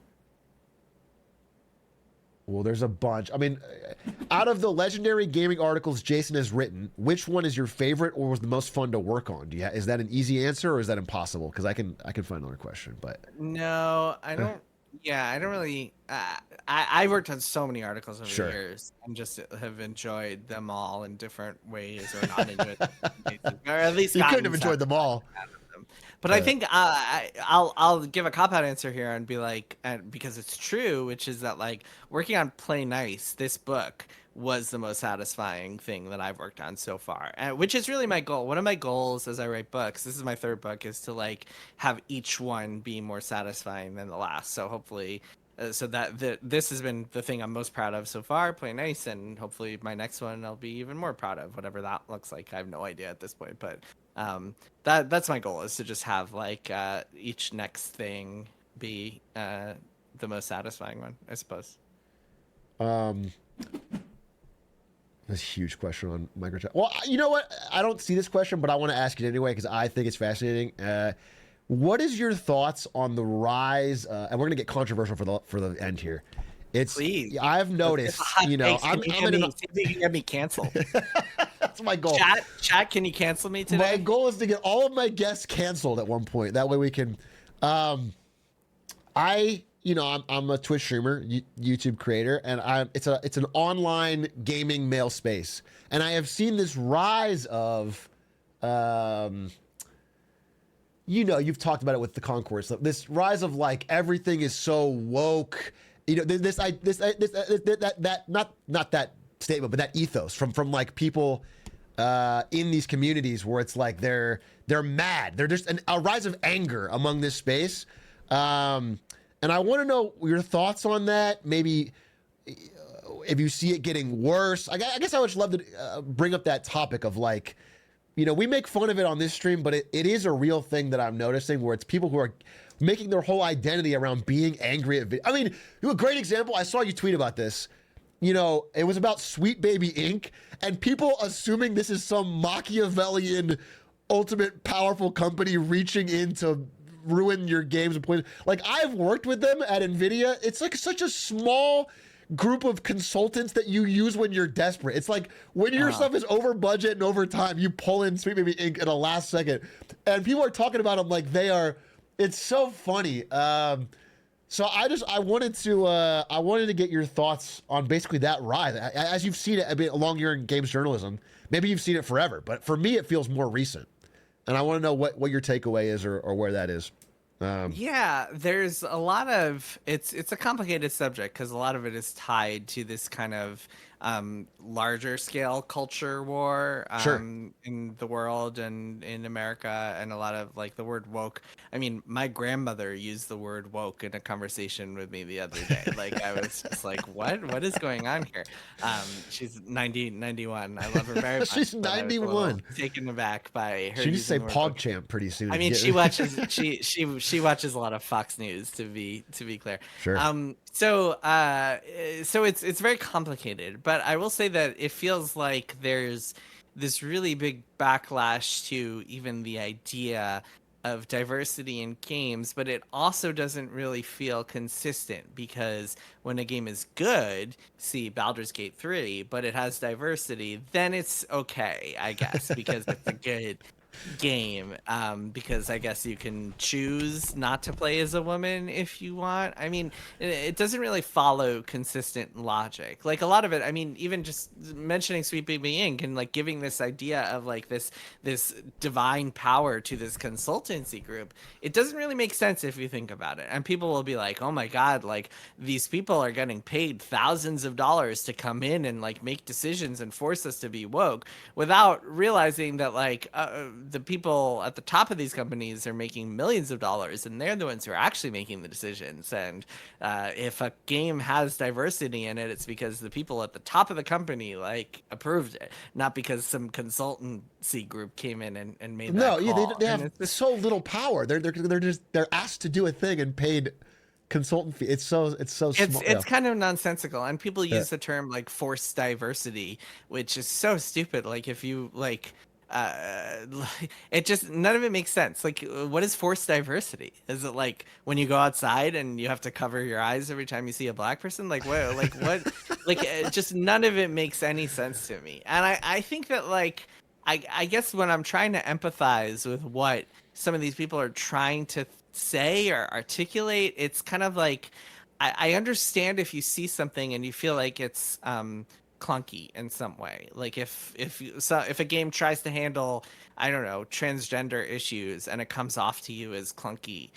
well, there's a bunch. I mean, out of the legendary gaming articles Jason has written, which one is your favorite or was the most fun to work on? Is that an easy answer or is that impossible? Because I can find another question, but No, I don't. Yeah, I don't really. I worked on so many articles over the sure. years and just have enjoyed them all in different ways, or not enjoyed them in different ways, or at least You couldn't have gotten enjoyed them all. out of them. But I think I'll give a cop out answer here and be like, and because it's true, which is that like working on Play Nice, this book was the most satisfying thing that I've worked on so far, which is really my goal. One of my goals as I write books, this is my third book, is to like have each one be more satisfying than the last. So hopefully, so that this has been the thing I'm most proud of so far, Play Nice, and hopefully my next one I'll be even more proud of, whatever that looks like. I have no idea at this point, but that's my goal, is to just have like each next thing be the most satisfying one, I suppose. Um, This huge question on microtransaction. Well, you know what? I don't see this question, but I want to ask it anyway because I think it's fascinating. What is your thoughts on the rise? And we're gonna get controversial for the end here. Please. I've noticed, you know, see if you can get me canceled. That's my goal. Chat, can you cancel me today? My goal is to get all of my guests canceled at one point. That way we can. I'm a Twitch streamer, YouTube creator, and it's an online gaming mail space, and I have seen this rise of, you've talked about it with the concourse, this rise of like everything is so woke, not that statement, but that ethos from like people in these communities where it's like they're mad, they're just a rise of anger among this space. And I want to know your thoughts on that. Maybe if you see it getting worse. I guess I would love to bring up that topic of like, we make fun of it on this stream, but it is a real thing that I'm noticing where it's people who are making their whole identity around being angry at video. I mean, a great example. I saw you tweet about this. It was about Sweet Baby Inc. and people assuming this is some Machiavellian, ultimate powerful company reaching into ruin your games and poison. Like, I've worked with them at NVIDIA. It's like such a small group of consultants that you use when you're desperate. It's like when your stuff is over budget and over time, you pull in Sweet Baby Inc. at a last second. And people are talking about them like they are. It's so funny. So I wanted to get your thoughts on basically that rise. As you've seen it a bit along your games journalism, maybe you've seen it forever, but for me, it feels more recent. And I want to know what your takeaway is or where that is. Yeah, there's a lot of it's a complicated subject because a lot of it is tied to this kind of larger scale culture war Sure. in the world and in America, and a lot of like the word woke. I mean, my grandmother used the word woke in a conversation with me the other day. Like I was just like, what is going on here? She's 91. I love her very much. She's 91. Taken aback by her. She needs to say PogChamp PogChamp pretty soon. I mean, she watches she watches a lot of Fox News, to be clear. Sure. So it's very complicated, but I will say that it feels like there's this really big backlash to even the idea of diversity in games, but it also doesn't really feel consistent because when a game is good, see Baldur's Gate 3, but it has diversity, then it's okay, I guess, because it's a good game, because I guess you can choose not to play as a woman if you want. I mean, it doesn't really follow consistent logic. Like a lot of it, I mean, even just mentioning Sweet Baby Inc. and like giving this idea of like this divine power to this consultancy group, it doesn't really make sense if you think about it. And people will be like, oh my God, like these people are getting paid thousands of dollars to come in and like make decisions and force us to be woke, without realizing that like the people at the top of these companies are making millions of dollars, and they're the ones who are actually making the decisions. And if a game has diversity in it, it's because the people at the top of the company like approved it, not because some consultancy group came in and made that call. They have so little power. They're asked to do a thing and paid consultant fee. It's small. It's kind of nonsensical, and people use the term like forced diversity, which is so stupid. Like if you like uh, it just none of it makes sense. Like, what is forced diversity? Is it like when you go outside and you have to cover your eyes every time you see a black person? Like what? Like what? Like just none of it makes any sense to me. And I think that like I guess when I'm trying to empathize with what some of these people are trying to say or articulate, it's kind of like I understand if you see something and you feel like it's clunky in some way. Like if a game tries to handle, I don't know, transgender issues and it comes off to you as clunky.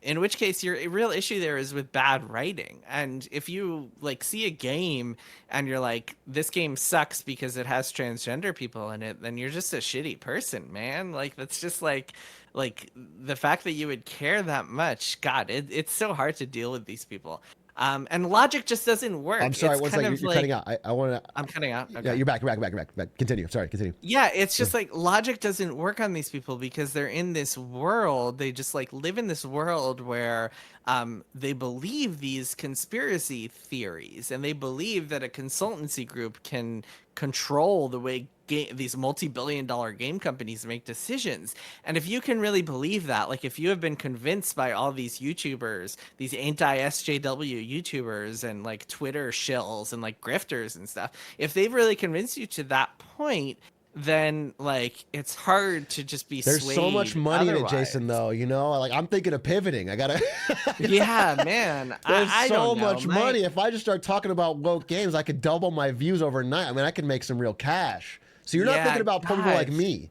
In which case your real issue there is with bad writing. And if you like see a game and you're like, this game sucks because it has transgender people in it, then you're just a shitty person, man. Like that's just like the fact that you would care that much. God, it's so hard to deal with these people. And logic just doesn't I'm work. sorry, It's one kind second. of You're like cutting out. I want to. I'm cutting out. Yeah, Okay. you're back. You're back. You're back. Continue. Sorry. Continue. Yeah, it's just like logic doesn't work on these people because they're in this world. They just like live in this world where they believe these conspiracy theories and they believe that a consultancy group can control the way these multi-billion-dollar game companies make decisions. And if you can really believe that, like if you have been convinced by all these YouTubers, these anti-SJW YouTubers and like Twitter shills and like grifters and stuff, if they've really convinced you to that point, then like it's hard to just be There's so much swayed money in it, otherwise. Jason. Though you know, like I'm thinking of pivoting. I gotta. Yeah, man. There's I so don't know. much money. If I just start talking about woke games, I could double my views overnight. I mean, I could make some real cash. So you're not Yeah, thinking about people like gosh. me.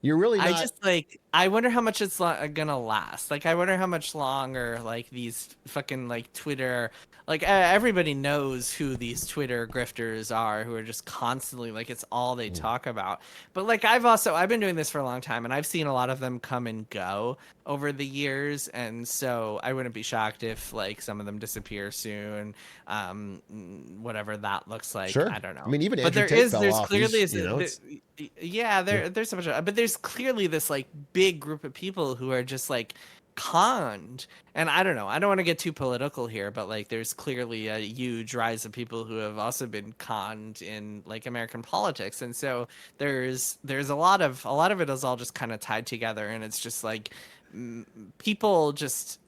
You're really not. I just like I wonder how much it's gonna last. Like I wonder how much longer like these fucking like Twitter like everybody knows who these Twitter grifters are who are just constantly like it's all they talk about. But like I've been doing this for a long time and I've seen a lot of them come and go over the years, and so I wouldn't be shocked if like some of them disappear soon. Whatever that looks like, Sure. I don't know. I mean, even But Andrew Tate fell there's off. clearly He's, you know, yeah, there's so much, but there's clearly this like big group of people who are just like conned. And I don't know, I don't want to get too political here, but like there's clearly a huge rise of people who have also been conned in like American politics. And so there's a lot of it is all just kind of tied together, and it's just like people just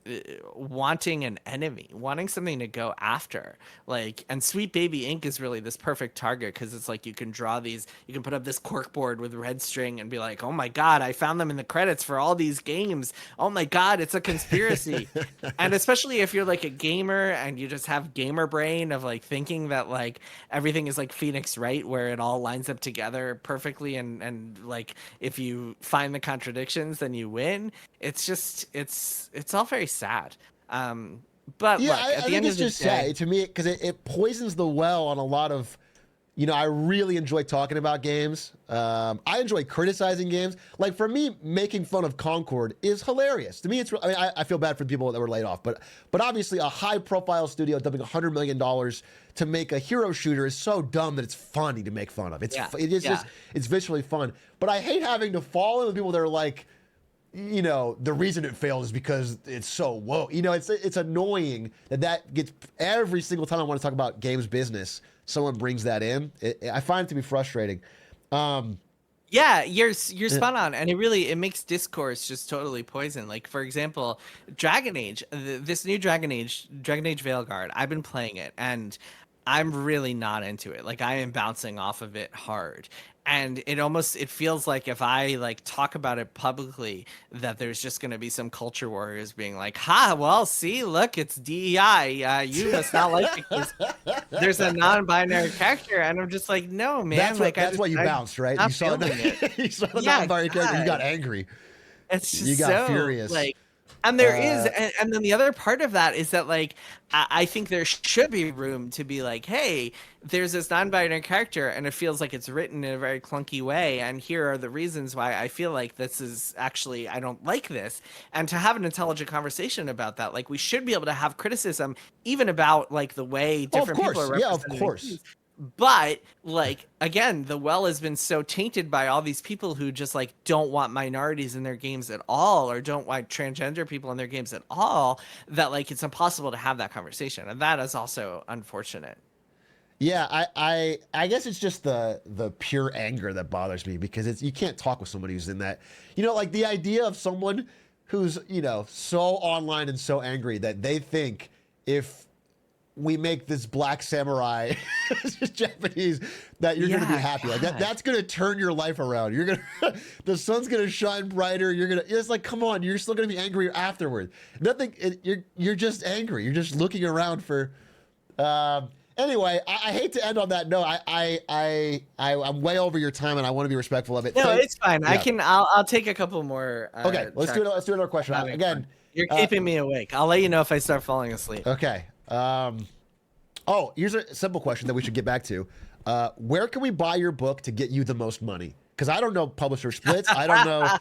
wanting an enemy, wanting something to go after. Like, and Sweet Baby Inc. is really this perfect target because it's like you can draw these, you can put up this corkboard with red string and be like, oh my God, I found them in the credits for all these games. Oh my God, it's a conspiracy. And especially if you're like a gamer and you just have gamer brain of like thinking that like everything is like Phoenix Wright, where it all lines up together perfectly. And like, if you find the contradictions, then you win. It's just, it's all very sad. But yeah, look, I at the think end it's of the just day, sad to me because it poisons the well on a lot of. You know, I really enjoy talking about games. I enjoy criticizing games. Like for me, making fun of Concord is hilarious. To me, it's. I mean, I feel bad for the people that were laid off, but obviously, a high-profile studio dumping $100 million to make a hero shooter is so dumb that it's funny to make fun of. It is just it's visually fun. But I hate having to follow the people that are like, you know, the reason it failed is because it's so woke. You know, it's annoying that gets every single time I want to talk about games business, someone brings that in. I find it to be frustrating. yeah, you're spot on, and it makes discourse just totally poison. Like for example, Dragon Age, this new Dragon Age, Veilguard. I've been playing it, and I'm really not into it. Like I am bouncing off of it hard. And it feels like if I like talk about it publicly, that there's just going to be some culture warriors being like, "Ha, well, see, look, it's DEI. You must not like it because there's a non-binary character." And I'm just like, "No, man." That's why you bounced, right? You saw it. you saw the Yeah, non-binary character. You God. got angry. It's just You got so furious. like, and there is, and then the other part of that is that like I think there should be room to be like, hey, there's this non-binary character, and it feels like it's written in a very clunky way, and here are the reasons why I feel like this is actually I don't like this, and to have an intelligent conversation about that, like we should be able to have criticism even about like the way different people are represented. Yeah, of course. But like again, the well has been so tainted by all these people who just like don't want minorities in their games at all, or don't want transgender people in their games at all, that like it's impossible to have that conversation, and that is also unfortunate. Yeah, I guess it's just the pure anger that bothers me because it's you can't talk with somebody who's in that. You know, like the idea of someone who's, you know, so online and so angry that they think if we make this black samurai Japanese that you're going to be Yeah, happy. Like God. that's going to turn your life around. You're going to the sun's going to shine brighter. You're going to it's like come on, you're still going to be angry afterward. Nothing you're just angry. You're just looking around for anyway, I hate to end on that note. I'm way over your time, and I want to be respectful of it. No, it's fine. Yeah. I'll take a couple more. Okay, let's do another question. Again, You're keeping me awake. I'll let you know if I start falling asleep. okay. Oh, here's a simple question that we should get back to. Where can we buy your book to get you the most money? Because I don't know publisher splits. I don't know.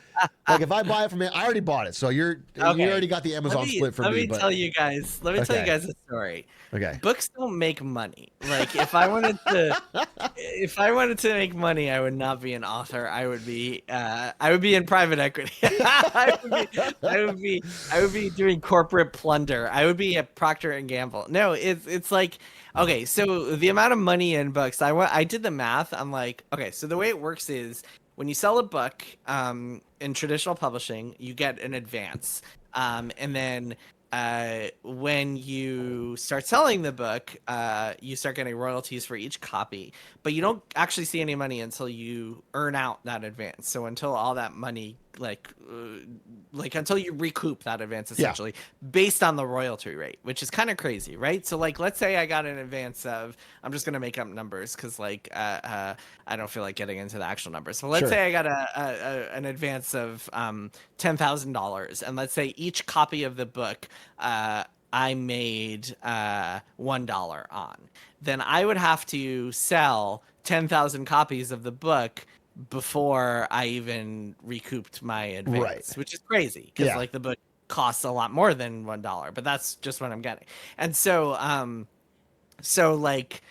Like if I buy it from I already bought it, so you already got the Amazon split for me. Let me tell you guys a story. Okay. Books don't make money. Like if I wanted to make money, I would not be an author. I would be in private equity. I would be doing corporate plunder. I would be a Procter and Gamble. No, it's like okay, so the amount of money in books, I did the math. I'm like, okay, so the way it works is when you sell a book in traditional publishing, you get an advance. And then when you start selling the book, you start getting royalties for each copy, but you don't actually see any money until you earn out that advance. So until all that money, like until you recoup that advance, essentially, based on the royalty rate, which is kind of crazy, right? So like, let's say I got an advance of, I'm just gonna make up numbers because like I don't feel like getting into the actual numbers. So let's say I got an advance of $10,000, and let's say each copy of the book I made $1 on. Then I would have to sell 10,000 copies of the book before I even recouped my advance, which is crazy because like the book costs a lot more than $1, but that's just what I'm getting. And so like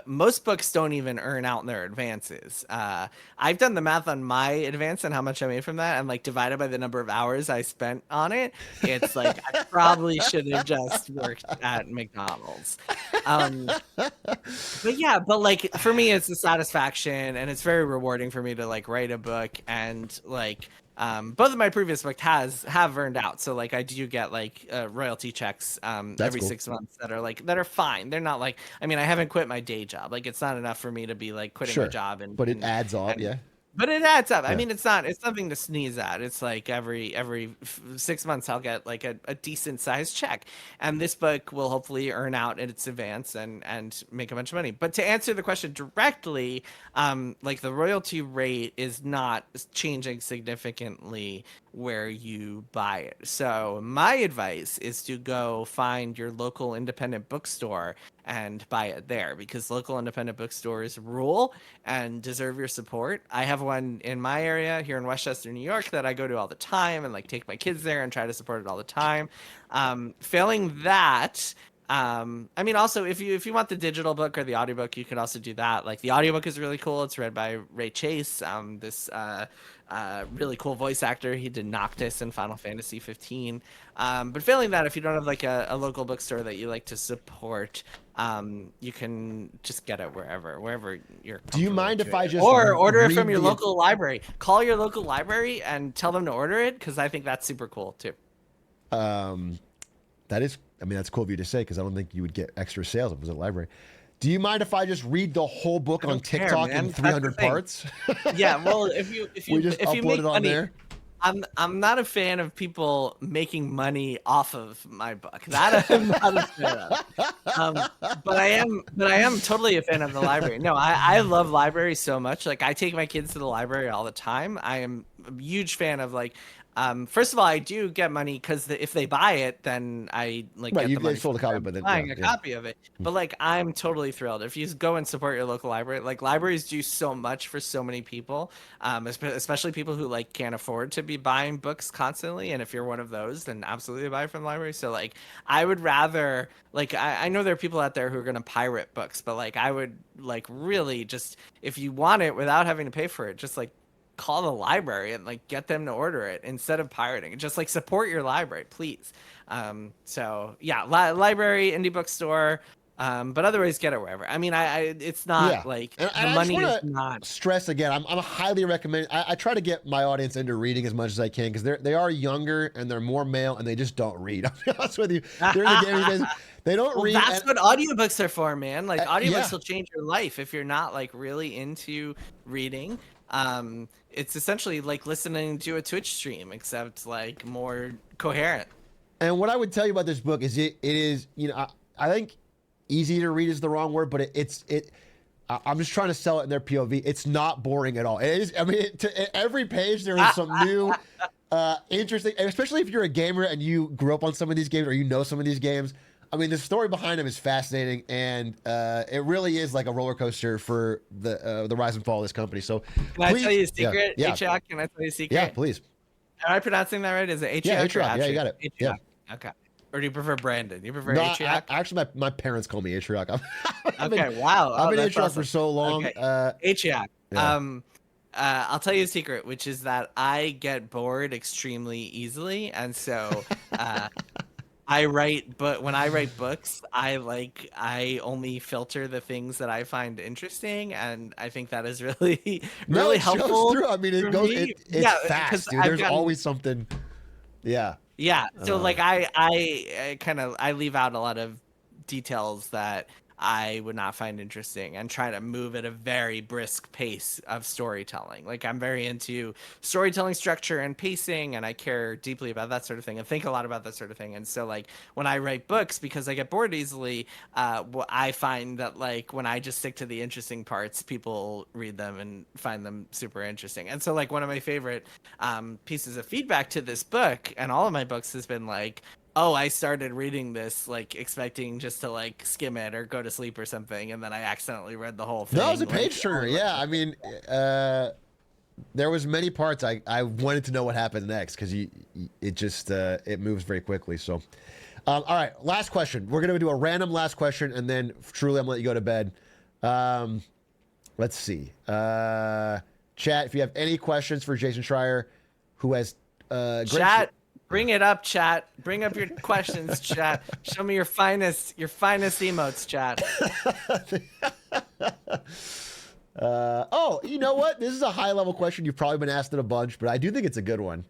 most books don't even earn out their advances. I've done the math on my advance and how much I made from that, and like divided by the number of hours I spent on it, it's like I probably should have just worked at McDonald's. But yeah, but like for me, it's the satisfaction, and it's very rewarding for me to like write a book and like. Both of my previous books have earned out, so like I do get like royalty checks every 6 months that are fine. They're not like, I mean, I haven't quit my day job. Like it's not enough for me to be like quitting my job but it adds up, But it adds up. I mean, it's something to sneeze at. It's like every 6 months I'll get like a decent sized check, and this book will hopefully earn out in its advance and make a bunch of money. But to answer the question directly, like the royalty rate is not changing significantly where you buy it. So my advice is to go find your local independent bookstore and buy it there, because local independent bookstores rule and deserve your support. I have one in my area here in Westchester, New York, that I go to all the time and like take my kids there and try to support it all the time. Failing that, I mean, also if you want the digital book or the audiobook, you could also do that. Like the audiobook is really cool. It's read by Ray Chase, this really cool voice actor. He did Noctis in Final Fantasy 15. But failing that, if you don't have like a local bookstore that you like to support, you can just get it wherever you're. Do you mind if I just order it from your local library? Call your local library and tell them to order it, because I think that's super cool too. That is, I mean, that's cool of you to say, because I don't think you would get extra sales if it was at a library. Do you mind if I just read the whole book on TikTok in 300 parts? Yeah, well, if you make it on money, there. I'm not a fan of people making money off of my book. That I'm not a fan of. But I am totally a fan of the library. No, I love libraries so much. Like I take my kids to the library all the time. I am a huge fan of like. First of all, I do get money because if they buy it, then I like get the money sold a copy, but then buying a copy of it. But like, I'm totally thrilled if you go and support your local library. Like, libraries do so much for so many people, especially people who like can't afford to be buying books constantly. And if you're one of those, then absolutely buy from the library. So like, I would rather like I know there are people out there who are gonna pirate books, but like I would like really just if you want it without having to pay for it, just like call the library and like get them to order it instead of pirating. Just like support your library, please. So yeah, library, indie bookstore, But otherwise, get it wherever. I mean, it's Yeah, not like and the I just money want is to not. stress again. I'm highly recommend. I try to get my audience into reading as much as I can because they are younger and they're more male and they just don't read. I'll be honest with you, they're in the gaming space. They don't Well, read, that's and what audiobooks are for, man. Like yeah, audiobooks will change your life if you're not like really into reading. It's essentially like listening to a Twitch stream, except like more coherent. and what I would tell you about this book is it is I think easy to read is the wrong word, but I'm just trying to sell it in their POV. It's not boring at all. It is. I mean, every page there is some new, interesting, and especially if you're a gamer and you grew up on some of these games or you know some of these games. I mean, the story behind them is fascinating, and it really is like a roller coaster for the rise and fall of this company. So, Can I tell please, you a secret, yeah, Atrioc? Can I tell you a yeah, secret? please, Am I pronouncing that right? Is it yeah, Atrioc or Atrioc, yeah, you Atrioc? got it, yeah. Atrioc. Okay. Or do you prefer Brandon? You prefer No, Atrioc? actually, my parents call me Atrioc. Okay. Wow. I've Oh, been that's Atrioc for awesome. so long. Okay. Atrioc. Yeah. I'll tell you a secret, which is that I get bored extremely easily, and so I write, but when I write books, I only filter the things that I find interesting, and I think that is really No, really it shows helpful through. I mean, for it goes. me. It's Yeah, because fast, dude. I've There's gotten always something. Yeah. yeah. So Uh, like I kind of I leave out a lot of details that I would not find interesting and try to move at a very brisk pace of storytelling. Like I'm very into storytelling structure and pacing and I care deeply about that sort of thing and think a lot about that sort of thing. And so like when I write books because I get bored easily, I find that like when I just stick to the interesting parts, people read them and find them super interesting. And so like one of my favorite pieces of feedback to this book and all of my books has been like, oh, I started reading this like expecting just to like skim it or go to sleep or something, and then I accidentally read the whole no, it was thing. a Like, page turner. all in Yeah. one I mean, there was many parts I wanted to know what happened next because it just it moves very quickly. So, all right, last question. We're gonna do a random last question, and then truly, I'm gonna let you go to bed. Um, let's see. Chat, if you have any questions for Jason Schreier, who has great. chat. Bring it up, chat. Bring up your questions, chat. Show me your finest emotes, chat. Oh, you know what? This is a high level question. You've probably been asked it a bunch, but I do think it's a good one.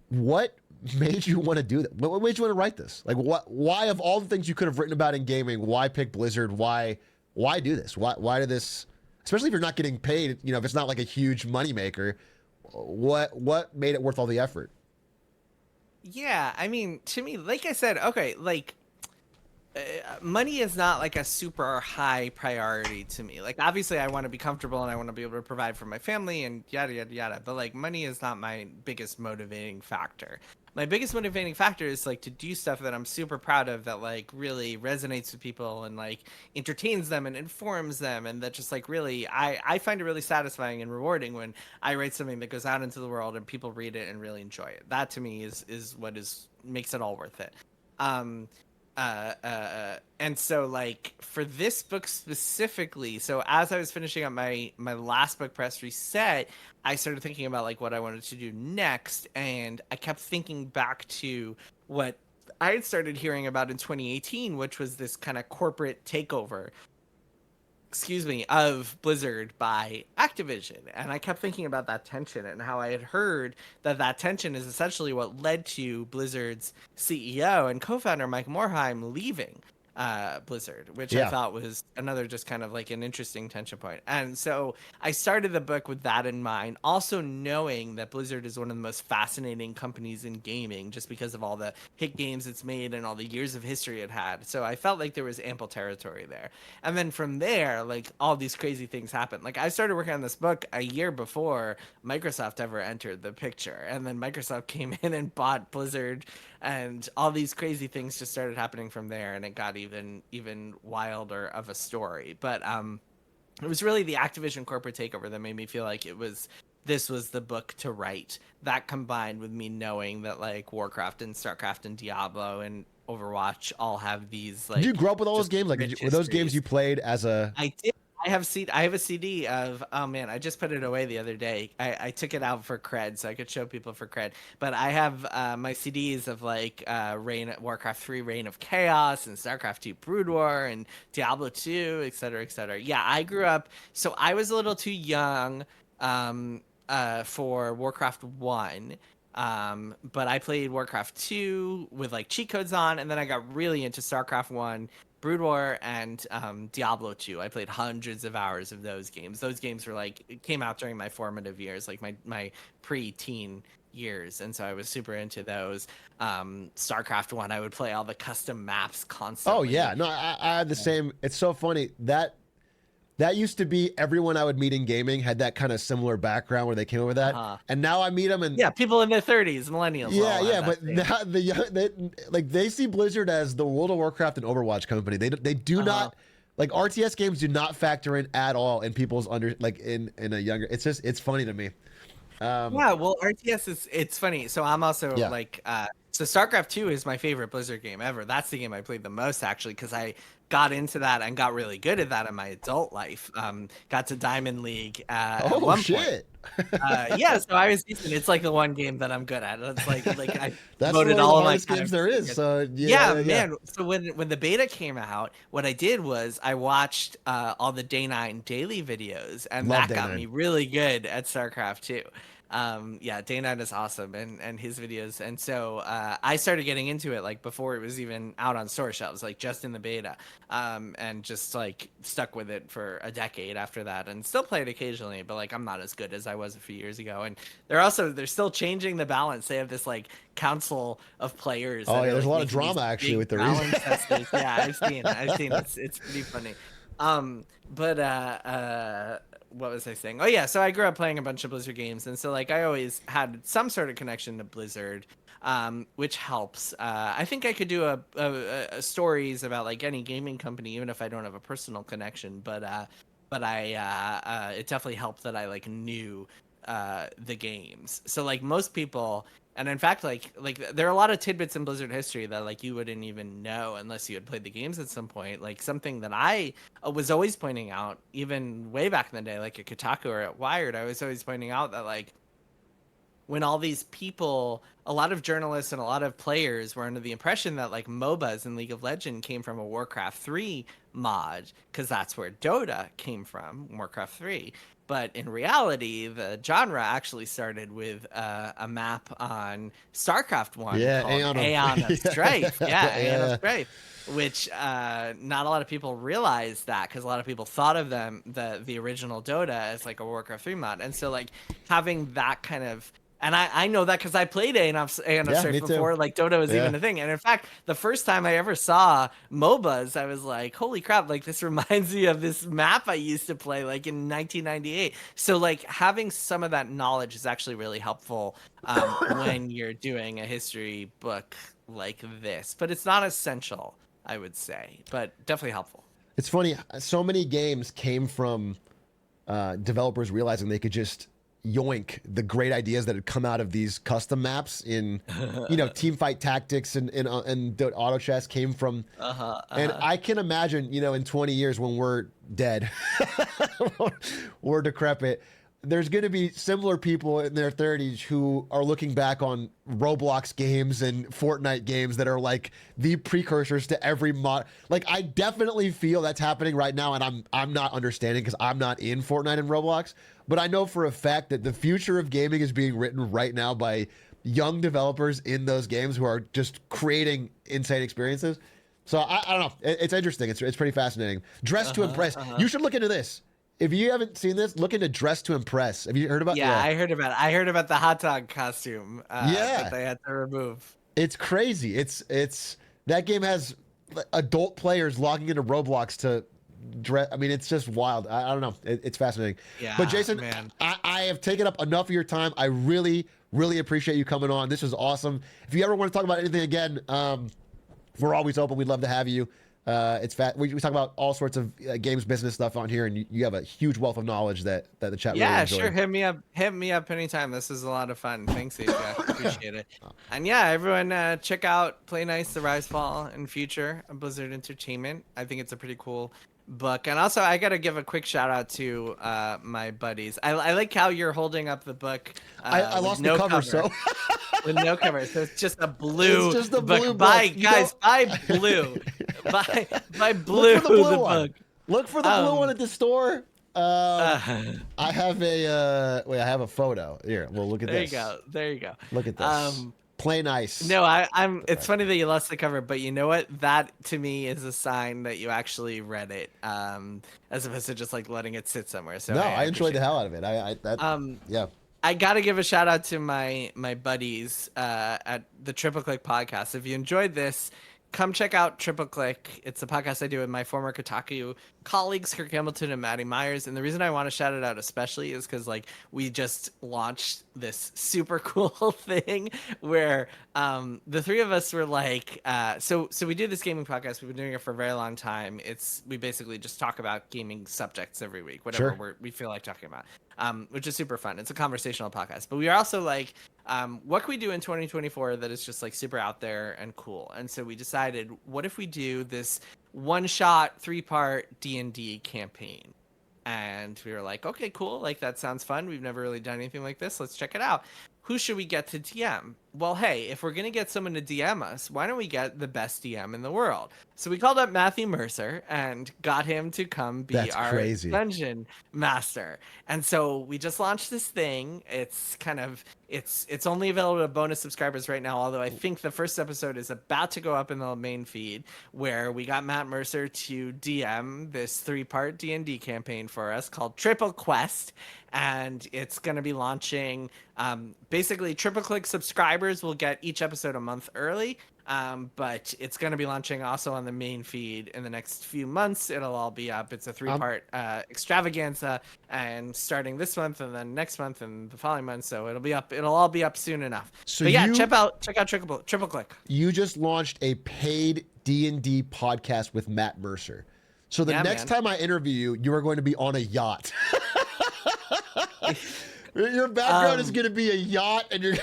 What made you want to do that? What made you want to write this? Like, what? Why, of all the things you could have written about in gaming, why pick Blizzard? Why do this? Why do this? Especially if you're not getting paid. You know, if it's not like a huge moneymaker. What made it worth all the effort? Yeah, I mean, to me, like I said, okay, like money is not like a super high priority to me. Like obviously I want to be comfortable and I want to be able to provide for my family and yada yada yada, but like money is not my biggest motivating factor. My biggest motivating factor is like to do stuff that I'm super proud of that like really resonates with people and like entertains them and informs them and that just like really I find it really satisfying and rewarding when I write something that goes out into the world and people read it and really enjoy it. That to me is what is makes it all worth it. Um and so like for this book specifically, so as I was finishing up my last book, Press Reset, I started thinking about like what I wanted to do next, and I kept thinking back to what I had started hearing about in 2018, which was this kind of corporate takeover, excuse me, of Blizzard by Activision. And I kept thinking about that tension and how I had heard that that tension is essentially what led to Blizzard's CEO and co-founder Mike Morhaime leaving Blizzard, which I Yeah. thought was another just kind of like an interesting tension point. And so I started the book with that in mind, also knowing that Blizzard is one of the most fascinating companies in gaming just because of all the hit games it's made and all the years of history it had. So I felt like there was ample territory there. And then from there, like all these crazy things happened. Like I started working on this book a year before Microsoft ever entered the picture. And then Microsoft came in and bought Blizzard and all these crazy things just started happening from there and it got even wilder of a story. But it was really the Activision corporate takeover that made me feel like this was the book to write. That combined with me knowing that like Warcraft and StarCraft and Diablo and Overwatch all have these like Did you grow up with all those just games? Like, rich were those games histories. you played as a? I did I have a CD of, oh man, I just put it away the other day. I took it out for cred so I could show people for cred. But I have my CDs of like Warcraft 3 Reign of Chaos and StarCraft 2 Brood War and Diablo 2, et cetera, et cetera. Yeah, I grew up, so I was a little too young for Warcraft 1. But I played Warcraft 2 with like cheat codes on, and then I got really into StarCraft 1, Brood War, and Diablo 2. I played hundreds of hours of those games. Those games were like, it came out during my formative years, like my pre-teen years, and so I was super into those. StarCraft 1, I would play all the custom maps constantly. Oh yeah, no, I had the same. It's so funny that used to be everyone I would meet in gaming had that kind of similar background where they came over with that, and now I meet them and yeah, people in their 30s, millennials. Yeah, but now they see Blizzard as the World of Warcraft and Overwatch company. They do not like RTS games do not factor in at all in people's in a younger. It's funny to me. Yeah, well, RTS it's funny. So I'm also so StarCraft 2 is my favorite Blizzard game ever. That's the game I played the most actually because I got into that and got really good at that in my adult life. Got to Diamond League at one shit. point. Yeah, so I was decent. It's like the one game that I'm good at. It's like I that's voted one of all the of my hardest games there is. So man. So when the beta came out, what I did was I watched all the Day 9 daily videos, and Love that Day got 9. me really good at StarCraft 2. Yeah, Day 9 is awesome, and his videos, and so I started getting into it like before it was even out on store shelves, like just in the beta, and just like stuck with it for a decade after that, and still play it occasionally, but like I'm not as good as I was a few years ago. And they're still changing the balance. They have this like council of players. Oh yeah, there's like, a lot of drama actually with the balance testers. Yeah, I've seen it's pretty funny. What was I saying? Oh yeah, so I grew up playing a bunch of Blizzard games, and so like I always had some sort of connection to Blizzard, which helps. I think I could do a stories about like any gaming company, even if I don't have a personal connection. But it definitely helped that I like knew the games. So like most people, and in fact like there are a lot of tidbits in Blizzard history that like you wouldn't even know unless you had played the games at some point. Like something that I was always pointing out, even way back in the day, like at Kotaku or at Wired, I was always pointing out that like when all these people, a lot of journalists and a lot of players were under the impression that like MOBAs in League of Legends came from a Warcraft 3 mod, because that's where Dota came from, Warcraft 3. But in reality, the genre actually started with a map on StarCraft 1 called Aeon of Strife. Aeon of Strife. Which not a lot of people realize that, because a lot of people thought of the original Dota as like a Warcraft 3 mod. And so like having that kind of, and I know that because I played Aeon of Strife before like Dota was even a thing. And in fact, the first time I ever saw MOBAs, I was like, holy crap, like this reminds me of this map I used to play like in 1998. So like having some of that knowledge is actually really helpful when you're doing a history book like this. But it's not essential, I would say, but definitely helpful. It's funny, so many games came from developers realizing they could just yoink the great ideas that had come out of these custom maps in team fight tactics and auto chess came from and I can imagine in 20 years when we're dead we're decrepit, there's going to be similar people in their 30s who are looking back on Roblox games and Fortnite games that are like the precursors to every mod. Like I definitely feel that's happening right now, and I'm not understanding because I'm not in Fortnite and Roblox, but I know for a fact that the future of gaming is being written right now by young developers in those games who are just creating insane experiences. So I don't know. It's interesting. It's pretty fascinating. Dress to impress. You should look into this. If you haven't seen this, look into Dress to Impress. Have you heard about? Yeah, I heard about it. I heard about the hot dog costume. That they had to remove. It's crazy. It's that game has adult players logging into Roblox to dress. I mean, it's just wild. I don't know. It's fascinating. Yeah, but Jason, man. I have taken up enough of your time. I really, really appreciate you coming on. This was awesome. If you ever want to talk about anything again, we're always open. We'd love to have you. It's fat. We talk about all sorts of games business stuff on here, and you have a huge wealth of knowledge that the chat really enjoyed. Sure. Hit me up anytime. This is a lot of fun. Thanks, Atrioc. Appreciate it. And yeah, everyone check out Play Nice, The Rise Fall, and Future of Blizzard Entertainment. I think it's a pretty cool book. And also, I got to give a quick shout out to my buddies. I like how you're holding up the book. I with lost no the cover, so with no cover, so it's just a blue. it's just a book. blue Buy, book. guys, buy blue. buy blue. Look for the blue the one. book. Look for the blue one at the store. I have I have a photo here. Well, look at there this. There you go. Look at this. Play nice. No, I'm. It's funny that you lost the cover, but you know what? That to me is a sign that you actually read it, as opposed to just like letting it sit somewhere. So no, I enjoyed the hell out of it. Yeah. I gotta give a shout out to my buddies at the Triple Click podcast. If you enjoyed this, come check out Triple Click. It's a podcast I do with my former Kotaku colleagues, Kirk Hamilton and Maddie Myers. And the reason I want to shout it out especially is because like we just launched this super cool thing where the three of us were like, so we do this gaming podcast. We've been doing it for a very long time. We basically just talk about gaming subjects every week, whatever we feel like talking about. Which is super fun. It's a conversational podcast. But we are also like, what can we do in 2024 that is just like super out there and cool? And so we decided, what if we do this one-shot 3-part D&D campaign? And we were like, okay, cool. Like, that sounds fun. We've never really done anything like this. Let's check it out. Who should we get to DM? Well, hey, if we're going to get someone to DM us, why don't we get the best DM in the world? So we called up Matthew Mercer and got him to come be our dungeon master. And so we just launched this thing. It's kind of, it's only available to bonus subscribers right now, although I think the first episode is about to go up in the main feed, where we got Matt Mercer to DM this 3-part D&D campaign for us called Triple Quest. And it's going to be launching, basically Triple Click subscribers will get each episode a month early, but it's going to be launching also on the main feed in the next few months. It'll all be up. It's a 3-part extravaganza, and starting this month and then next month and the following month. So it'll be up. It'll all be up soon enough. So but yeah, check out Triple Click. You just launched a paid D&D podcast with Matt Mercer. So the next time I interview you, you are going to be on a yacht. Your background is going to be a yacht, and you're.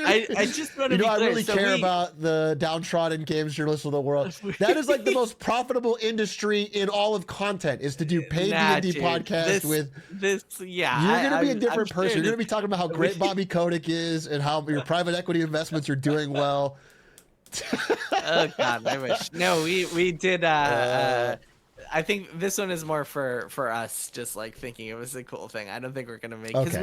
I just want to be clear. I really care about the downtrodden games journalists of the world. That is like the most profitable industry in all of content, is to do paid D&D podcast with this. Yeah, you're going to be a different person. You're going to be talking about how great Bobby Kotick is and how your private equity investments are doing well. Oh God, I wish. No, we did. I think this one is more for us, just like thinking it was a cool thing. I don't think we're gonna make, because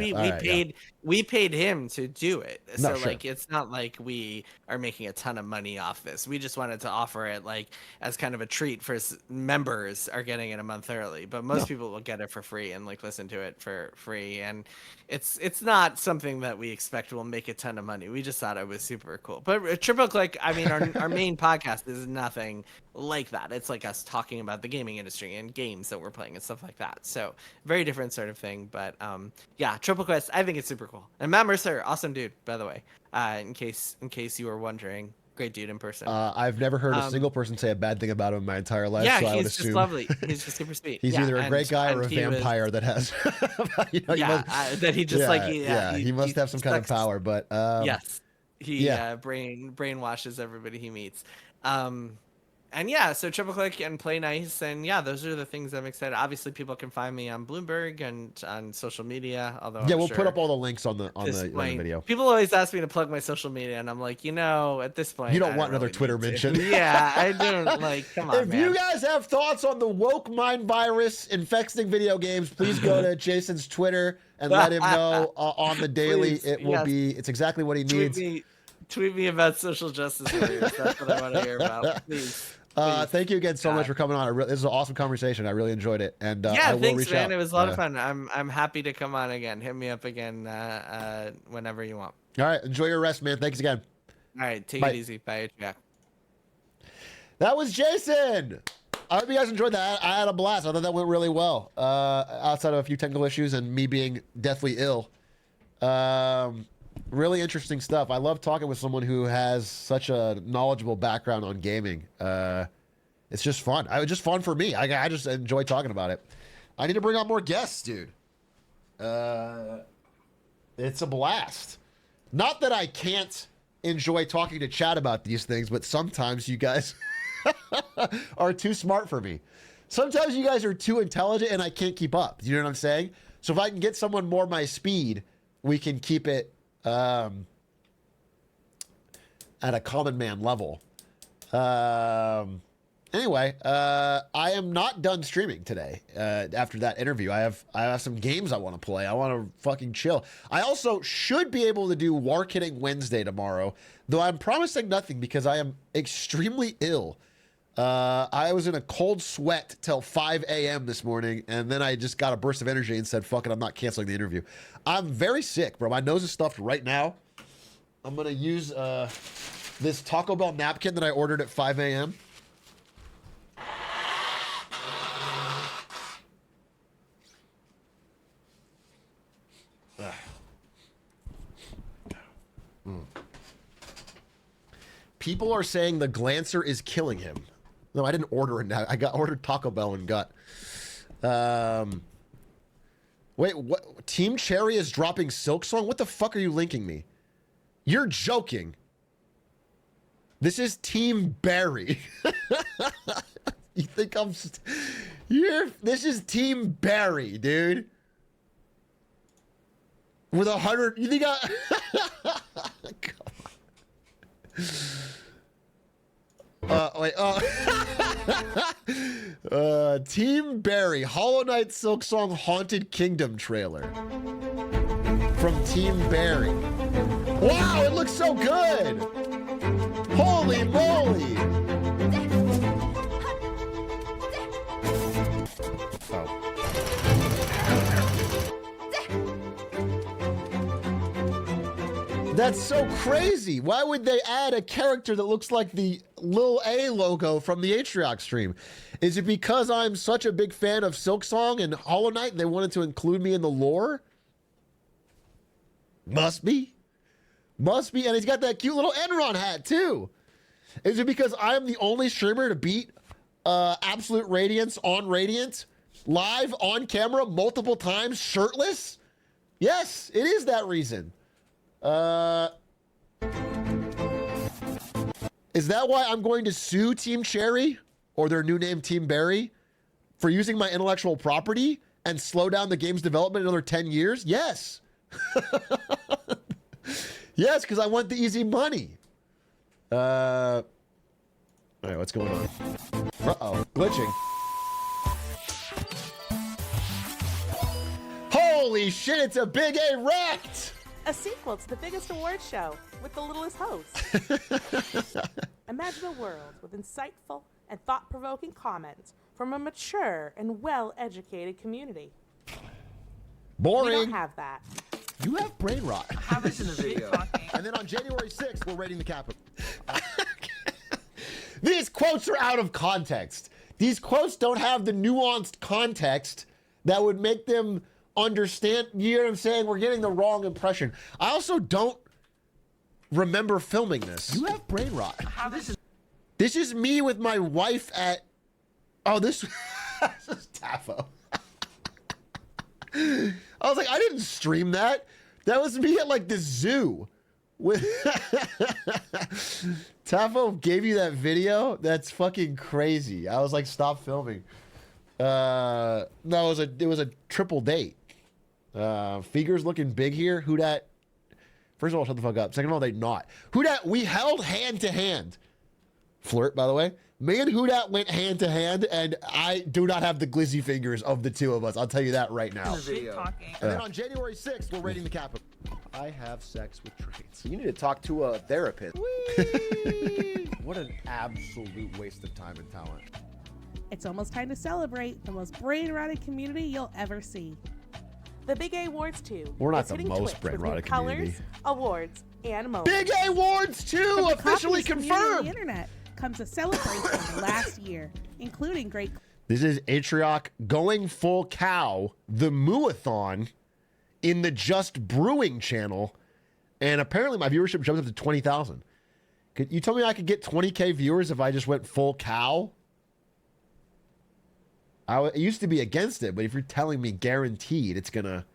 we paid him to do it, so like it's not like we are making a ton of money off this. We just wanted to offer it like as kind of a treat for members are getting it a month early, but most people will get it for free and like listen to it for free. And it's not something that we expect will make a ton of money. We just thought it was super cool. But Triple Click, I mean, our main podcast is nothing like that. It's like us talking about the gaming industry and games that we're playing and stuff like that. So very different sort of thing. But yeah, Triple Quest, I think it's super cool. And Matt Mercer, awesome dude, by the way. In case you were wondering, great dude in person. I've never heard a single person say a bad thing about him in my entire life. Yeah, so I would he's assume just lovely. He's just super sweet. He's either a great guy or a vampire that has. That he just he must have some kind of power. But yes, he brainwashes everybody he meets. And yeah, so Triple Click and Play Nice, and yeah, those are the things I'm excited. Obviously, people can find me on Bloomberg and on social media. Although we'll put up all the links on the video. People always ask me to plug my social media, and I'm like, at this point, you don't want another Twitter mention. Yeah, I don't like. Come on, man. If you guys have thoughts on the woke mind virus infecting video games, please go to Jason's Twitter and let him know on the daily. Please, it will be. It's exactly what he needs. Tweet me about social justice warriors. That's what I want to hear about. Please. Thank you again so much for coming on. This is an awesome conversation. I really enjoyed it. And I will thanks, reach man. out. It was a lot of fun. I'm happy to come on again. Hit me up again whenever you want. All right. Enjoy your rest, man. Thanks again. All right. Take it easy. Bye. Yeah. That was Jason. I hope you guys enjoyed that. I had a blast. I thought that went really well. Outside of a few technical issues and me being deathly ill. Really interesting stuff. I love talking with someone who has such a knowledgeable background on gaming. It's just fun. It was just fun for me. I just enjoy talking about it. I need to bring on more guests, dude. It's a blast. Not that I can't enjoy talking to chat about these things, but sometimes you guys are too smart for me. Sometimes you guys are too intelligent and I can't keep up. You know what I'm saying? So if I can get someone more my speed, we can keep it at a common man level. Anyway, I am not done streaming today. After that interview, I have some games I want to play. I want to fucking chill. I also should be able to do War Hitting Wednesday tomorrow, though I'm promising nothing because I am extremely ill. I was in a cold sweat till 5 a.m. this morning, and then I just got a burst of energy and said, fuck it, I'm not canceling the interview. I'm very sick, bro. My nose is stuffed right now. I'm going to use this Taco Bell napkin that I ordered at 5 a.m. People are saying the Glancer is killing him. No, I didn't order it now. I ordered Taco Bell and got... Wait, what? Team Cherry is dropping Silk Song? What the fuck are you linking me? You're joking. This is Team Barry. You think I'm... This is Team Barry, dude. With 100... You think I... Wait, Team Barry, Hollow Knight Silk Song Haunted Kingdom trailer. From Team Barry. Wow, it looks so good! Holy moly! Oh. That's so crazy. Why would they add a character that looks like the Lil A logo from the Atrioc stream? Is it because I'm such a big fan of Silk Song and Hollow Knight and they wanted to include me in the lore? Must be. Must be. And he's got that cute little Enron hat too. Is it because I'm the only streamer to beat Absolute Radiance on Radiant live on camera multiple times shirtless? Yes, it is that reason. Is that why I'm going to sue Team Cherry or their new name Team Barry for using my intellectual property and slow down the game's development another 10 years? Yes. Yes, because I want the easy money. All right, what's going on? Uh-oh, glitching. Holy shit, it's a big A-Rect! A sequel to the biggest award show with the littlest host. Imagine a world with insightful and thought-provoking comments from a mature and well-educated community. Boring. We don't have that. You have brain rot. Have this in the video. And then on January 6th, we're rating the Capitol. These quotes are out of context. These quotes don't have the nuanced context that would make them understand. You know what I'm saying? We're getting the wrong impression. I also don't remember filming this. You have brain rot. This is me with my wife at... Oh, this is Tafo. I was like, I didn't stream that. That was me at like the zoo. With Tafo gave you that video? That's fucking crazy. I was like, stop filming. No, it was a triple date. Figures looking big here. Who dat? First of all, shut the fuck up. Second of all, they not. Who dat? We held hand to hand. Flirt, by the way. Me and Who dat went hand to hand, and I do not have the glizzy fingers of the two of us. I'll tell you that right now. Video. And then on January 6th, we're rating the Capitol. I have sex with trains. You need to talk to a therapist. What an absolute waste of time and talent. It's almost time to celebrate the most brain-rotted community you'll ever see. The Big A Awards 2. We're not is the hitting most Twitch with brain-rotted new colors, community. Awards, and moments. Big A Awards 2 From the officially cockiest community on confirmed. the internet comes a celebration of the last year, including great... This is Atrioc going full cow, the Mooathon in the Just Brewing channel. And apparently my viewership jumps up to 20,000. Could you tell me I could get 20K viewers if I just went full cow? I used to be against it, but if you're telling me guaranteed it's gonna...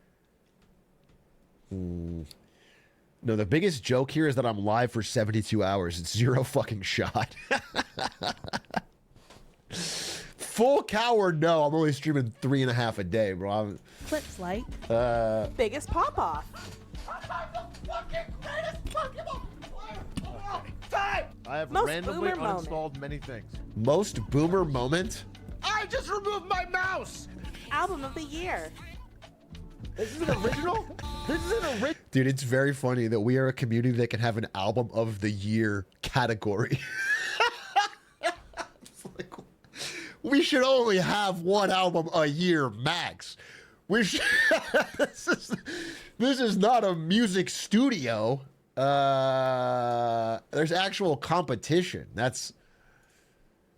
No, the biggest joke here is that I'm live for 72 hours. It's zero fucking shot. Full coward, no. I'm only streaming 3.5 a day, bro. Clips like Biggest pop off. I have Most randomly boomer moment. uninstalled many things. Most boomer moment? I just removed my mouse! Album of the year. This is an original? This is an original. Dude, it's very funny that we are a community that can have an album of the year category. It's like, we should only have one album a year max. We should, this is not a music studio. There's actual competition. That's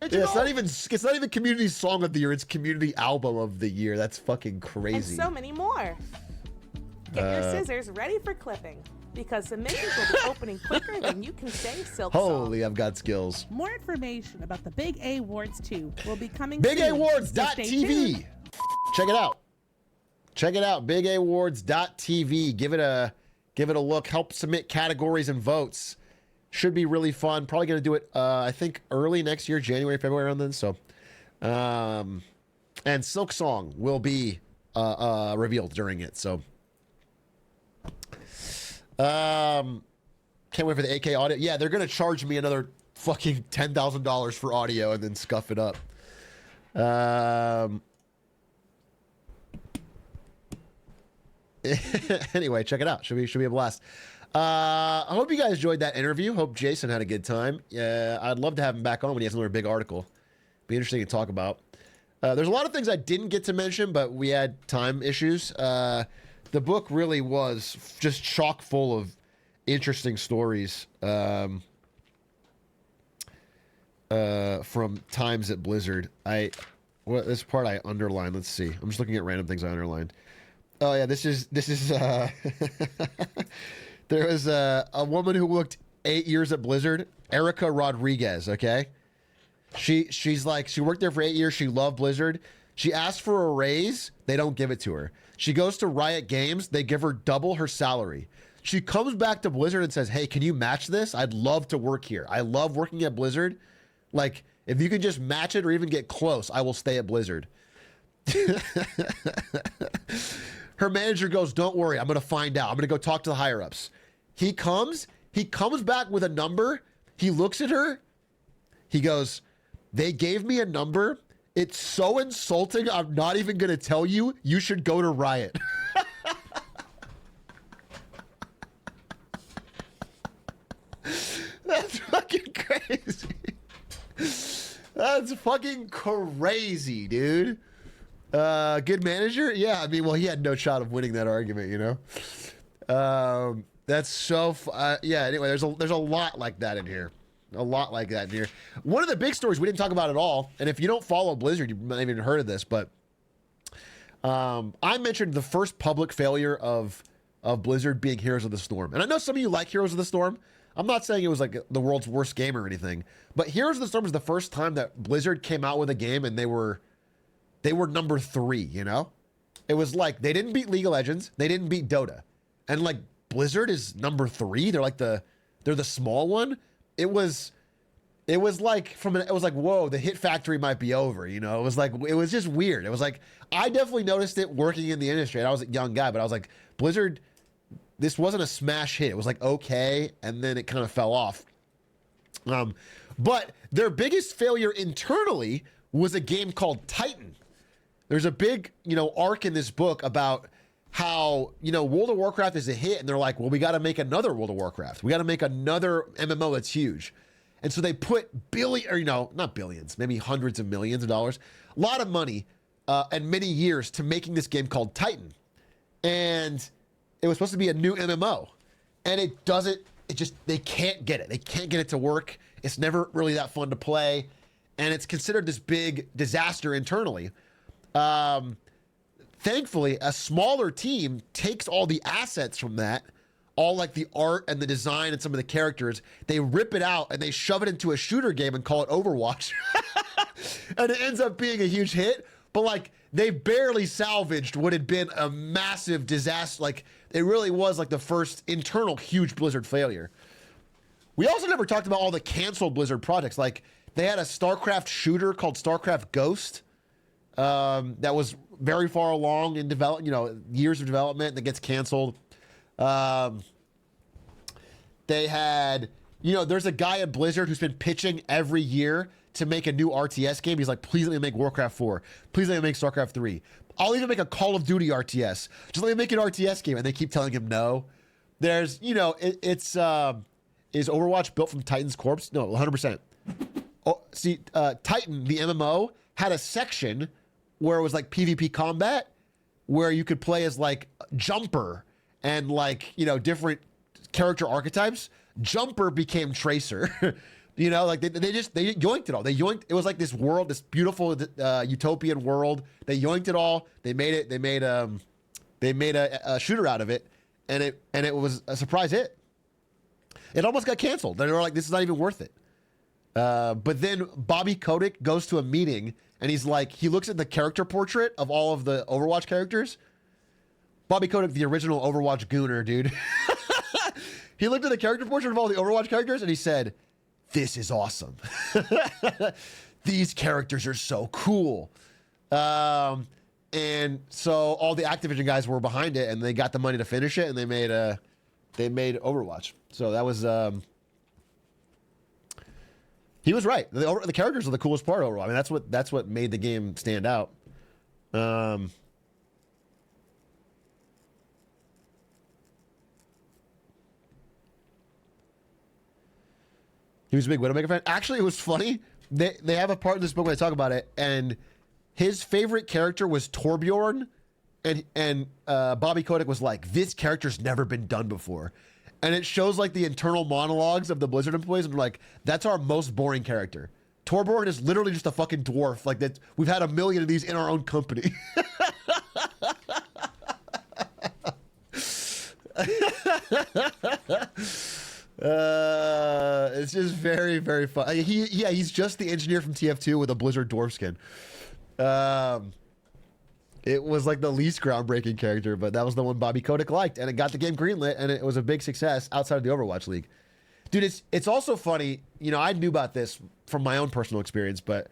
yeah, it's not even community song of the year, it's community album of the year. That's fucking crazy. And so many more. Get your scissors ready for clipping, because submissions will be opening quicker than you can say silk song. Holy, I've got skills. more information about the Big A Awards 2 will be coming Big soon. So stay BigAwards.tv. tuned. Check it out. Check it out. BigAwards.tv. Give it a look. Help submit categories and votes. Should be really fun. Probably gonna do it. I think early next year, January, February, around then. So, and Silk Song will be revealed during it. So, can't wait for the AK audio. Yeah, they're gonna charge me another fucking $10,000 for audio and then scuff it up. Anyway, check it out. Should be a blast. I hope you guys enjoyed that interview. Hope Jason had a good time. I'd love to have him back on when he has another big article. Be interesting to talk about. There's a lot of things I didn't get to mention, but we had time issues. The book really was just chock full of interesting stories from times at Blizzard. This part I underlined. Let's see. I'm just looking at random things I underlined. Oh yeah, this is there was a woman who worked 8 years at Blizzard, Erica Rodriguez, okay? She worked there for 8 years. She loved Blizzard. She asked for a raise. They don't give it to her. She goes to Riot Games. They give her double her salary. She comes back to Blizzard and says, hey, can you match this? I'd love to work here. I love working at Blizzard. Like, if you could just match it or even get close, I will stay at Blizzard. Her manager goes, don't worry, I'm going to find out. I'm going to go talk to the higher ups. He comes back with a number. He looks at her. He goes, they gave me a number. It's so insulting. I'm not even going to tell you. You should go to Riot. That's fucking crazy. That's fucking crazy, dude. Good manager? Yeah, I mean, well, he had no shot of winning that argument, you know? That's so, yeah, anyway, there's a lot like that in here. A lot like that in here. One of the big stories we didn't talk about at all, and if you don't follow Blizzard, you might not even heard of this, but I mentioned the first public failure of Blizzard being Heroes of the Storm. And I know some of you like Heroes of the Storm. I'm not saying it was like the world's worst game or anything, but Heroes of the Storm was the first time that Blizzard came out with a game and they were number 3, you know? It was like, they didn't beat League of Legends, they didn't beat Dota. And like, Blizzard is number 3, they're the small one. It was like, whoa, the hit factory might be over, you know? It was just weird. It was like, I definitely noticed it working in the industry, and I was a young guy, but I was like, Blizzard, this wasn't a smash hit. It was like, okay, and then it kind of fell off. But their biggest failure internally was a game called Titan. There's a big, arc in this book about how, World of Warcraft is a hit, and they're like, well, we got to make another World of Warcraft. We got to make another MMO that's huge. And so they put not billions, maybe hundreds of millions of dollars, a lot of money, and many years to making this game called Titan. And it was supposed to be a new MMO. And they can't get it. They can't get it to work. It's never really that fun to play. And it's considered this big disaster internally. Thankfully, a smaller team takes all the assets from that, all like the art and the design and some of the characters, they rip it out and they shove it into a shooter game and call it Overwatch. And it ends up being a huge hit, but like they barely salvaged what had been a massive disaster. Like it really was like the first internal huge Blizzard failure. We also never talked about all the canceled Blizzard projects. Like they had a StarCraft shooter called StarCraft Ghost that was very far along in years of development that gets canceled. They had, there's a guy at Blizzard who's been pitching every year to make a new RTS game. He's like, please let me make Warcraft 4. Please let me make StarCraft 3. I'll even make a Call of Duty RTS. Just let me make an RTS game. And they keep telling him no. There's, is Overwatch built from Titan's corpse? No, 100%. Oh, see, Titan, the MMO, had a section where it was like PvP combat, where you could play as like Jumper and like, different character archetypes. Jumper became Tracer. They yoinked it all. It was like this world, this beautiful utopian world. They yoinked it all. They made a shooter out of it, and it was a surprise hit. It almost got canceled. They were like, this is not even worth it. But then Bobby Kotick goes to a meeting, and he's like, he looks at the character portrait of all of the Overwatch characters. Bobby Kotick, the original Overwatch gooner, dude. He looked at the character portrait of all the Overwatch characters, and he said, this is awesome. These characters are so cool. And so all the Activision guys were behind it, and they got the money to finish it, and they made Overwatch. So that was he was right. The characters are the coolest part of Overwatch. I mean, that's what made the game stand out. He was a big Widowmaker fan. Actually, it was funny. They have a part in this book where they talk about it, and his favorite character was Torbjorn, and Bobby Kotick was like, this character's never been done before. And it shows like the internal monologues of the Blizzard employees, and like, that's our most boring character. Torbjorn is literally just a fucking dwarf. Like that, we've had 1 million of these in our own company. It's just very, very fun. He's just the engineer from TF2 with a Blizzard dwarf skin. It was like the least groundbreaking character, but that was the one Bobby Kotick liked, and it got the game greenlit, and it was a big success outside of the Overwatch League. Dude, it's also funny. I knew about this from my own personal experience, but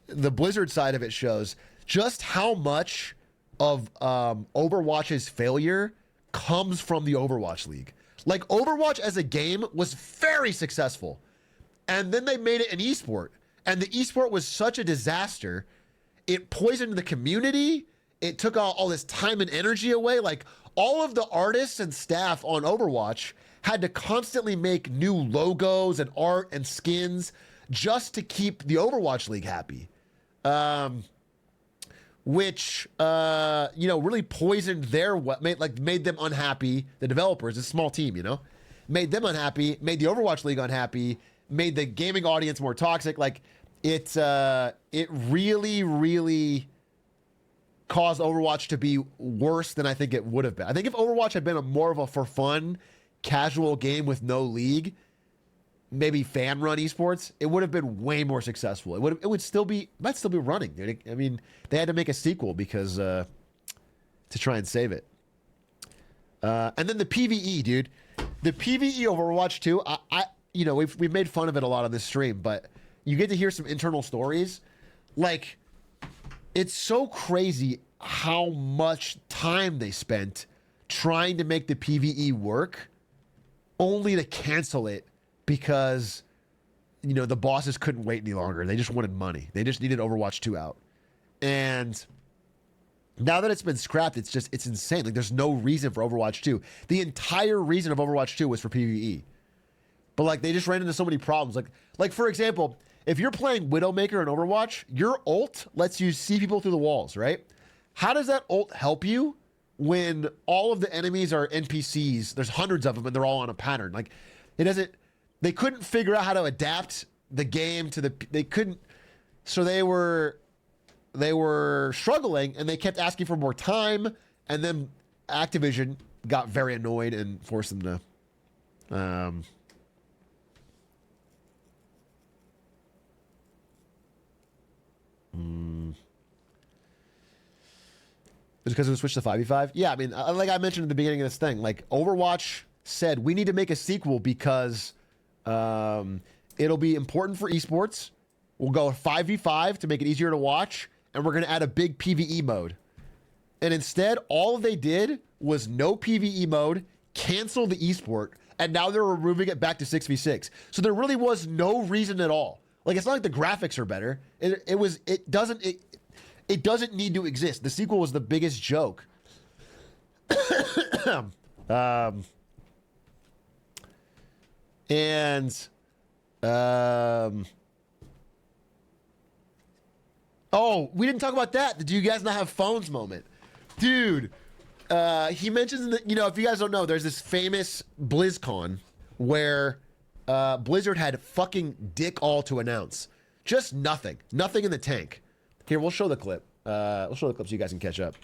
the Blizzard side of it shows just how much of Overwatch's failure comes from the Overwatch League. Like, Overwatch as a game was very successful. And then they made it an esport. And the esport was such a disaster. It poisoned the community. It took all this time and energy away. Like, all of the artists and staff on Overwatch had to constantly make new logos and art and skins just to keep the Overwatch League happy. Which really poisoned made them unhappy. The developers, a small team, made them unhappy, made the Overwatch League unhappy, made the gaming audience more toxic. Like, it really, really caused Overwatch to be worse than I think it would have been. I think if Overwatch had been more of a for fun, casual game with no league, maybe fan run esports, it would have been way more successful. It might still be running, dude. I mean, they had to make a sequel because to try and save it. And then the PvE, dude. The PvE Overwatch 2, we've made fun of it a lot on this stream, but you get to hear some internal stories. Like, it's so crazy how much time they spent trying to make the PvE work, only to cancel it because, the bosses couldn't wait any longer. They just wanted money. They just needed Overwatch 2 out. And now that it's been scrapped, it's insane. Like, there's no reason for Overwatch 2. The entire reason of Overwatch 2 was for PvE. But, like, they just ran into so many problems. Like for example, if you're playing Widowmaker in Overwatch, your ult lets you see people through the walls, right? How does that ult help you when all of the enemies are NPCs? There's hundreds of them, and they're all on a pattern. Like, it doesn't... They couldn't figure out how to adapt the game to they couldn't, so they were struggling, and they kept asking for more time, and then Activision got very annoyed and forced them to Is it because it was switched to 5v5? Yeah, I mean, like I mentioned at the beginning of this thing, like, Overwatch said, we need to make a sequel because it'll be important for esports. We'll go 5v5 to make it easier to watch, and we're gonna add a big PvE mode. And instead, all they did was no PvE mode, cancel the esport, and now they're removing it back to 6v6. So there really was no reason at all. Like, it's not like the graphics are better. It doesn't need to exist. The sequel was the biggest joke. Oh, we didn't talk about that. The do you guys not have phones moment. Dude, he mentions that, you know, if you guys don't know, there's this famous BlizzCon where Blizzard had fucking dick all to announce. Just nothing. Nothing in the tank. Here, we'll show the clip. We'll show the clip so you guys can catch up.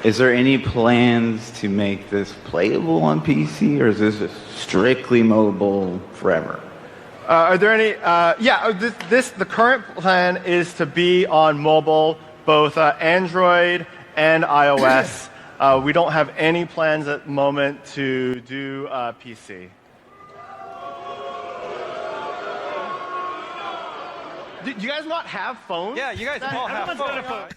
Is there any plans to make this playable on PC, or is this strictly mobile forever? Are there any? The current plan is to be on mobile, both Android and iOS. We don't have any plans at the moment to do PC. Do you guys not have phones? Yeah, you guys all have phones.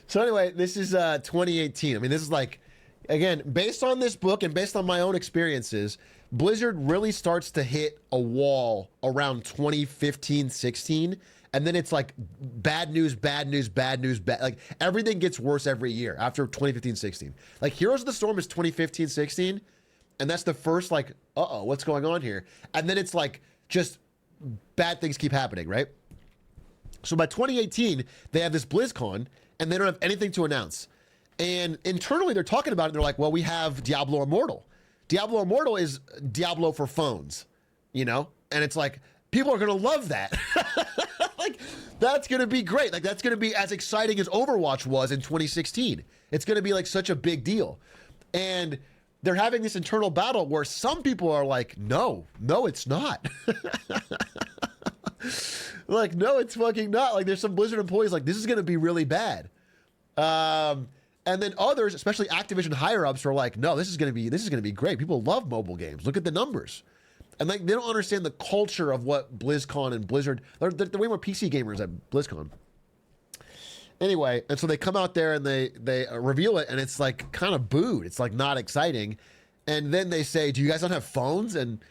So anyway, this is 2018. I mean, this is like, again, based on this book and based on my own experiences, Blizzard really starts to hit a wall around 2015, 16. And then it's like bad news, bad news, bad news, bad. Like everything gets worse every year after 2015, 16. Like Heroes of the Storm is 2015, 16. And that's the first like, uh-oh, what's going on here? And then it's like just bad things keep happening, right? So by 2018, they have this BlizzCon, and they don't have anything to announce. And internally, they're talking about it. They're like, well, we have Diablo Immortal. Diablo Immortal is Diablo for phones, you know? And it's like, people are going to love that. Like, that's going to be great. Like, that's going to be as exciting as Overwatch was in 2016. It's going to be like such a big deal. And they're having this internal battle where some people are like, no, it's not. Like, no, it's fucking not. Like, there's some Blizzard employees like, this is going to be really bad. And then others, especially Activision higher ups, are like, no, this is going to be great. People love mobile games. Look at the numbers. And like, they don't understand the culture of what BlizzCon and Blizzard. They're way more PC gamers at BlizzCon. Anyway, and so they come out there and they reveal it, and it's like kind of booed. It's like not exciting. And then they say, do you guys not have phones? And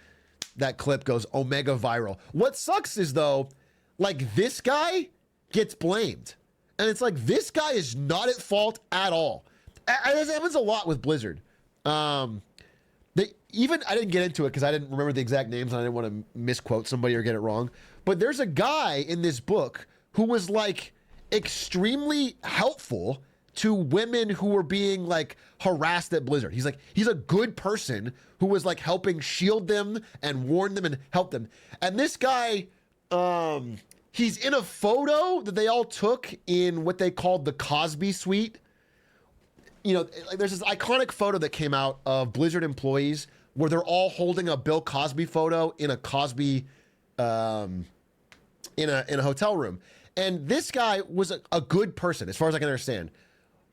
that clip goes omega viral. What sucks is though, like this guy gets blamed. And it's like, this guy is not at fault at all. And this happens a lot with Blizzard. I didn't get into it because I didn't remember the exact names and I didn't want to misquote somebody or get it wrong. But there's a guy in this book who was like extremely helpful to women who were being like harassed at Blizzard. He's a good person who was like helping shield them and warn them and help them. And this guy, he's in a photo that they all took in what they called the Cosby Suite. You know, like there's this iconic photo that came out of Blizzard employees where they're all holding a Bill Cosby photo in a Cosby, in a hotel room. And this guy was a good person, as far as I can understand.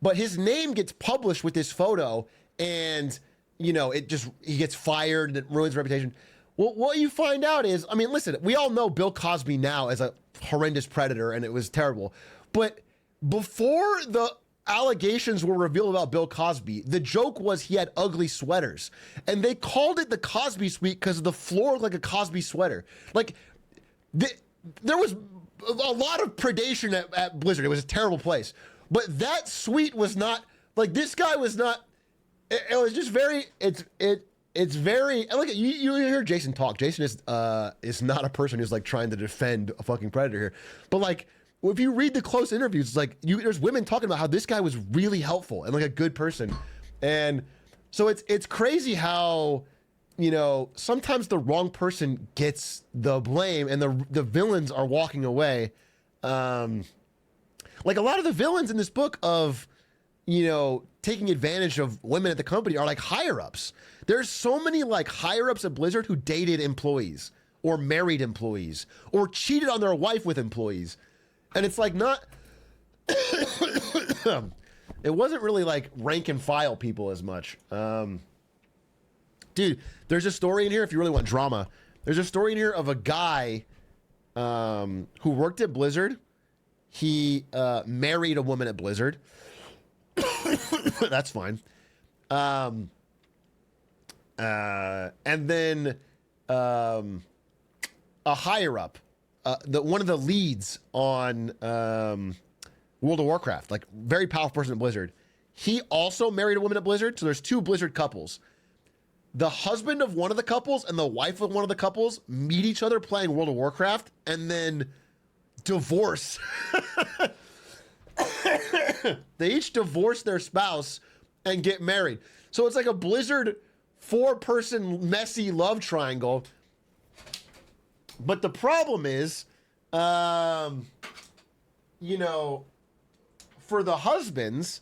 But his name gets published with this photo, and you know, he gets fired and it ruins his reputation. Well, what you find out is, I mean, listen, we all know Bill Cosby now as a horrendous predator, and it was terrible. But before the allegations were revealed about Bill Cosby, the joke was he had ugly sweaters. And they called it the Cosby Suite because the floor looked like a Cosby sweater. Like, there was a lot of predation at Blizzard. It was a terrible place. But that suite was not, like, this guy was not, it was just very, it's very, look, you hear Jason talk. Jason is not a person who's like trying to defend a fucking predator here. But like, if you read the close interviews, it's like, there's women talking about how this guy was really helpful and like a good person. And so it's crazy how, you know, sometimes the wrong person gets the blame and the villains are walking away. Like a lot of the villains in this book of, you know, taking advantage of women at the company are like higher ups. There's so many like higher ups at Blizzard who dated employees or married employees or cheated on their wife with employees. And it's like not, it wasn't really like rank and file people as much. Dude, there's a story in here if you really want drama. There's a story in here of a guy who worked at Blizzard. He married a woman at Blizzard. That's fine. And then a higher up, one of the leads on World of Warcraft, like very powerful person at Blizzard. He also married a woman at Blizzard. So there's two Blizzard couples. The husband of one of the couples and the wife of one of the couples meet each other playing World of Warcraft and then divorce. They each divorce their spouse and get married. So it's like a Blizzard 4-person messy love triangle. But the problem is, you know, for the husbands,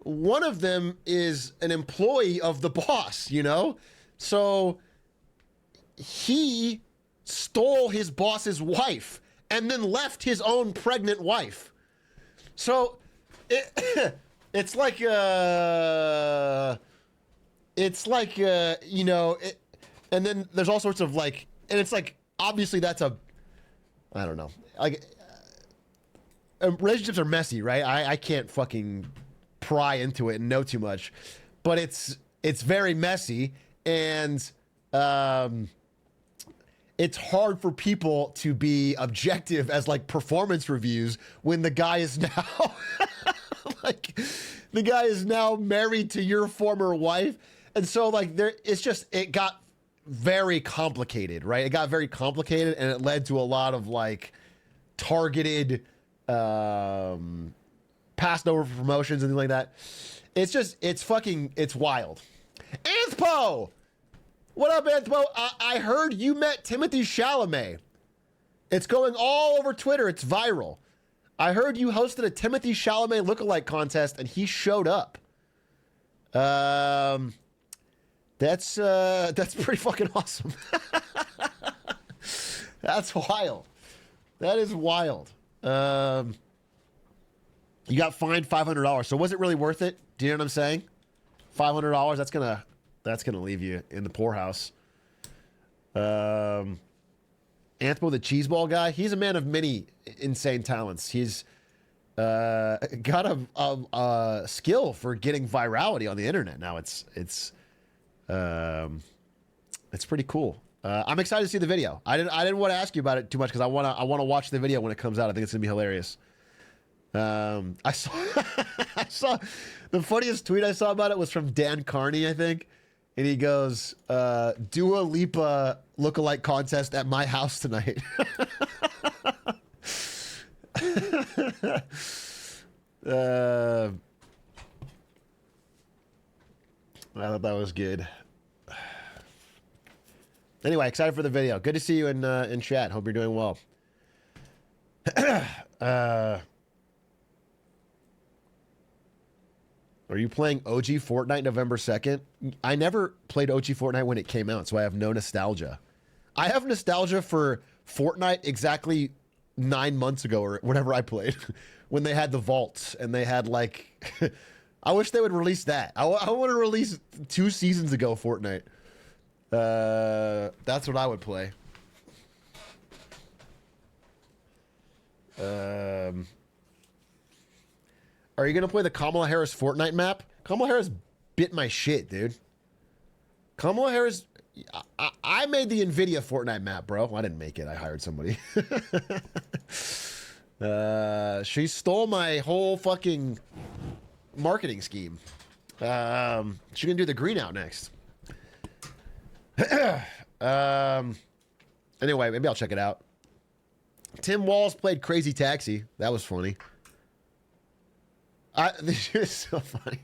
one of them is an employee of the boss, you know? So he stole his boss's wife and then left his own pregnant wife. So it's like, you know, and then there's all sorts of like, and it's like, obviously that's I don't know. Like, relationships are messy, right? I can't fucking pry into it and know too much, but it's very messy, and it's hard for people to be objective as like performance reviews when the guy is now like the guy is now married to your former wife, and so like it got very complicated, right? It got very complicated, and it led to a lot of like targeted passed over for promotions and things like that. It's wild. Anthpo! What up, Anthpo? I heard you met Timothy Chalamet. It's going all over Twitter. It's viral. I heard you hosted a Timothy Chalamet lookalike contest and he showed up. That's pretty fucking awesome. That's wild. That is wild. You got fined $500. So was it really worth it? Do you know what I'm saying? $500. That's gonna leave you in the poorhouse. Anthpo, the cheeseball guy. He's a man of many insane talents. He's got a skill for getting virality on the internet. Now it's pretty cool. I'm excited to see the video. I didn't want to ask you about it too much because I want to watch the video when it comes out. I think it's gonna be hilarious. I saw the funniest tweet I saw about it was from Dan Carney, I think, and he goes, "Dua Lipa lookalike contest at my house tonight." I thought that was good. Anyway, excited for the video. Good to see you in chat. Hope you're doing well. Are you playing OG Fortnite November 2nd? I never played OG Fortnite when it came out, so I have no nostalgia. I have nostalgia for Fortnite exactly 9 months ago or whenever I played, when they had the vaults and they had like, I wish they would release that. I want to release 2 seasons ago Fortnite. That's what I would play. Are you going to play the Kamala Harris Fortnite map? Kamala Harris bit my shit, dude. Kamala Harris... I made the NVIDIA Fortnite map, bro. I didn't make it. I hired somebody. She stole my whole fucking marketing scheme. She's going to do the green out next. Anyway, maybe I'll check it out. Tim Walls played Crazy Taxi. That was funny. This is so funny.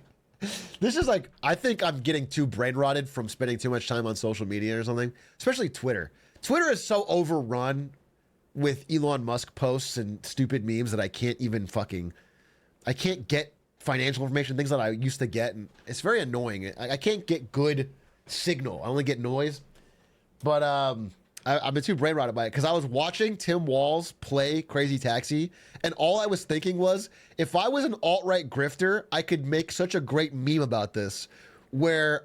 This is like, I think I'm getting too brain rotted from spending too much time on social media or something, especially Twitter. Twitter is so overrun with Elon Musk posts and stupid memes that I can't even I can't get financial information, things that I used to get, and it's very annoying. I can't get good signal. I only get noise. But I've been too brain rotted by it because I was watching Tim Walls play Crazy Taxi, and all I was thinking was, if I was an alt-right grifter, I could make such a great meme about this, where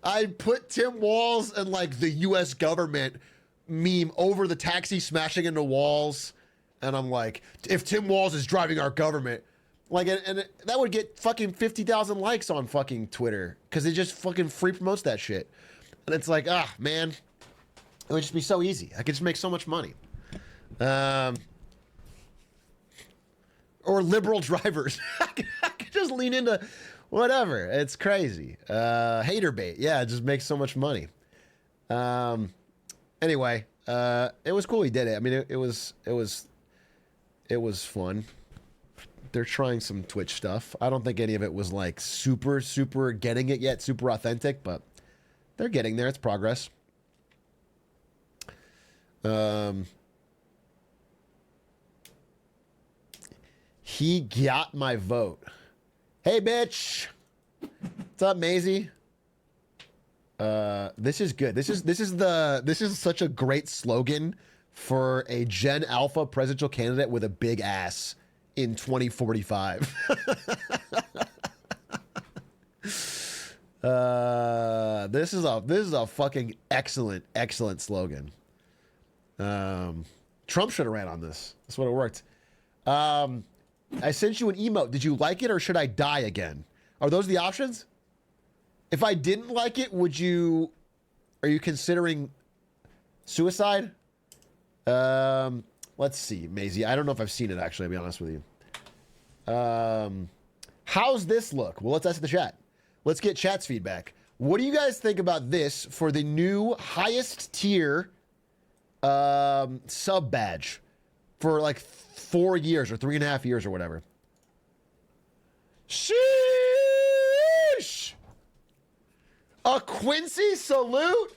I put Tim Walz and like the U.S. government meme over the taxi smashing into walls, and I'm like, if Tim Walz is driving our government, like, and that would get fucking 50,000 likes on fucking Twitter because it just fucking free promotes that shit, and it's like, ah, man, it would just be so easy. I could just make so much money. Or liberal drivers. I could just lean into whatever. It's crazy. Hater bait. Yeah, it just makes so much money. Anyway, it was cool. He did it. I mean, it was fun. They're trying some Twitch stuff. I don't think any of it was like super getting it yet, super authentic, but they're getting there. It's progress. He got my vote. Hey, bitch. What's up, Maisie? This is good. This is such a great slogan for a Gen Alpha presidential candidate with a big ass in 2045. This is a fucking excellent slogan. Trump should have ran on this. That's what it worked. I sent you an emote. Did you like it or should I die again? Are those the options? If I didn't like it, are you considering suicide? Let's see, Maisie. I don't know if I've seen it actually, to be honest with you. How's this look? Well, let's ask the chat. Let's get chat's feedback. What do you guys think about this for the new highest tier sub badge for like 4 years or 3.5 years or whatever? Sheesh! A Quincy salute?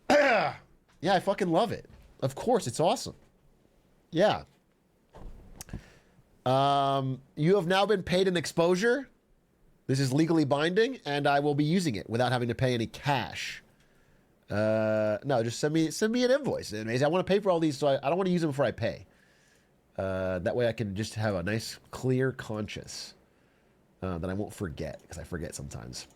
Yeah, I fucking love it. Of course, it's awesome. Yeah. You have now been paid an exposure. This is legally binding, and I will be using it without having to pay any cash. No, just send me an invoice. I want to pay for all these, so I don't want to use them before I pay. That way I can just have a nice, clear conscience that I won't forget, because I forget sometimes.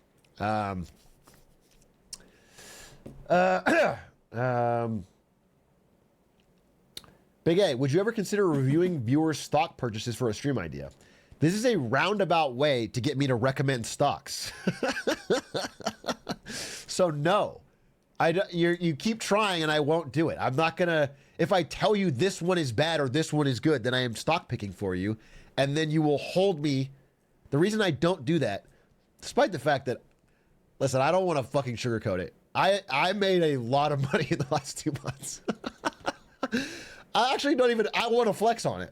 Big A, would you ever consider reviewing viewers' stock purchases for a stream idea? This is a roundabout way to get me to recommend stocks. So no, you keep trying and I won't do it. I'm not gonna, if I tell you this one is bad or this one is good, then I am stock picking for you. And then you will hold me. The reason I don't do that, despite the fact that, listen, I don't want to fucking sugarcoat it. I made a lot of money in the last 2 months. I actually don't even, I want to flex on it.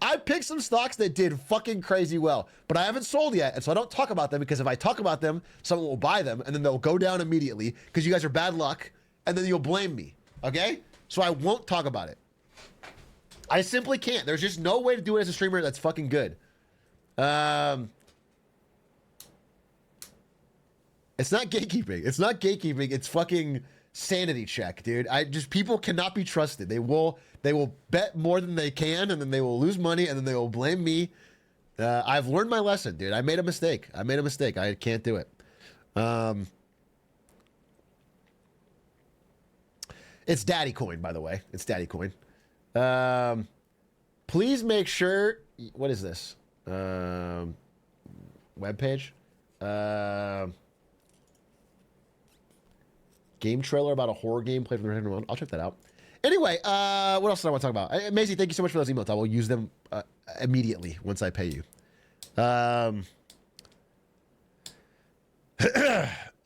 I picked some stocks that did fucking crazy well, but I haven't sold yet. And so I don't talk about them because if I talk about them, someone will buy them and then they'll go down immediately because you guys are bad luck and then you'll blame me. Okay? So I won't talk about it. I simply can't. There's just no way to do it as a streamer that's fucking good. It's not gatekeeping. It's fucking sanity check, dude. People cannot be trusted. They will bet more than they can, and then they will lose money, and then they will blame me. I've learned my lesson, dude. I made a mistake. I can't do it. It's Daddy Coin, by the way. It's Daddy Coin. Please make sure. What is this? Webpage. Game trailer about a horror game played from the random one. I'll check that out. Anyway, what else did I want to talk about? Maisie, thank you so much for those emails. I will use them immediately once I pay you.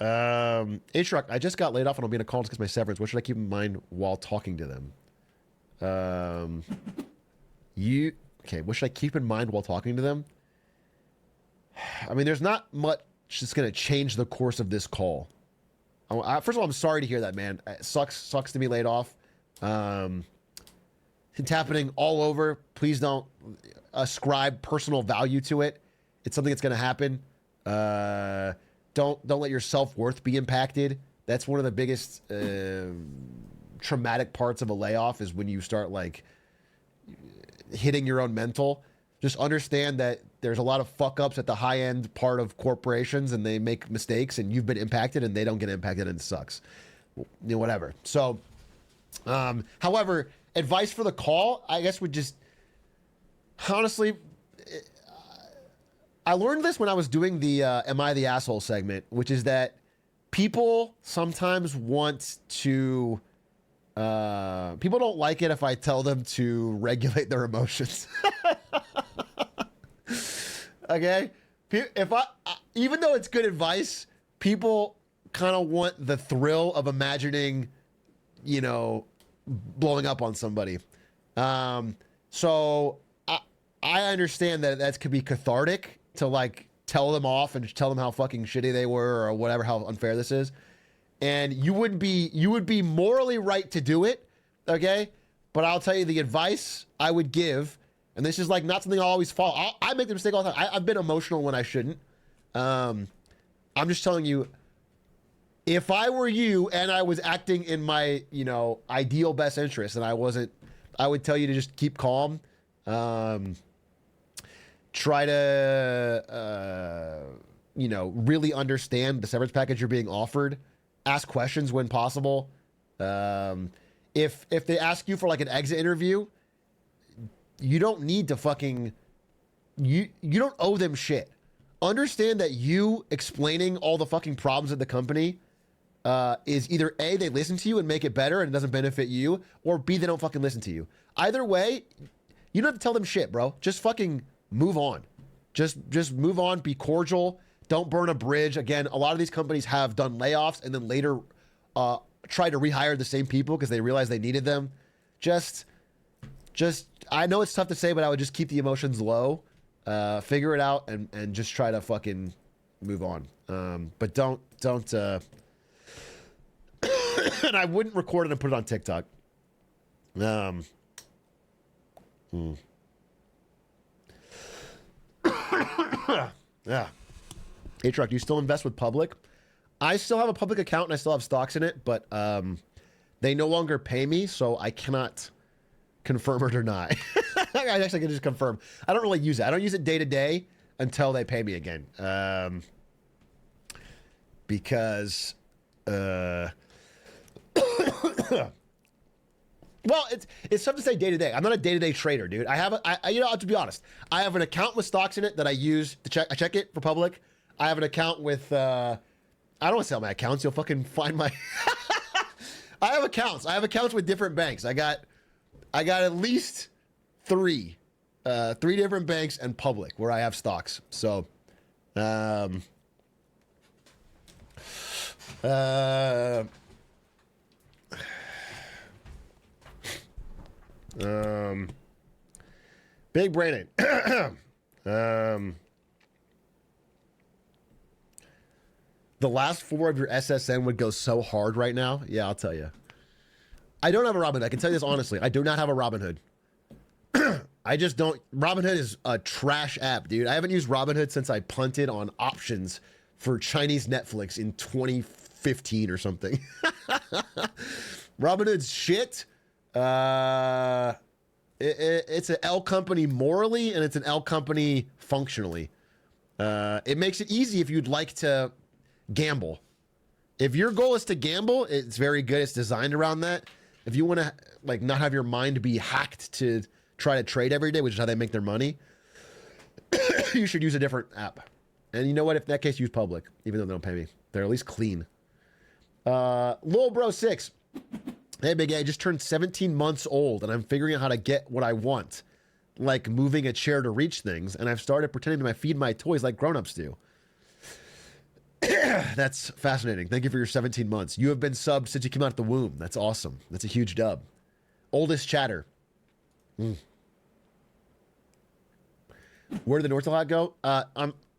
Atrioc, I just got laid off and I'll be in a call to get my severance. What should I keep in mind while talking to them? What should I keep in mind while talking to them? I mean, there's not much that's going to change the course of this call. First of all, I'm sorry to hear that, man. It sucks to be laid off. It's happening all over. Please don't ascribe personal value to it. It's something that's going to happen. Don't let your self-worth be impacted. That's one of the biggest traumatic parts of a layoff is when you start like hitting your own mental. Just understand that there's a lot of fuck ups at the high end part of corporations, and they make mistakes, and you've been impacted, and they don't get impacted, and it sucks. Whatever. So, however, advice for the call, I guess, would just honestly. I learned this when I was doing the "Am I the Asshole" segment, which is that people sometimes want to. People don't like it if I tell them to regulate their emotions. Okay, if even though it's good advice, people kind of want the thrill of imagining, blowing up on somebody. So I understand that could be cathartic to like tell them off and tell them how fucking shitty they were or whatever, how unfair this is. And you would be morally right to do it, okay? But I'll tell you the advice I would give, and this is like not something I always follow. I make the mistake all the time. I've been emotional when I shouldn't. I'm just telling you, if I were you and I was acting in my, ideal best interest and I wasn't, I would tell you to just keep calm. Try to, really understand the severance package you're being offered. Ask questions when possible. If they ask you for like an exit interview, you don't need to fucking, you don't owe them shit. Understand that you explaining all the fucking problems of the company is either A, they listen to you and make it better and it doesn't benefit you, or B, they don't fucking listen to you. Either way, you don't have to tell them shit, bro. Just fucking move on. Just move on, be cordial. Don't burn a bridge. Again, a lot of these companies have done layoffs and then later try to rehire the same people because they realized they needed them. Just, I know it's tough to say, but I would just keep the emotions low, figure it out, and just try to fucking move on. But don't, and I wouldn't record it and put it on TikTok. Yeah. Atrioc, do you still invest with public? I still have a public account and I still have stocks in it, but they no longer pay me, so I cannot confirm or deny. I actually can just confirm. I don't really use it. I don't use it day to day until they pay me again. Because well, it's tough to say day to day. I'm not a day to day trader, dude. I have to be honest, I have an account with stocks in it that I use to check. I check it for public. I have an account with. I don't want to sell my accounts. You'll fucking find my. I have accounts. I have accounts with different banks. I got at least three different banks and public where I have stocks. So, Big Brandon. The last four of your SSN would go so hard right now. Yeah, I'll tell you. I don't have a Robinhood. I can tell you this honestly. I do not have a Robinhood. I just don't. Robinhood is a trash app, dude. I haven't used Robinhood since I punted on options for Chinese Netflix in 2015 or something. Robinhood's shit. It's an L company morally, and it's an L company functionally. It makes it easy if you'd like to gamble. If your goal is to gamble, it's very good. It's designed around that. If you want to like not have your mind be hacked to try to trade every day, which is how they make their money, you should use a different app. And you know what? If in that case, use public, even though they don't pay me. They're at least clean. Lil Bro 6. Hey, Big A, I just turned 17 months old, and I'm figuring out how to get what I want, like moving a chair to reach things, and I've started pretending to feed my toys like grown-ups do. That's fascinating. Thank you for your 17 months. You have been subbed since you came out of the womb. That's awesome. That's a huge dub. Oldest chatter. Where did the North Lot go?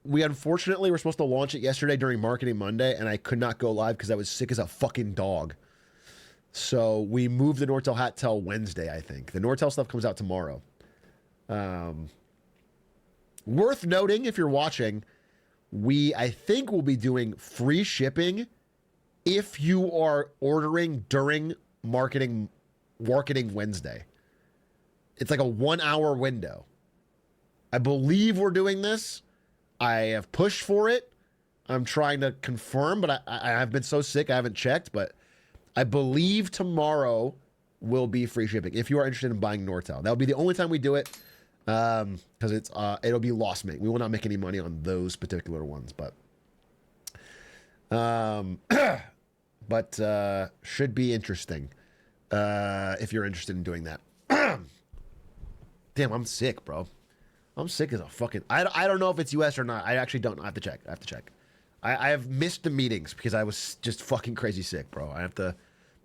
We unfortunately were supposed to launch it yesterday during Marketing Monday, and I could not go live because I was sick as a fucking dog. So we moved the Nortel hat till Wednesday, I think. The Nortel stuff comes out tomorrow. Worth noting, if you're watching, I think we'll be doing free shipping if you are ordering during Marketing Wednesday. It's like a 1 hour window. I believe we're doing this. I have pushed for it. I'm trying to confirm, but I have been so sick I haven't checked. But I believe tomorrow will be free shipping if you are interested in buying Nortel. That'll be the only time we do it, because it'll be loss making. We will not make any money on those particular ones, but should be interesting if you're interested in doing that. Damn, I'm sick, bro. I'm sick as a fucking. I don't know if it's US or not. I actually don't know. I have to check. I have missed the meetings because I was just fucking crazy sick, bro.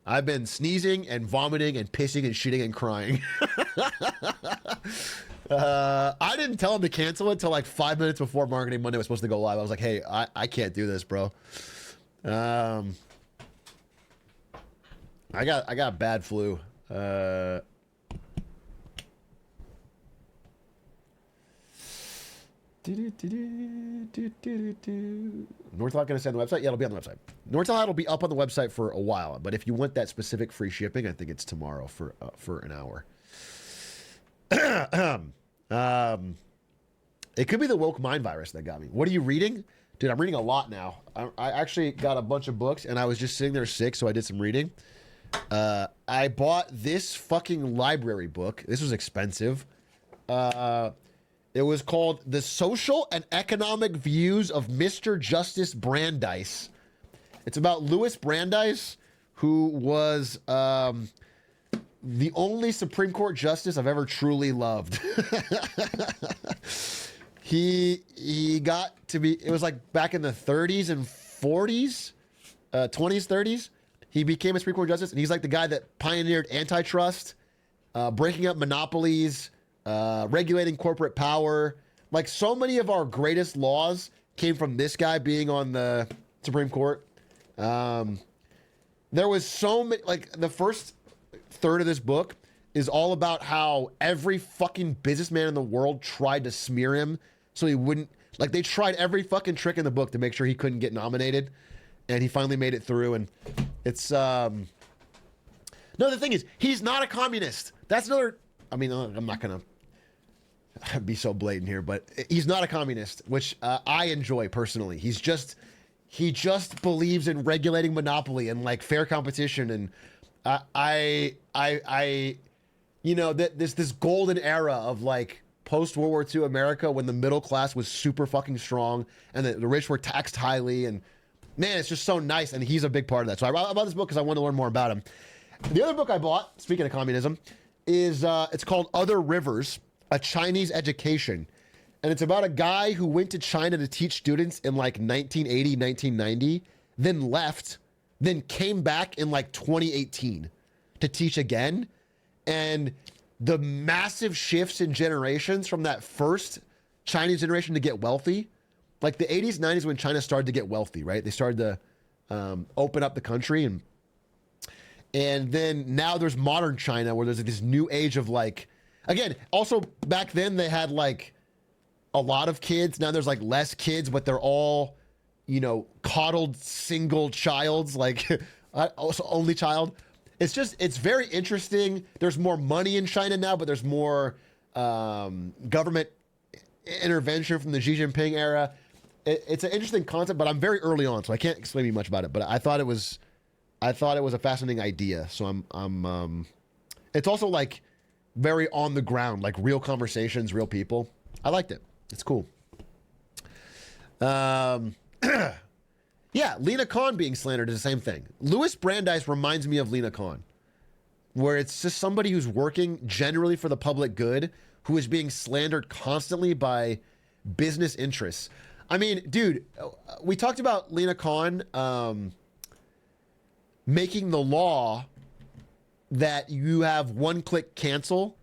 I've been sneezing and vomiting and pissing and shitting and crying. I didn't tell him to cancel it till like 5 minutes before Marketing Monday was supposed to go live. I was like, hey, I can't do this, bro. I got bad flu. Nortel gonna send the website? Yeah, it'll be on the website. Nortel will be up on the website for a while, but if you want that specific free shipping, I think it's tomorrow for an hour. It could be the woke mind virus that got me. What are you reading? Dude, I'm reading a lot now. I actually got a bunch of books, and I was just sitting there sick, so I did some reading. I bought this fucking library book. This was expensive. It was called The Social and Economic Views of Mr. Justice Brandeis. It's about Louis Brandeis, who was the only Supreme Court justice I've ever truly loved. He got to be, it was like back in the 30s and 40s, 20s, 30s. He became a Supreme Court justice, and he's like the guy that pioneered antitrust, breaking up monopolies, regulating corporate power. Like, so many of our greatest laws came from this guy being on the Supreme Court. There was so many, like, the first third of this book is all about how every fucking businessman in the world tried to smear him so he wouldn't, like, they tried every fucking trick in the book to make sure he couldn't get nominated, and he finally made it through. And it's no, the thing is, he's not a communist. That's another, I mean, I'm not gonna be so blatant here, but he's not a communist, which I enjoy personally. He just believes in regulating monopoly and like fair competition. And you know, that this golden era of like post World War II America, when the middle class was super fucking strong and the rich were taxed highly. And man, it's just so nice. And he's a big part of that. So I bought this book because I wanted to learn more about him. The other book I bought, speaking of communism, is it's called Other Rivers: A Chinese Education. And it's about a guy who went to China to teach students in like 1980, 1990, then left, then came back in like 2018 to teach again. And the massive shifts in generations from that first Chinese generation to get wealthy, like the 80s, 90s, when China started to get wealthy, right? They started to open up the country. And then now there's modern China, where there's like this new age of like, again, also back then they had like a lot of kids. Now there's like less kids, but they're all, you know, coddled single childs, like also only child. It's just, it's very interesting. There's more money in China now, but there's more government intervention from the Xi Jinping era. It's an interesting concept, but I'm very early on, so I can't explain to you much about it. But I thought it was a fascinating idea. So I'm it's also like very on the ground, like real conversations, real people. I liked it. It's cool. Yeah, Lena Khan being slandered is the same thing. Louis Brandeis reminds me of Lena Khan, where it's just somebody who's working generally for the public good, who is being slandered constantly by business interests. I mean, dude, we talked about Lena Khan making the law that you have one-click cancel,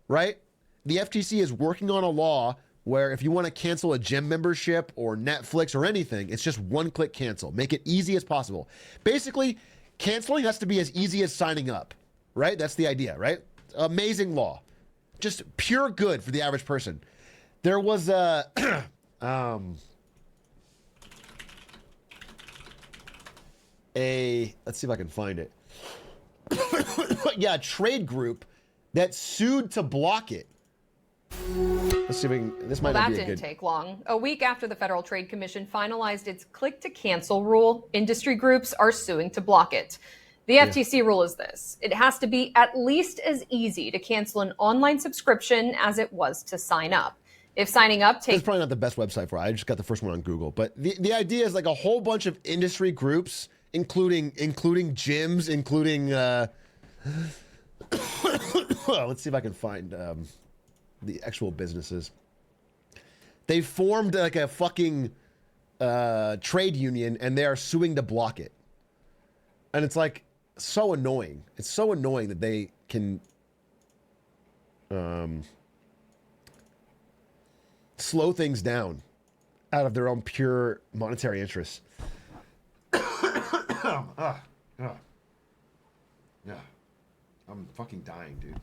right? The FTC is working on a law where if you want to cancel a gym membership or Netflix or anything, it's just one-click cancel. Make it easy as possible. Basically, canceling has to be as easy as signing up, right? That's the idea, right? Amazing law. Just pure good for the average person. There was a... let's see if I can find it. Yeah, a trade group that sued to block it. Let's see if we can. This might Well, not that be a didn't good. take long. A week after the Federal Trade Commission finalized its click to cancel rule, industry groups are suing to block it. The FTC rule is this: it has to be at least as easy to cancel an online subscription as it was to sign up. If signing up It's takes probably not the best website for it. I just got the first one on Google. But the idea is like a whole bunch of industry groups, including gyms, including let's see if I can find the actual businesses. They formed like a fucking trade union, and they are suing to block it. And it's like so annoying. It's so annoying that they can slow things down out of their own pure monetary interests. Yeah, I'm fucking dying, dude.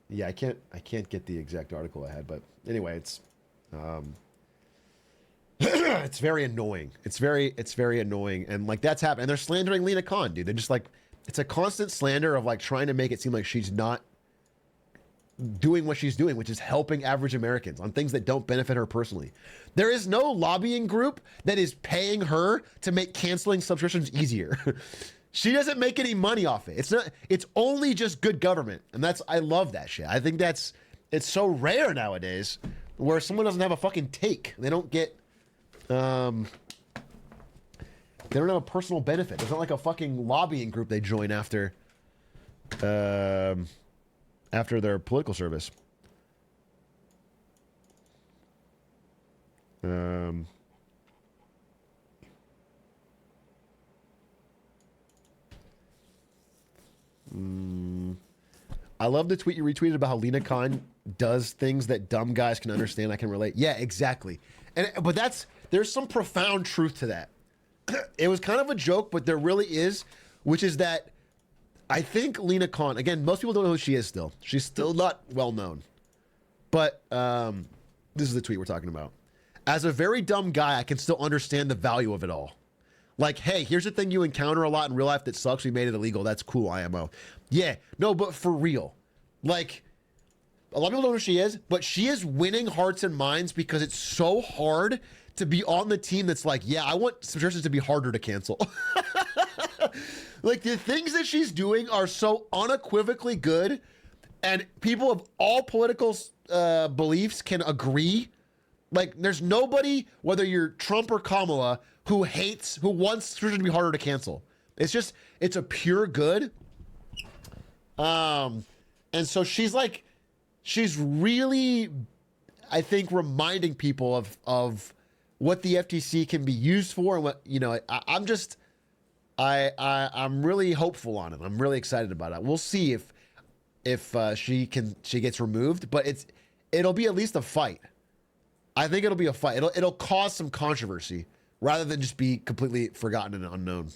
Yeah, I can't get the exact article I had, but anyway, it's it's very annoying. It's very annoying, and like that's happening. And they're slandering Lena Khan, dude. They're just like, it's a constant slander of like trying to make it seem like she's not doing what she's doing, which is helping average Americans on things that don't benefit her personally. There is no lobbying group that is paying her to make canceling subscriptions easier. She doesn't make any money off it. It's only just good government. And I love that shit. I think it's so rare nowadays where someone doesn't have a fucking take. They don't get, they don't have a personal benefit. It's not like a fucking lobbying group they join after their political service. I love the tweet you retweeted about how Lena Khan does things that dumb guys can understand. I can relate. Yeah, exactly. But there's some profound truth to that. It was kind of a joke, but there really is, which is that I think Lena Khan, again, most people don't know who she is still. She's still not well known. But this is the tweet we're talking about. As a very dumb guy, I can still understand the value of it all. Like, hey, here's the thing you encounter a lot in real life that sucks. We made it illegal. That's cool, IMO. Yeah, no, but for real. Like, a lot of people don't know who she is, but she is winning hearts and minds because it's so hard to be on the team that's like, yeah, I want subscriptions to be harder to cancel. Like, the things that she's doing are so unequivocally good, and people of all political beliefs can agree. Like, there's nobody, whether you're Trump or Kamala, who wants subscription to be harder to cancel. It's a pure good. And so she's really, I think, reminding people of what the FTC can be used for, and what, you know, I'm really hopeful on it. I'm really excited about it. We'll see if she gets removed, but it'll be at least a fight. I think it'll be a fight. It'll cause some controversy rather than just be completely forgotten and unknown.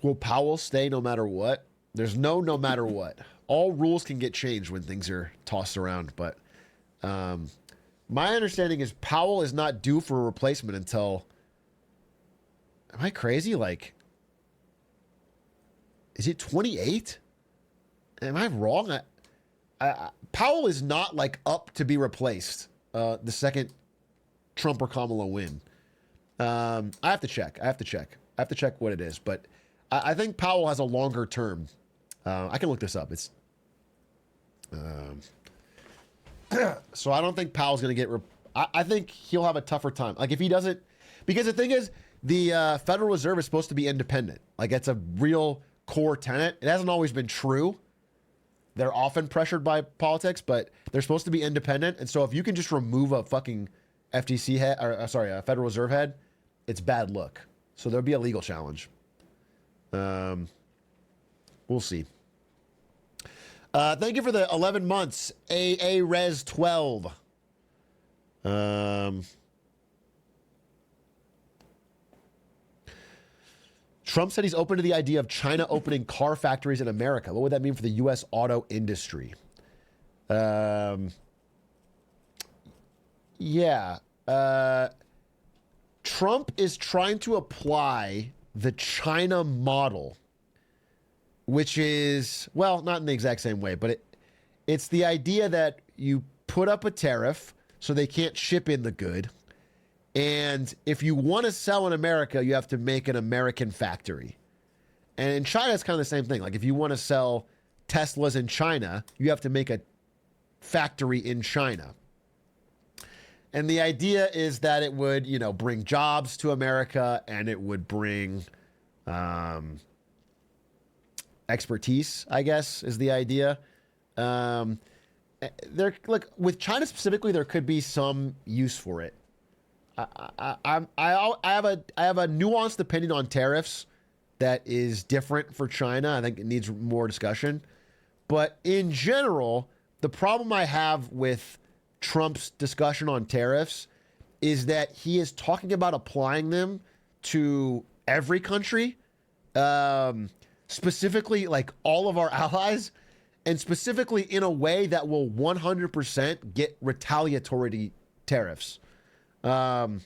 Will Powell stay no matter what? There's no matter what. All rules can get changed when things are tossed around, but my understanding is Powell is not due for a replacement until... Am I crazy? Like, is it 28? Am I wrong? Powell is not like up to be replaced the second Trump or Kamala win. I have to check. I have to check what it is, but I think Powell has a longer term. I can look this up. It's so I don't think Powell's going to get. I think he'll have a tougher time. Like if he doesn't, because the thing is, the Federal Reserve is supposed to be independent. Like it's a real core tenet. It hasn't always been true. They're often pressured by politics, but they're supposed to be independent. And so if you can just remove a fucking FTC head, or a Federal Reserve head, it's bad look. So there'll be a legal challenge. We'll see. Thank you for the 11 months, A-Res 12. Trump said he's open to the idea of China opening car factories in America. What would that mean for the U.S. auto industry? Yeah. Trump is trying to apply the China model, which is, well, not in the exact same way, but it's the idea that you put up a tariff so they can't ship in the good. And if you want to sell in America, you have to make an American factory. And in China, it's kind of the same thing. Like if you want to sell Teslas in China, you have to make a factory in China. And the idea is that it would, you know, bring jobs to America, and it would bring expertise, I guess, is the idea. Look, with China specifically, there could be some use for it. I have a nuanced opinion on tariffs that is different for China. I think it needs more discussion. But in general, the problem I have with Trump's discussion on tariffs is that he is talking about applying them to every country, specifically like all of our allies, and specifically in a way that will 100% get retaliatory tariffs. It's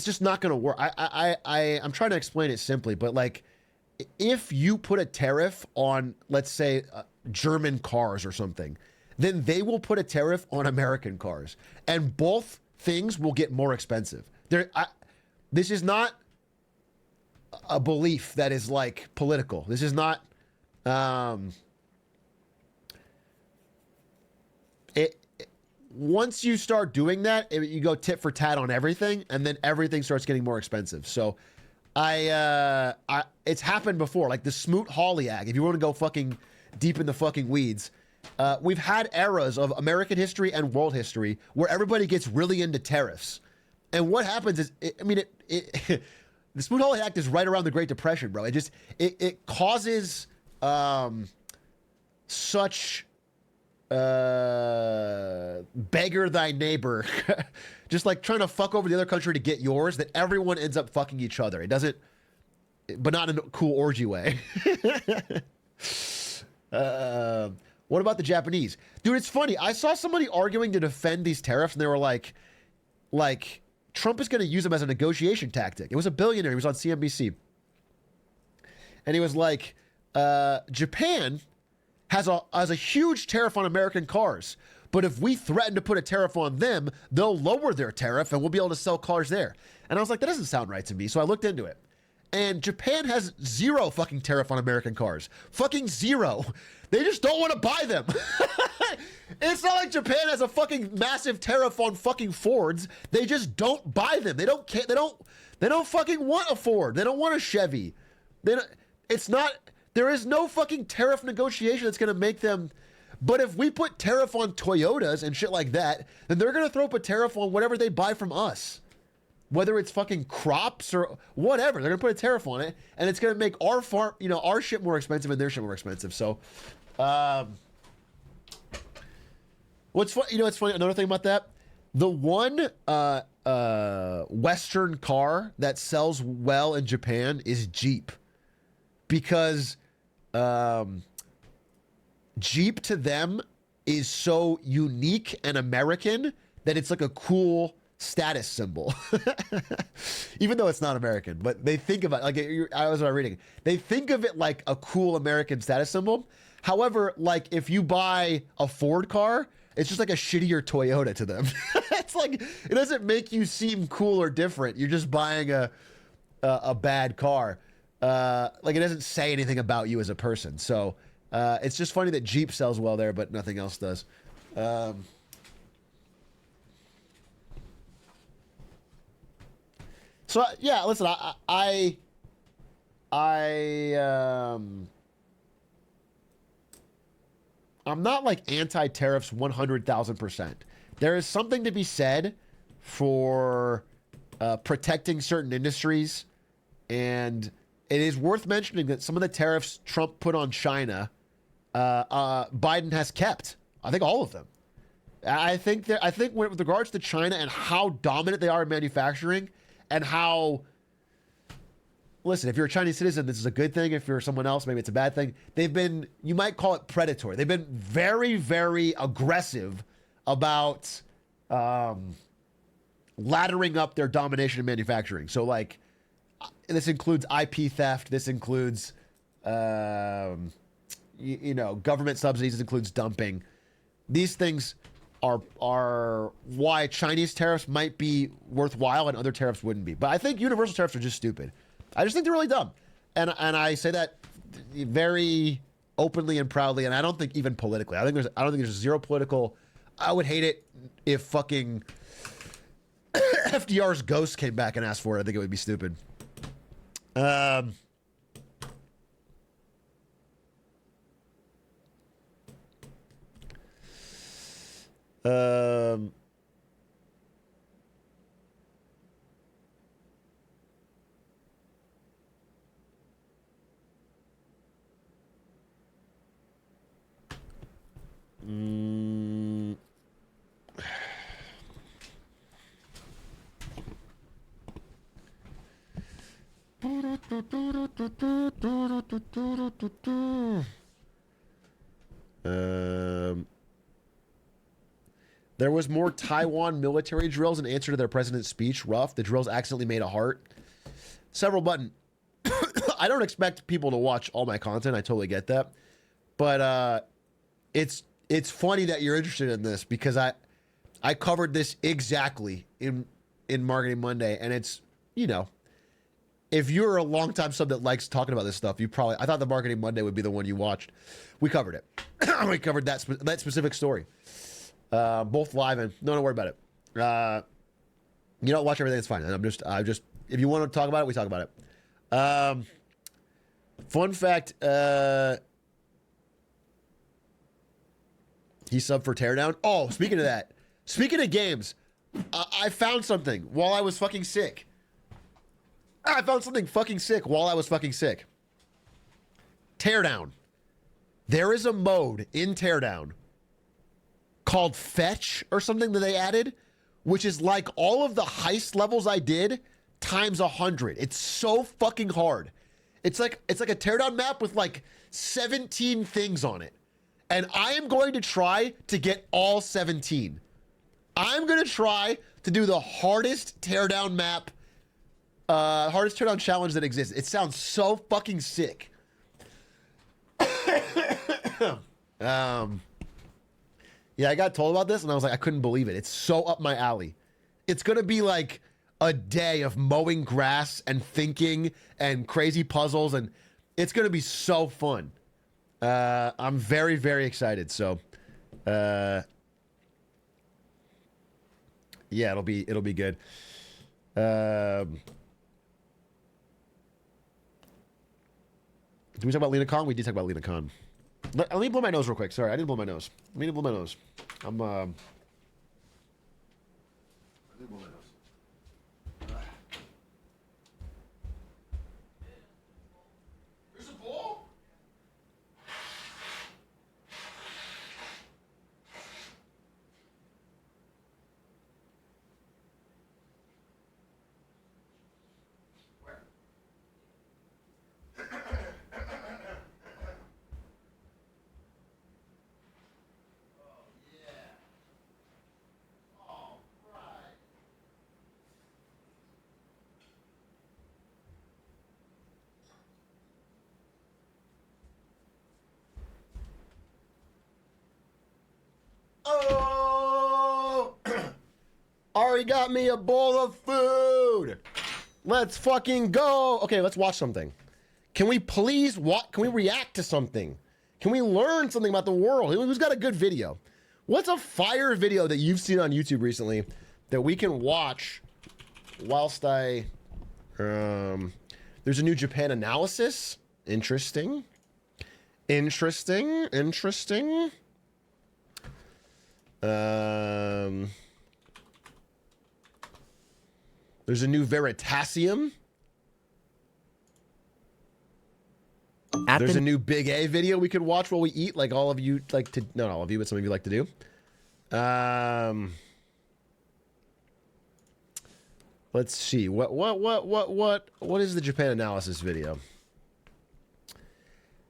just not going to work. I'm trying to explain it simply, but like, if you put a tariff on, let's say, German cars or something, then they will put a tariff on American cars, and both things will get more expensive. This is not a belief that is like political. This is not. Once you start doing that, you go tit for tat on everything, and then everything starts getting more expensive. So, it's happened before, like the Smoot-Hawley Act. If you want to go fucking deep in the fucking weeds, we've had eras of American history and world history where everybody gets really into tariffs, and what happens is, the Smoot-Hawley Act is right around the Great Depression, bro. It causes such. Beggar thy neighbor, just like trying to fuck over the other country to get yours, that everyone ends up fucking each other. It doesn't, but not in a cool orgy way. What about the Japanese? Dude, it's funny. I saw somebody arguing to defend these tariffs, and they were like Trump is going to use them as a negotiation tactic. It was a billionaire. He was on CNBC. And he was like, Japan has a huge tariff on American cars, but if we threaten to put a tariff on them, they'll lower their tariff and we'll be able to sell cars there. And I was like, that doesn't sound right to me. So I looked into it. And Japan has zero fucking tariff on American cars. Fucking zero. They just don't want to buy them. It's not like Japan has a fucking massive tariff on fucking Fords. They just don't buy them. They don't care. They don't fucking want a Ford. They don't want a Chevy. There is no fucking tariff negotiation that's going to make them. But if we put tariff on Toyotas and shit like that, then they're going to throw up a tariff on whatever they buy from us. Whether it's fucking crops or whatever, they're going to put a tariff on it, and it's going to make our our shit more expensive and their shit more expensive. So, what's fun? It's funny. Another thing about that, the one Western car that sells well in Japan is Jeep, because Jeep to them is so unique and American that it's like a cool status symbol. Even though it's not American, but they think about I was reading. They think of it like a cool American status symbol. However, like if you buy a Ford car, it's just like a shittier Toyota to them. It's like, it doesn't make you seem cool or different. You're just buying a bad car. Like it doesn't say anything about you as a person. So it's just funny that Jeep sells well there, but nothing else does. So yeah, listen, I'm not like anti-tariffs 100,000%. There is something to be said for protecting certain industries, and it is worth mentioning that some of the tariffs Trump put on China, Biden has kept. I think all of them. I think with regards to China and how dominant they are in manufacturing, and how listen, if you're a Chinese citizen, this is a good thing. If you're someone else, maybe it's a bad thing. They've been, you might call it predatory. They've been very, very aggressive about laddering up their domination in manufacturing. So like, this includes IP theft. This includes, you know, government subsidies. This includes dumping. These things are why Chinese tariffs might be worthwhile and other tariffs wouldn't be. But I think universal tariffs are just stupid. I just think they're really dumb. And I say that very openly and proudly, and I don't think even politically. I don't think there's zero political. I would hate it if fucking FDR's ghost came back and asked for it. I think it would be stupid. There was more Taiwan military drills in answer to their president's speech. Rough. The drills accidentally made a heart. Several button. I don't expect people to watch all my content. I totally get that. But it's funny that you're interested in this because I covered this exactly in Marketing Monday, and it's, you know, if you're a longtime sub that likes talking about this stuff, you probably, I thought the Marketing Monday would be the one you watched. We covered it. We covered that specific story. Both live, and don't worry about it. You don't watch everything, it's fine. I'm just if you want to talk about it, we talk about it. Fun fact, he subbed for Teardown. Oh, speaking of that, speaking of games, I found something while I was fucking sick. I found something fucking sick while I was fucking sick. Teardown. There is a mode in Teardown called Fetch or something that they added, which is like all of the heist levels I did times 100. It's so fucking hard. It's like a Teardown map with like 17 things on it. And I am going to try to get all 17. I'm going to try to do the hardest Teardown map, hardest Teardown challenge that exists. It sounds so fucking sick. Yeah, I got told about this and I was like, I couldn't believe it. It's so up my alley. It's going to be like a day of mowing grass and thinking and crazy puzzles, and it's going to be so fun. I'm very, very excited. So, yeah, it'll be good. Did we talk about Lena Khan? We did talk about Lena Khan. Let me blow my nose real quick. Sorry, I didn't blow my nose. I need to blow my nose. I need to blow my nose. There's a bowl? Where? Oh! Ari got me a bowl of food. Let's fucking go. Okay, let's watch something. Can we please can we react to something? Can we learn something about the world? Who's got a good video? What's a fire video that you've seen on YouTube recently that we can watch whilst I there's a new Japan analysis. Interesting. There's a new Veritasium. There's a new Big A video we could watch while we eat, like all of you like to, not all of you, but some of you like to do. Let's see. What is the Japan analysis video?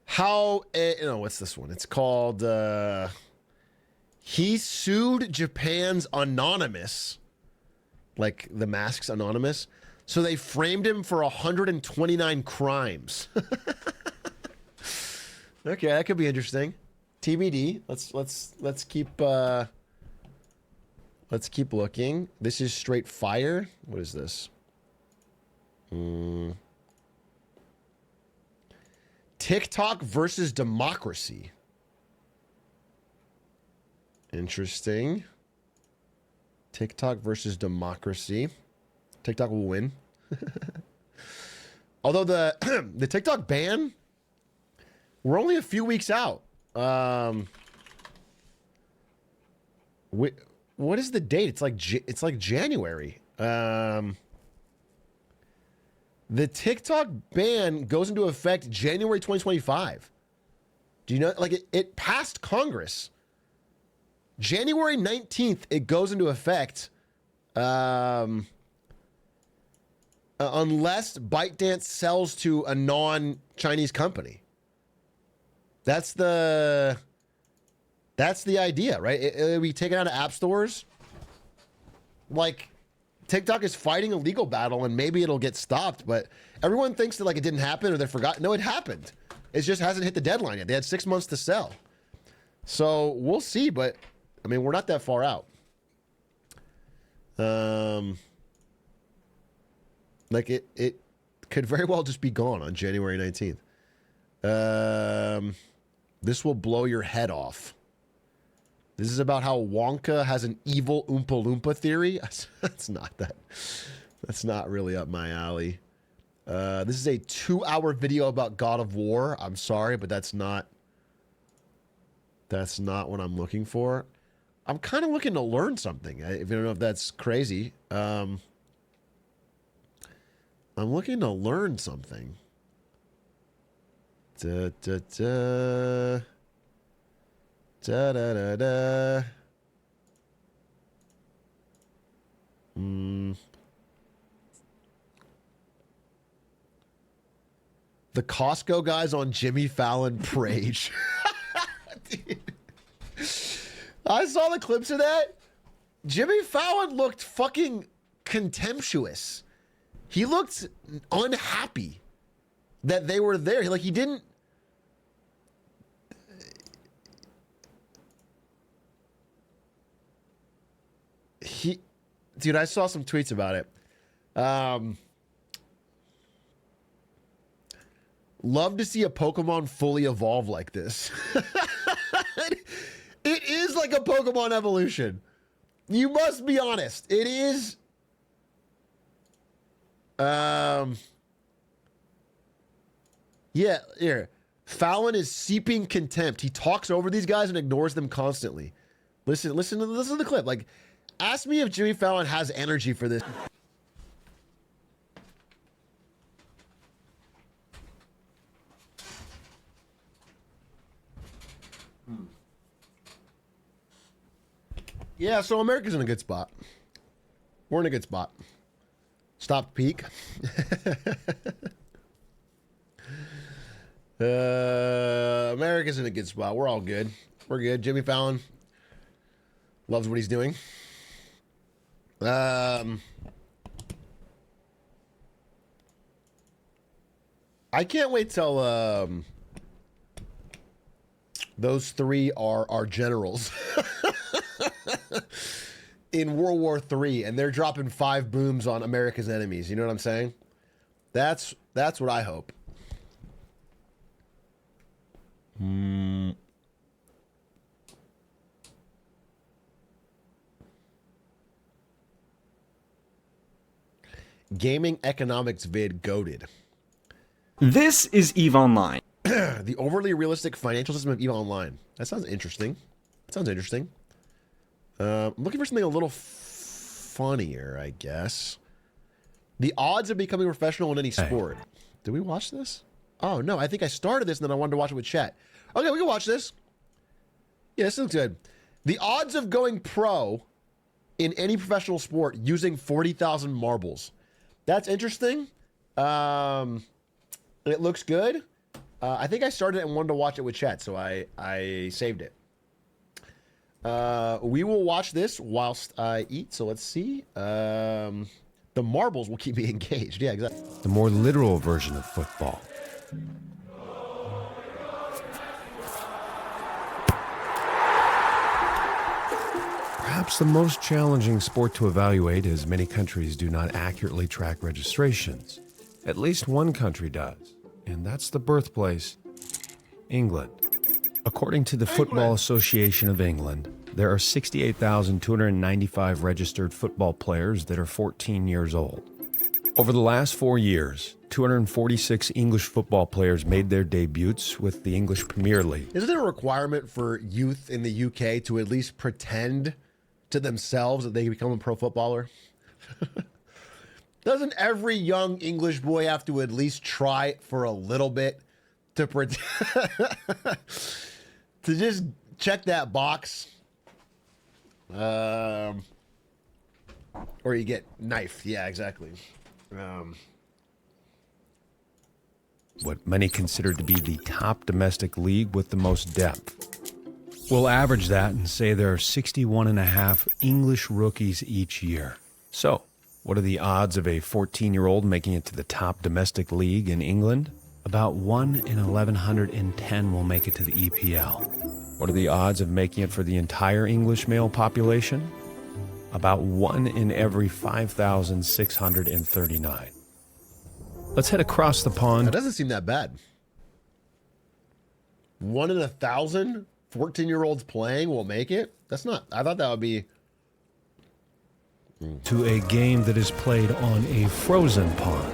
How, no, what's this one? It's called, he sued Japan's Anonymous, like the Masks Anonymous. So they framed him for 129 crimes. Okay, that could be interesting. TBD. Let's keep looking. This is straight fire. What is this? TikTok versus democracy. Interesting. TikTok versus democracy. TikTok will win. Although the TikTok ban, we're only a few weeks out. What is the date? It's like January. The TikTok ban goes into effect January 2025. Do you know? Like it passed Congress. January 19th, it goes into effect. Unless ByteDance sells to a non-Chinese company. That's the idea, right? It'll be taken out of app stores. Like, TikTok is fighting a legal battle, and maybe it'll get stopped, but everyone thinks that, like, it didn't happen or they forgot. No, it happened. It just hasn't hit the deadline yet. They had 6 months to sell. So, we'll see, but, I mean, we're not that far out. Like, it could very well just be gone on January 19th. This will blow your head off. This is about how Wonka has an evil Oompa Loompa theory. That's not really up my alley. This is a 2-hour video about God of War. I'm sorry, but that's not what I'm looking for. I'm kind of looking to learn something. If you don't know if that's crazy. I'm looking to learn something. Da, da, da. Da, da, da, da. The Costco guys on Jimmy Fallon rage. Dude. I saw the clips of that. Jimmy Fallon looked fucking contemptuous. He looked unhappy that they were there. Like, he didn't. Dude, I saw some tweets about it. Love to see a Pokemon fully evolve like this. It is like a Pokemon evolution. You must be honest. It is. Yeah, here. Fallon is seeping contempt. He talks over these guys and ignores them constantly. Listen to the clip. Like, ask me if Jimmy Fallon has energy for this. Yeah, so America's in a good spot. We're in a good spot. Stop peak. America's in a good spot. We're all good. We're good. Jimmy Fallon loves what he's doing. I can't wait till those three are our generals in World War III, and they're dropping 5 booms on America's enemies. You know what I'm saying? That's what I hope. Gaming economics vid goated. This is EVE Online. The overly realistic financial system of EVE Online. That sounds interesting. I'm looking for something a little funnier, I guess. The odds of becoming professional in any sport. Did we watch this? Oh, no. I think I started this and then I wanted to watch it with chat. Okay, we can watch this. Yeah, this looks good. The odds of going pro in any professional sport using 40,000 marbles. That's interesting. It looks good. I think I started it and wanted to watch it with chat, so I saved it. We will watch this whilst I eat, so let's see. The marbles will keep me engaged. Yeah, exactly. The more literal version of football. Perhaps the most challenging sport to evaluate, as many countries do not accurately track registrations. At least one country does, and that's the birthplace, England. According to the Football Association of England, there are 68,295 registered football players that are 14 years old. Over the last 4 years, 246 English football players made their debuts with the English Premier League. Isn't there a requirement for youth in the UK to at least pretend to themselves that they can become a pro footballer? Doesn't every young English boy have to at least try it for a little bit to pretend to just check that box? Or you get knifed. Yeah, exactly. What many consider to be the top domestic league with the most depth. We'll average that and say there are 61.5 English rookies each year. So, what are the odds of a 14-year-old making it to the top domestic league in England? About 1 in 1,110 will make it to the EPL. What are the odds of making it for the entire English male population? About 1 in every 5,639. Let's head across the pond. That doesn't seem that bad. 1 in 1,000 14-year-olds playing will make it? That's not, I thought that would be... To a game that is played on a frozen pond.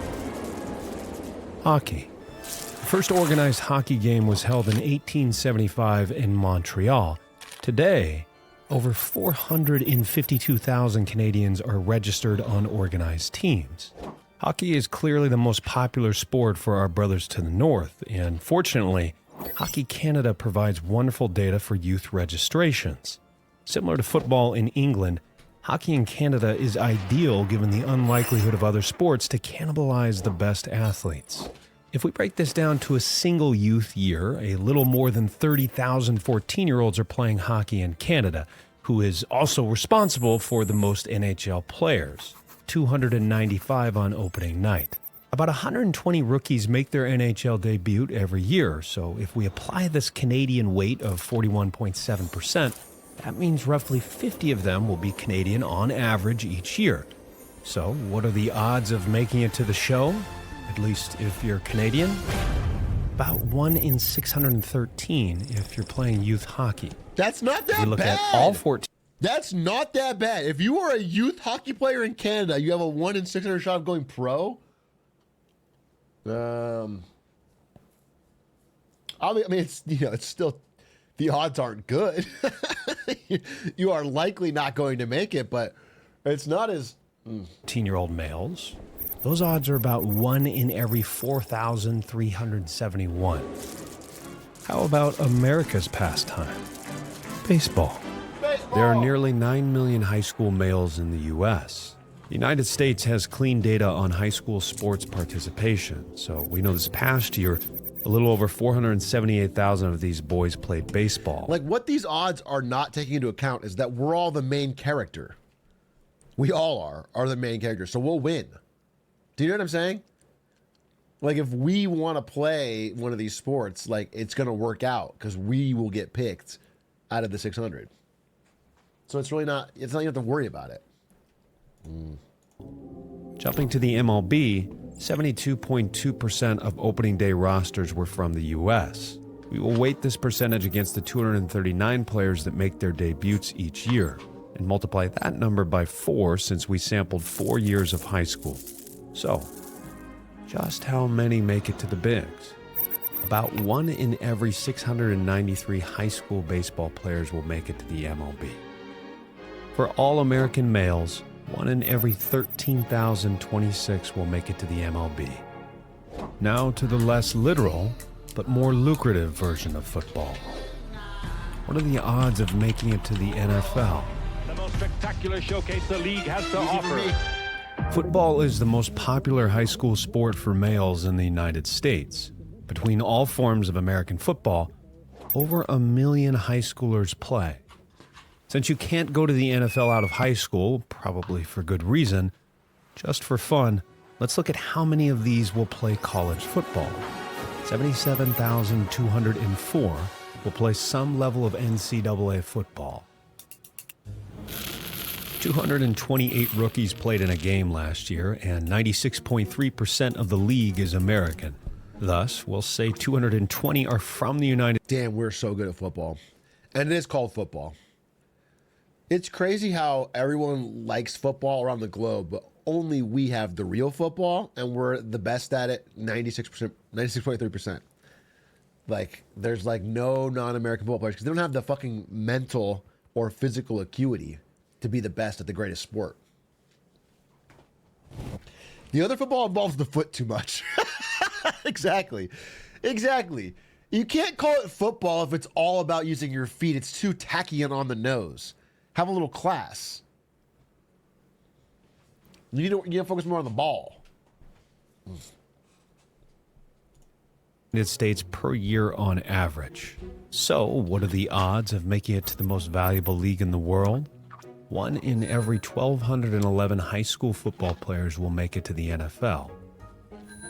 Hockey. The first organized hockey game was held in 1875 in Montreal. Today, over 452,000 Canadians are registered on organized teams. Hockey is clearly the most popular sport for our brothers to the north, and fortunately, Hockey Canada provides wonderful data for youth registrations. Similar to football in England, hockey in Canada is ideal given the unlikelihood of other sports to cannibalize the best athletes. If we break this down to a single youth year, a little more than 30,000 14-year-olds are playing hockey in Canada, who is also responsible for the most NHL players, 295 on opening night. About 120 rookies make their NHL debut every year, so if we apply this Canadian weight of 41.7%, that means roughly 50 of them will be Canadian on average each year. So, what are the odds of making it to the show? At least if you're Canadian? About 1 in 613 if you're playing youth hockey. That's not that bad. We look at all 14. That's not that bad. If you are a youth hockey player in Canada, you have a 1 in 600 shot of going pro. I mean, it's, you know, it's still, the odds aren't good. You are likely not going to make it, but it's not as 18-year-old males. Those odds are about 1 in every 4,371. How about America's pastime? Baseball. There are nearly 9 million high school males in the U.S. The United States has clean data on high school sports participation, so we know this past year, a little over 478,000 of these boys played baseball. Like, what these odds are not taking into account is that we're all the main character. We all are the main character, so we'll win. Do you know what I'm saying? Like, if we want to play one of these sports, like, it's going to work out because we will get picked out of the 600. So it's really not, it's not, you have to worry about it. Jumping to the MLB, 72.2% of opening day rosters were from the U.S. We will weight this percentage against the 239 players that make their debuts each year, and multiply that number by 4 since we sampled 4 years of high school. So, just how many make it to the bigs? About 1 in every 693 high school baseball players will make it to the MLB. For all American males, 1 in every 13,026 will make it to the MLB. Now to the less literal, but more lucrative version of football. What are the odds of making it to the NFL? spectacular showcase the league has to offer. Football is the most popular high school sport for males in the United States. Between all forms of American football, over 1 million high schoolers play. Since you can't go to the NFL out of high school, probably for good reason, just for fun, let's look at how many of these will play college football. 77,204 will play some level of NCAA football. 228 rookies played in a game last year, and 96.3% of the league is American. Thus, we'll say 220 are from the United States. Damn, we're so good at football. And it is called football. It's crazy how everyone likes football around the globe, but only we have the real football, and we're the best at it, 96%, 96.3%. Like, there's like no non-American football players because they don't have the fucking mental or physical acuity to be the best at the greatest sport. The other football involves the foot too much. Exactly. You can't call it football if it's all about using your feet. It's too tacky and on the nose. Have a little class. You need to focus more on the ball. United States per year on average. So, what are the odds of making it to the most valuable league in the world? 1 in every 1,211 high school football players will make it to the NFL.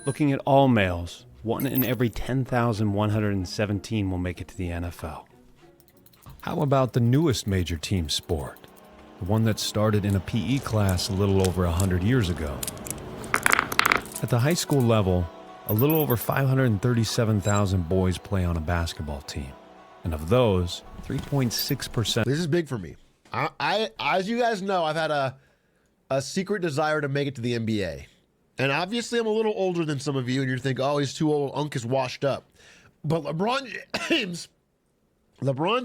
Looking at all males, 1 in every 10,117 will make it to the NFL. How about the newest major team sport? The one that started in a PE class a little over 100 years ago. At the high school level, a little over 537,000 boys play on a basketball team. And of those, 3.6%. This is big for me. I as you guys know, I've had a secret desire to make it to the NBA. And obviously I'm a little older than some of you, and you're thinking, oh, he's too old, Unk is washed up. But LeBron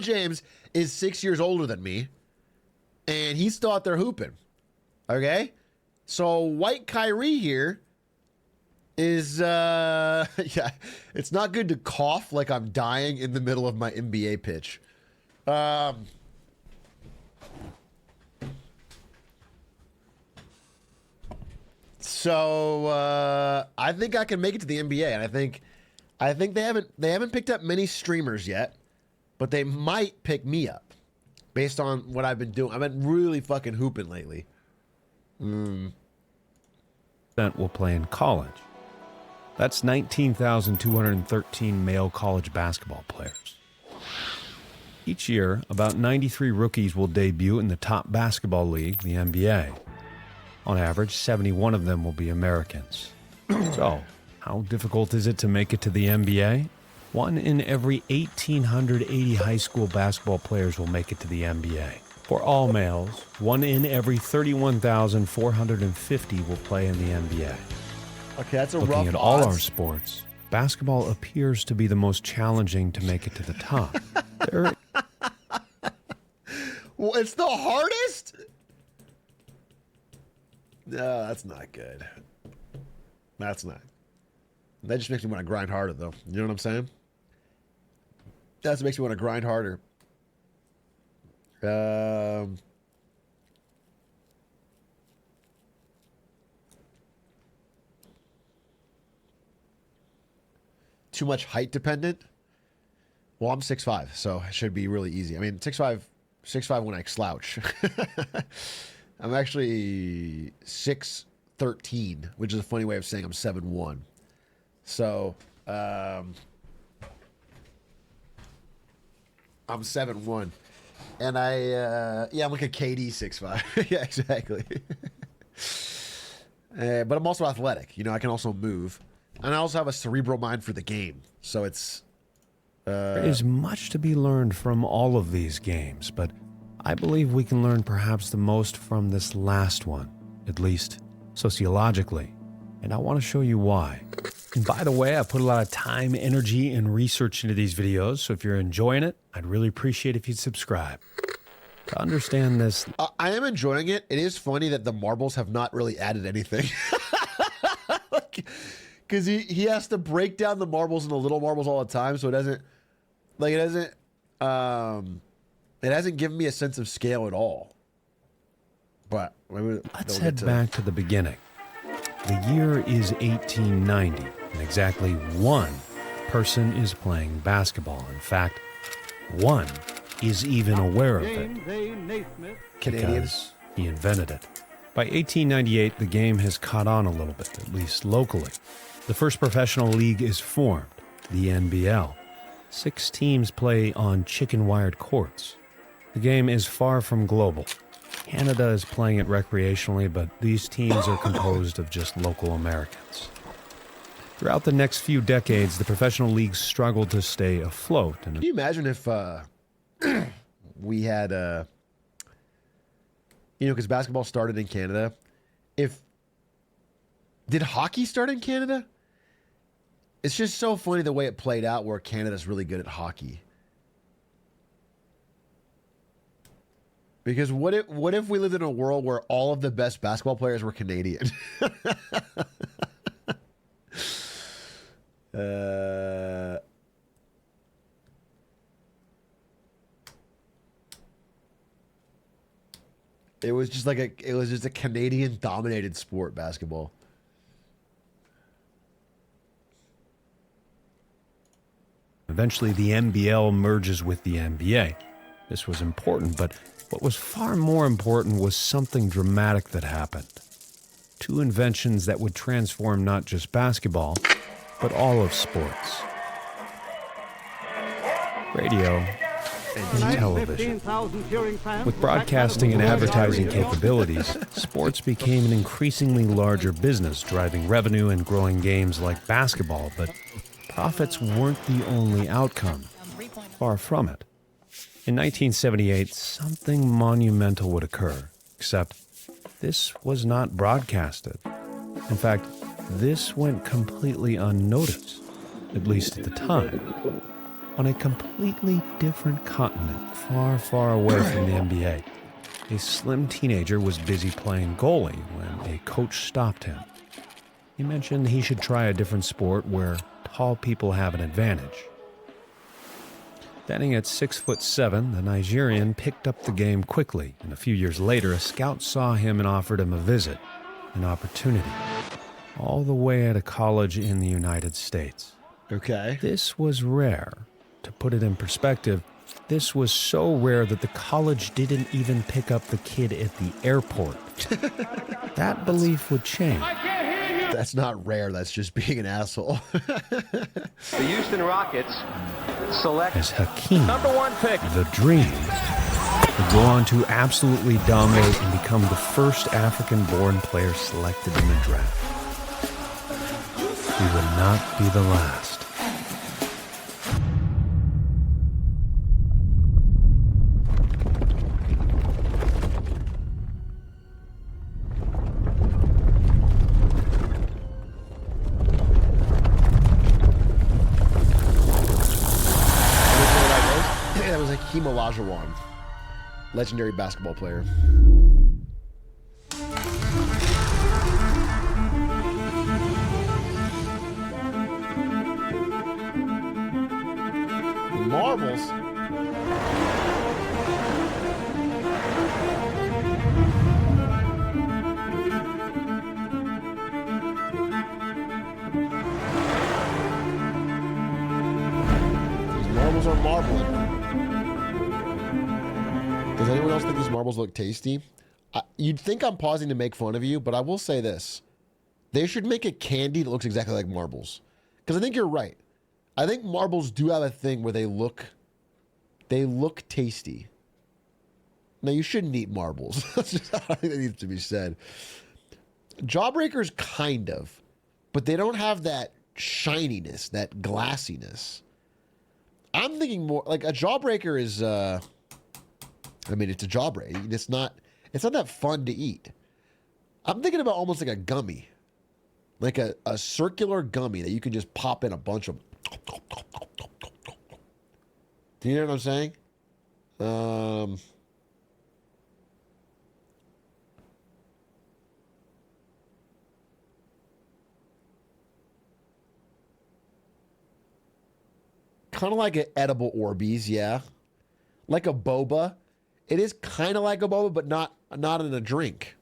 James is 6 years older than me, and he's still out there hooping. Okay? So white Kyrie here is, yeah, it's not good to cough like I'm dying in the middle of my NBA pitch. So I think I can make it to the NBA, and I think they haven't picked up many streamers yet, but they might pick me up based on what I've been doing. I've been really fucking hooping lately. That will play in college. That's 19,213 male college basketball players. Each year, about 93 rookies will debut in the top basketball league, the NBA. On average, 71 of them will be Americans. So, how difficult is it to make it to the NBA? 1 in every 1,880 high school basketball players will make it to the NBA. For all males, 1 in every 31,450 will play in the NBA. Okay, that's a rough Looking at all our sports, basketball appears to be the most challenging to make it to the top. Well, it's the hardest? No, that's not good. That's not. That just makes me want to grind harder, though. You know what I'm saying? That makes me want to grind harder. Too much height dependent? Well, I'm 6'5", so it should be really easy. I mean, 6'5" when I slouch. I'm actually 6'13", which is a funny way of saying I'm 7'1". So, I'm 7'1", and yeah, I'm like a KD 6'5". Yeah, exactly. But I'm also athletic. You know, I can also move, and I also have a cerebral mind for the game. So it's. There is much to be learned from all of these games, but I believe we can learn perhaps the most from this last one, at least sociologically, and I want to show you why. And by the way, I put a lot of time, energy, and research into these videos, so if you're enjoying it, I'd really appreciate if you'd subscribe. To understand this... I am enjoying it. It is funny that the marbles have not really added anything. Because he has to break down the marbles and the little marbles all the time, so it doesn't... Like, it hasn't given me a sense of scale at all. But let's head back to the beginning. The year is 1890, and exactly one person is playing basketball. In fact, one is even aware of it because he invented it. By 1898, the game has caught on a little bit, at least locally. The first professional league is formed, the NBL. 6 teams play on chicken-wired courts. The game is far from global. Canada is playing it recreationally, but these teams are composed of just local Americans. Throughout the next few decades, the professional leagues struggled to stay afloat. Can you imagine if we had, because basketball started in Canada. Did hockey start in Canada? It's just so funny the way it played out where Canada's really good at hockey. Because what if we lived in a world where all of the best basketball players were Canadian? It was just a Canadian dominated sport, basketball. Eventually, the NBL merges with the NBA. This was important, but what was far more important was something dramatic that happened. 2 inventions that would transform not just basketball, but all of sports. Radio and television. With broadcasting and advertising capabilities, sports became an increasingly larger business, driving revenue and growing games like basketball, but profits weren't the only outcome. Far from it. In 1978, something monumental would occur, except this was not broadcasted. In fact, this went completely unnoticed, at least at the time. On a completely different continent, far, far away from the NBA, a slim teenager was busy playing goalie when a coach stopped him. He mentioned he should try a different sport where tall people have an advantage. Standing at 6'7", the Nigerian picked up the game quickly, and a few years later, a scout saw him and offered him a visit, an opportunity, all the way at a college in the United States. Okay. This was rare. To put it in perspective, this was so rare that the college didn't even pick up the kid at the airport. That belief would change. That's not rare, that's just being an asshole. The Houston Rockets select as Hakeem, #1 pick, the Dream, would go on to absolutely dominate and become the first African-born player selected in the draft. He would not be the last. Hakeem Olajuwon, legendary basketball player. Marbles. These marbles are marbling. Does anyone else think these marbles look tasty? You'd think I'm pausing to make fun of you, but I will say this. They should make a candy that looks exactly like marbles. Because I think you're right. I think marbles do have a thing where they look tasty. Now, you shouldn't eat marbles. That's just how I think it needs to be said. Jawbreakers, kind of. But they don't have that shininess, that glassiness. I'm thinking more, like a Jawbreaker is... I mean, it's a jawbreaker. It's not that fun to eat. I'm thinking about almost like a gummy. Like a circular gummy that you can just pop in a bunch of. Do you know what I'm saying? Kind of like an edible Orbeez, yeah. Like a boba. It is kind of like a boba, but not not in a drink.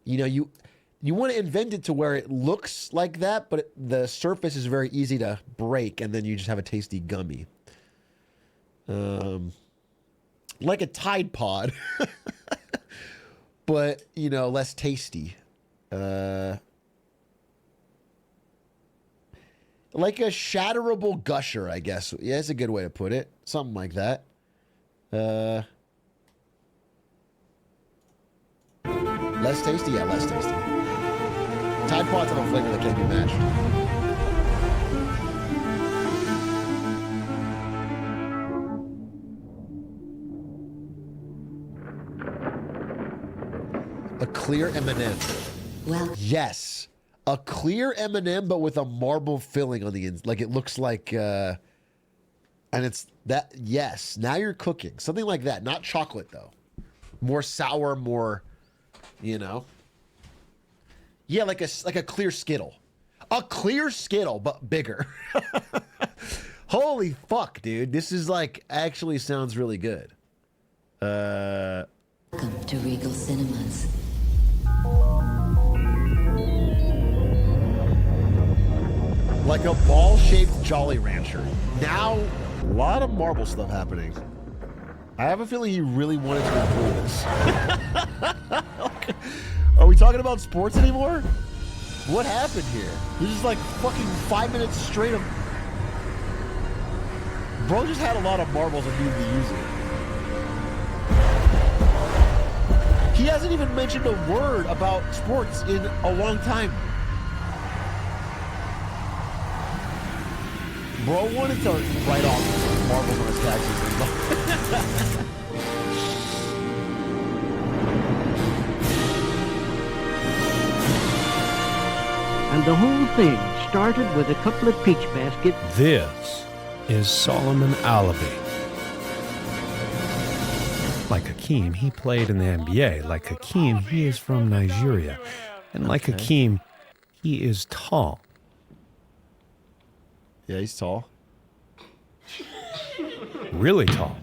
You know, you want to invent it to where it looks like that, but the surface is very easy to break, and then you just have a tasty gummy. Like a Tide Pod, but, you know, less tasty. Like a shatterable gusher, I guess. Yeah, that's a good way to put it. Something like that. Less tasty? Yeah, less tasty. Tide Pods have a flavor that can't be matched. A clear M&M. Well, yes. A clear M&M, but with a marble filling on the end. Like, it looks like, and it's that, yes. Now you're cooking. Something like that. Not chocolate, though. More sour, more, you know. Yeah, like a clear Skittle. A clear Skittle, but bigger. Holy fuck, dude. This is like, actually sounds really good. Welcome to Regal Cinemas. Like a ball-shaped Jolly Rancher. Now, a lot of marble stuff happening. I have a feeling he really wanted to include this. Are we talking about sports anymore? What happened here? This is like fucking 5 minutes straight of... Bro just had a lot of marbles and needed to use it. He hasn't even mentioned a word about sports in a long time. Bro wanted to write off marbles on his taxes. And the whole thing started with a couple of peach baskets. This is Solomon Alabi. Like Hakeem, he played in the NBA. Like Hakeem, he is from Nigeria. And like Hakeem, he is tall. Yeah, he's tall. Really tall.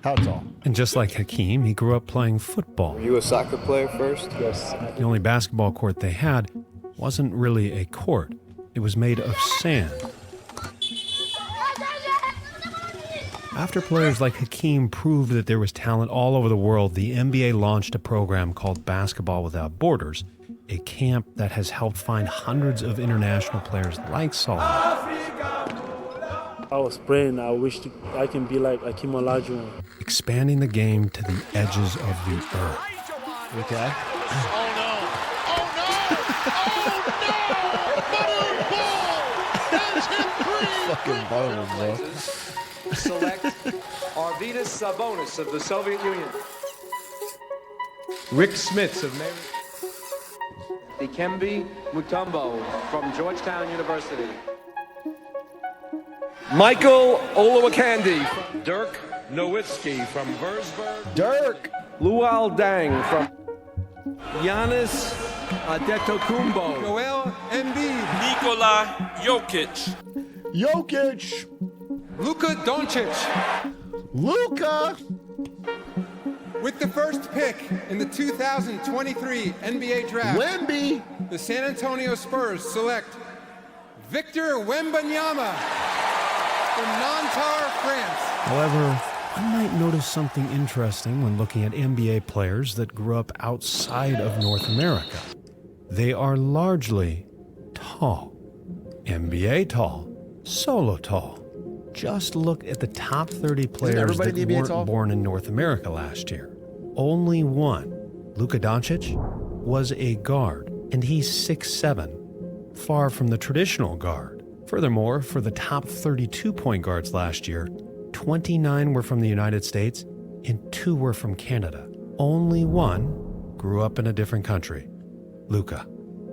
How tall? And just like Hakeem, he grew up playing football. Were you a soccer player first? Yes. The only basketball court they had wasn't really a court. It was made of sand. After players like Hakeem proved that there was talent all over the world, the NBA launched a program called Basketball Without Borders, a camp that has helped find hundreds of international players like Solomon. I was praying, I wish I can be like Hakeem Olajuwon. Expanding the game to the edges of the earth. Okay. Fucking bone, bro. Select Arvydas Sabonis of the Soviet Union. Rick Smits of Mary. Dikembe Mutombo from Georgetown University. Michael Olowokandi. Dirk Nowitzki from Würzburg. Dirk. Luol Deng from Giannis Antetokounmpo. Joel Embiid. Nikola Jokic. Jokic. Luka Doncic. Luka. With the first pick in the 2023 NBA Draft, Wemby. The San Antonio Spurs select Victor Wembanyama from Nanterre, France. However, one might notice something interesting when looking at NBA players that grew up outside of North America. They are largely tall. NBA tall. Solo tall. Just look at the top 30 players that weren't born in North America last year. Only one, Luka Doncic, was a guard, and he's 6'7", far from the traditional guard. Furthermore, for the top 32 point guards last year, 29 were from the United States and 2 were from Canada. Only one grew up in a different country, Luka.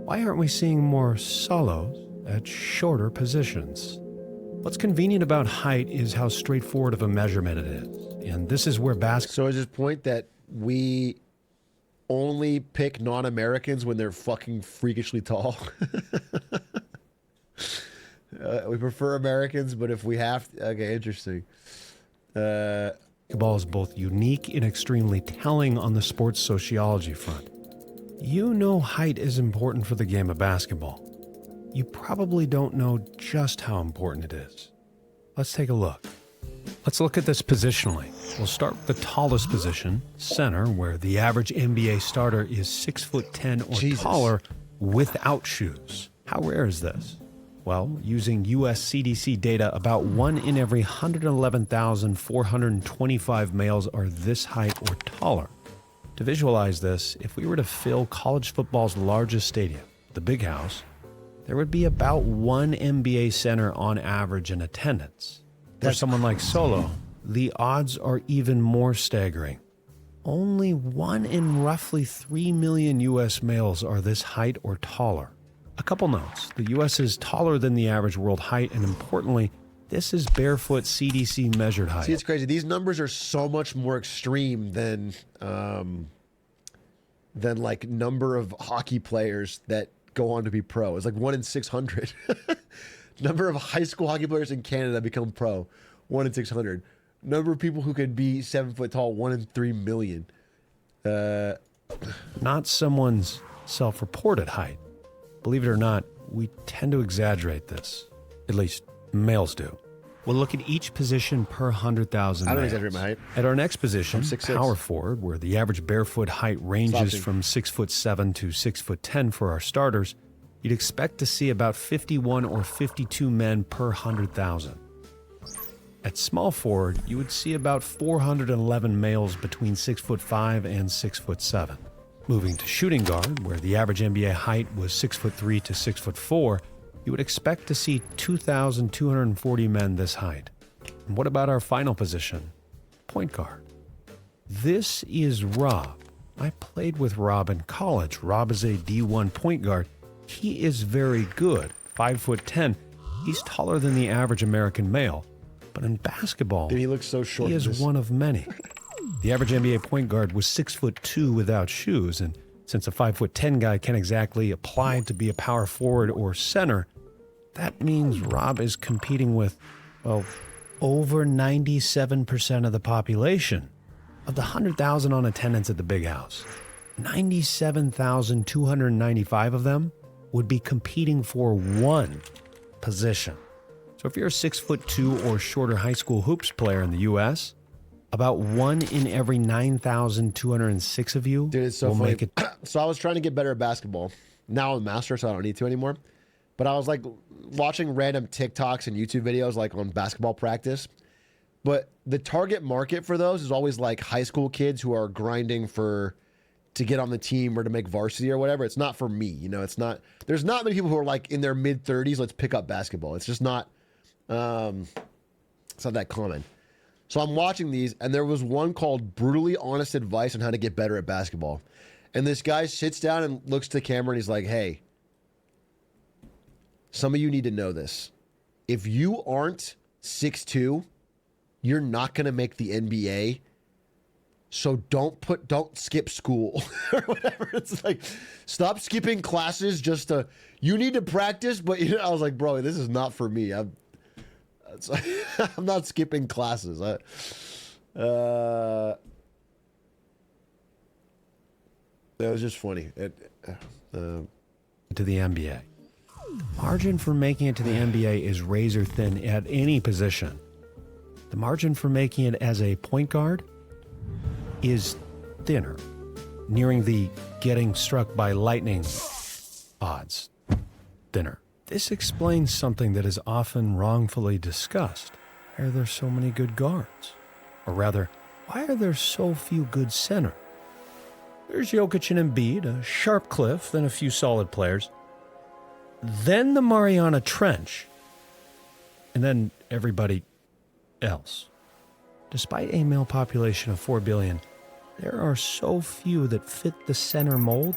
Why aren't we seeing more solos at shorter positions? What's convenient about height is how straightforward of a measurement it is. And this is where So is his point that we only pick non-Americans when they're fucking freakishly tall? We prefer Americans, but if we have to... Okay, interesting. Basketball is both unique and extremely telling on the sports sociology front. You know height is important for the game of basketball. You probably don't know just how important it is. Let's take a look. Let's look at this positionally. We'll start with the tallest position, center, where the average NBA starter is 6'10" or taller without shoes. How rare is this? Well, using US CDC data, about 1 in every 111,425 males are this height or taller. To visualize this, if we were to fill college football's largest stadium, the Big House, there would be about 1 NBA center on average in attendance. For someone like Solo, the odds are even more staggering. Only 1 in roughly 3 million US males are this height or taller. A couple notes. The US is taller than the average world height, and importantly, this is barefoot CDC measured height. See, it's crazy. These numbers are so much more extreme than like number of hockey players that go on to be pro. It's like 1 in 600. Number of high school hockey players in Canada become pro, 1 in 600. Number of people who could be 7 foot tall, 1 in 3 million. Not someone's self-reported height. Believe it or not, we tend to exaggerate this. At least males do. We'll look at each position per 100,000 I don't males. exaggerate my height. At our next position, I'm 6'6". power forward, where the average barefoot height ranges from 6'7" to 6'10" for our starters, you'd expect to see about 51 or 52 men per 100,000. At small forward, you would see about 411 males between 6'5" and 6'7". Moving to shooting guard, where the average NBA height was 6'3" to 6'4", you would expect to see 2,240 men this height. And what about our final position, point guard? This is Rob. I played with Rob in college. Rob is a D1 point guard. He is very good, 5'10". He's taller than the average American male. But in basketball, dude, he looks so short. He is one of many. The average NBA point guard was 6'2" without shoes, and since a 5'10" guy can't exactly apply to be a power forward or center, that means Rob is competing with, well, over 97% of the population. Of the 100,000 on attendance at the Big House, 97,295 of them would be competing for one position. So if you're a 6'2" or shorter high school hoops player in the U.S., about 1 in every 9,206 of you will make it. So I was trying to get better at basketball. Now I'm a master, so I don't need to anymore. But I was like watching random TikToks and YouTube videos like on basketball practice. But the target market for those is always like high school kids who are grinding to get on the team or to make varsity or whatever. It's not for me, you know. It's not. There's not many people who are like in their mid 30s. Let's pick up basketball. It's just not. It's not that common. So I'm watching these, and there was one called Brutally Honest Advice on How to Get Better at Basketball. And this guy sits down and looks to the camera, and he's like, hey, some of you need to know this. If you aren't 6'2", you're not going to make the NBA. So don't skip school or whatever. It's like, stop skipping classes you need to practice. But you know, I was like, bro, this is not for me. I'm not skipping classes. That was just funny. To the NBA. Margin for making it to the NBA is razor thin at any position. The margin for making it as a point guard is thinner, nearing the getting struck by lightning odds. Thinner. This explains something that is often wrongfully discussed. Why are there so many good guards? Or rather, why are there so few good centers? There's Jokic and Embiid, a sharp cliff, then a few solid players. Then the Mariana Trench. And then everybody else. Despite a male population of 4 billion, there are so few that fit the center mold,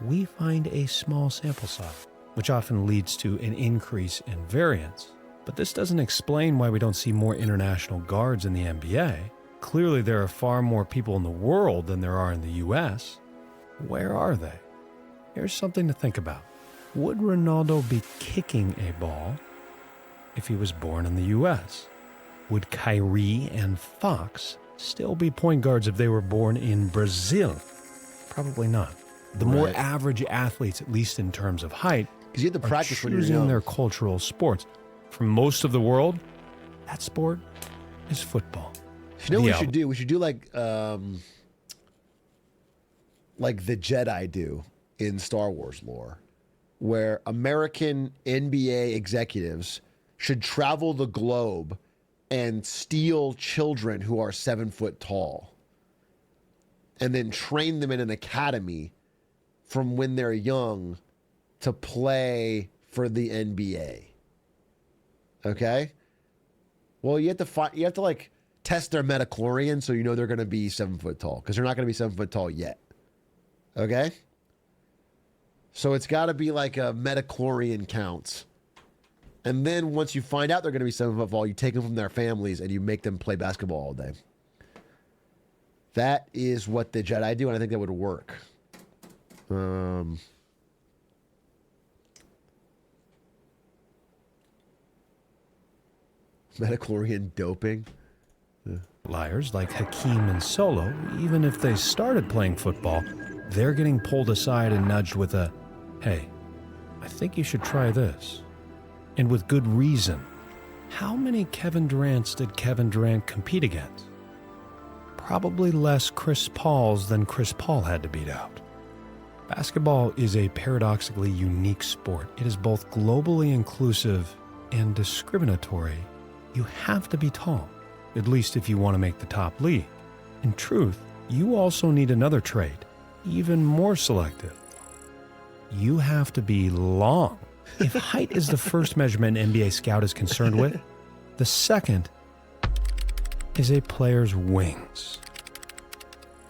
we find a small sample size, which often leads to an increase in variance. But this doesn't explain why we don't see more international guards in the NBA. Clearly, there are far more people in the world than there are in the US. Where are they? Here's something to think about. Would Ronaldo be kicking a ball if he was born in the US? Would Kyrie and Fox still be point guards if they were born in Brazil? Probably not. The more average athletes, at least in terms of height, because you have to practice when you're choosing young. their cultural sports. For most of the world, that sport is football. You know what we should do? We should do like the Jedi do in Star Wars lore, where American NBA executives should travel the globe and steal children who are 7 foot tall and then train them in an academy from when they're young to play for the NBA. Okay? Well, you have to like test their metachlorian so you know they're going to be 7 foot tall, because they're not going to be 7 foot tall yet. Okay? So it's got to be like a metachlorian counts. And then once you find out they're going to be 7 foot tall, you take them from their families and you make them play basketball all day. That is what the Jedi do, and I think that would work. Metachlorian doping. Liars like Hakeem and Solo, even if they started playing football, they're getting pulled aside and nudged with a, hey, I think you should try this. And with good reason. How many Kevin Durants did Kevin Durant compete against? Probably less Chris Pauls than Chris Paul had to beat out. Basketball is a paradoxically unique sport. It is both globally inclusive and discriminatory. You have to be tall, at least if you want to make the top league. In truth, you also need another trait, even more selective. You have to be long. If height is the first measurement an NBA scout is concerned with, the second is a player's wings.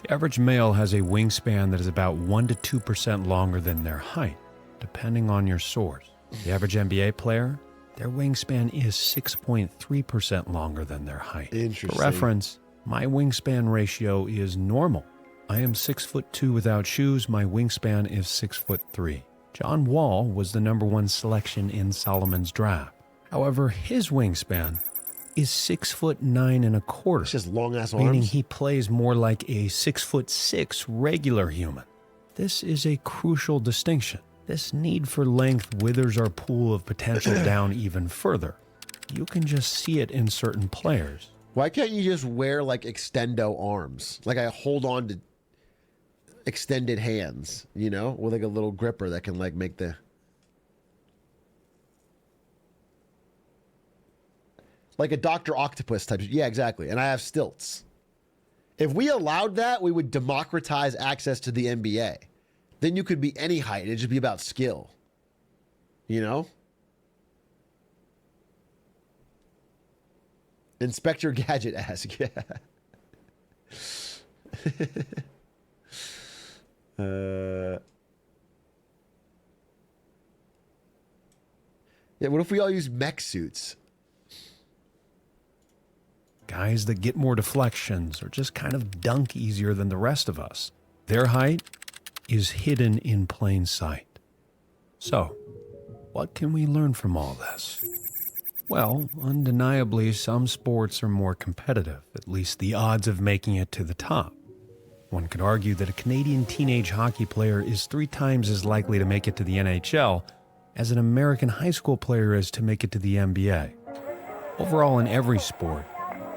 The average male has a wingspan that is about 1 to 2% longer than their height, depending on your source. The average NBA player, their wingspan is 6.3% longer than their height. Interesting. For reference, my wingspan ratio is normal. I am 6'2" without shoes. My wingspan is 6'3". John Wall was the '1 selection in Solomon's draft. However, his wingspan is 6'9¼ It's just long ass arms. meaning he plays more like a 6'6" regular human. This is a crucial distinction. This need for length withers our pool of potential down even further. You can just see it in certain players. Why can't you just wear like extendo arms? Like I hold on to extended hands, you know, with like a little gripper that can like make the... Like a Dr. Octopus type. Yeah, exactly. And I have stilts. If we allowed that, we would democratize access to the NBA. Then you could be any height. It'd just be about skill. You know? Inspector Gadget ask. Yeah. Yeah, what if we all use mech suits? Guys that get more deflections or just kind of dunk easier than the rest of us. Their height is hidden in plain sight. So, what can we learn from all this? Well, undeniably, some sports are more competitive, at least the odds of making it to the top. One could argue that a Canadian teenage hockey player is 3 times as likely to make it to the NHL as an American high school player is to make it to the NBA. Overall, in every sport,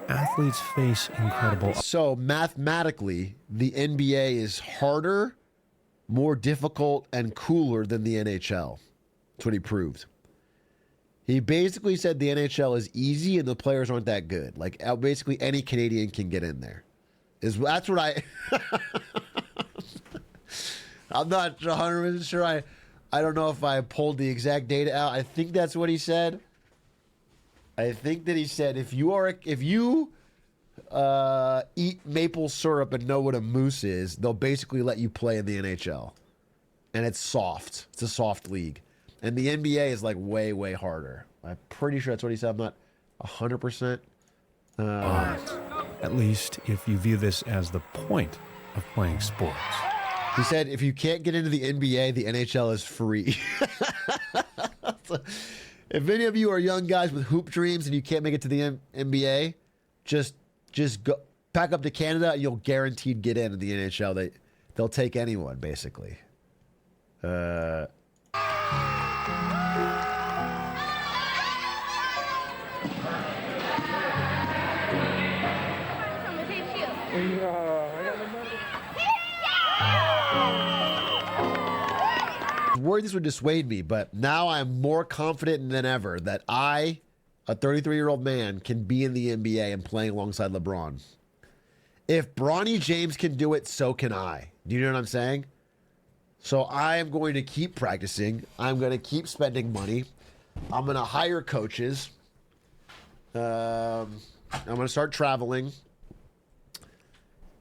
athletes face incredible... So, mathematically, the NBA is harder, more difficult, and cooler than the NHL. That's what he proved. He basically said the NHL is easy and the players aren't that good. Like, basically any Canadian can get in there. That's what I... I'm not 100% sure. I don't know if I pulled the exact data out. I think that's what he said. I think that he said if you eat maple syrup and know what a moose is, they'll basically let you play in the NHL. And it's soft. It's a soft league. And the NBA is like way, way harder. I'm pretty sure that's what he said. I'm not 100%. At least if you view this as the point of playing sports. He said if you can't get into the NBA, the NHL is free. If any of you are young guys with hoop dreams and you can't make it to the NBA, just go pack up to Canada and you'll guaranteed get in the NHL. They'll take anyone basically. Worried this would dissuade me, but now I'm more confident than ever that I, a 33-year-old man, can be in the NBA and playing alongside LeBron. If Bronny James can do it, so can I. Do you know what I'm saying? So I am going to keep practicing. I'm going to keep spending money. I'm going to hire coaches. I'm going to start traveling.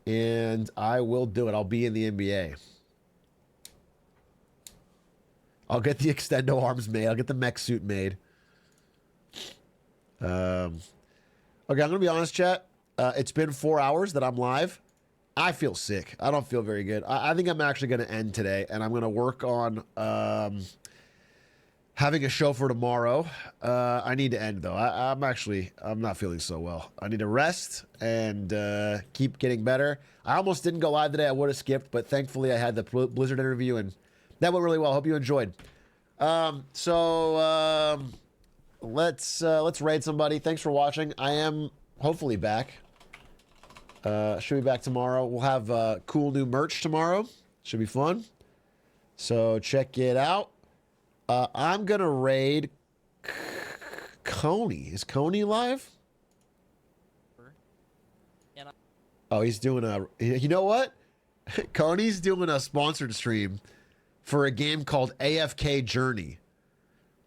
And I will do it. I'll be in the NBA. I'll get the extendo arms made. I'll get the mech suit made. Okay, I'm going to be honest, chat. It's been 4 hours that I'm live. I feel sick. I don't feel very good. I think I'm actually going to end today, and I'm going to work on having a show for tomorrow. I need to end, though. I'm not feeling so well. I need to rest and keep getting better. I almost didn't go live today. I would have skipped, but thankfully I had the Blizzard interview, and that went really well. Hope you enjoyed. Let's raid somebody. Thanks for watching. I am hopefully back. Should be back tomorrow. We'll have cool new merch tomorrow. Should be fun. So check it out. I'm gonna raid Coney. Is Coney live? Oh, he's doing a. You know what? Coney's doing a sponsored stream for a game called AFK Journey.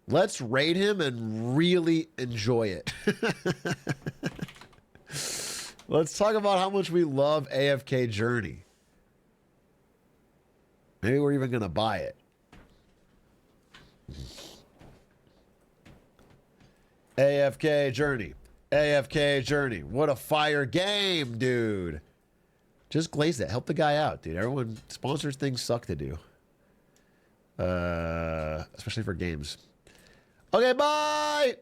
Let's raid him and really enjoy it. Let's talk about how much we love AFK Journey. Maybe we're even going to buy it. AFK Journey. AFK Journey. What a fire game, dude. Just glaze that. Help the guy out, dude. Everyone, sponsors things suck to do. Especially for games. Okay, bye!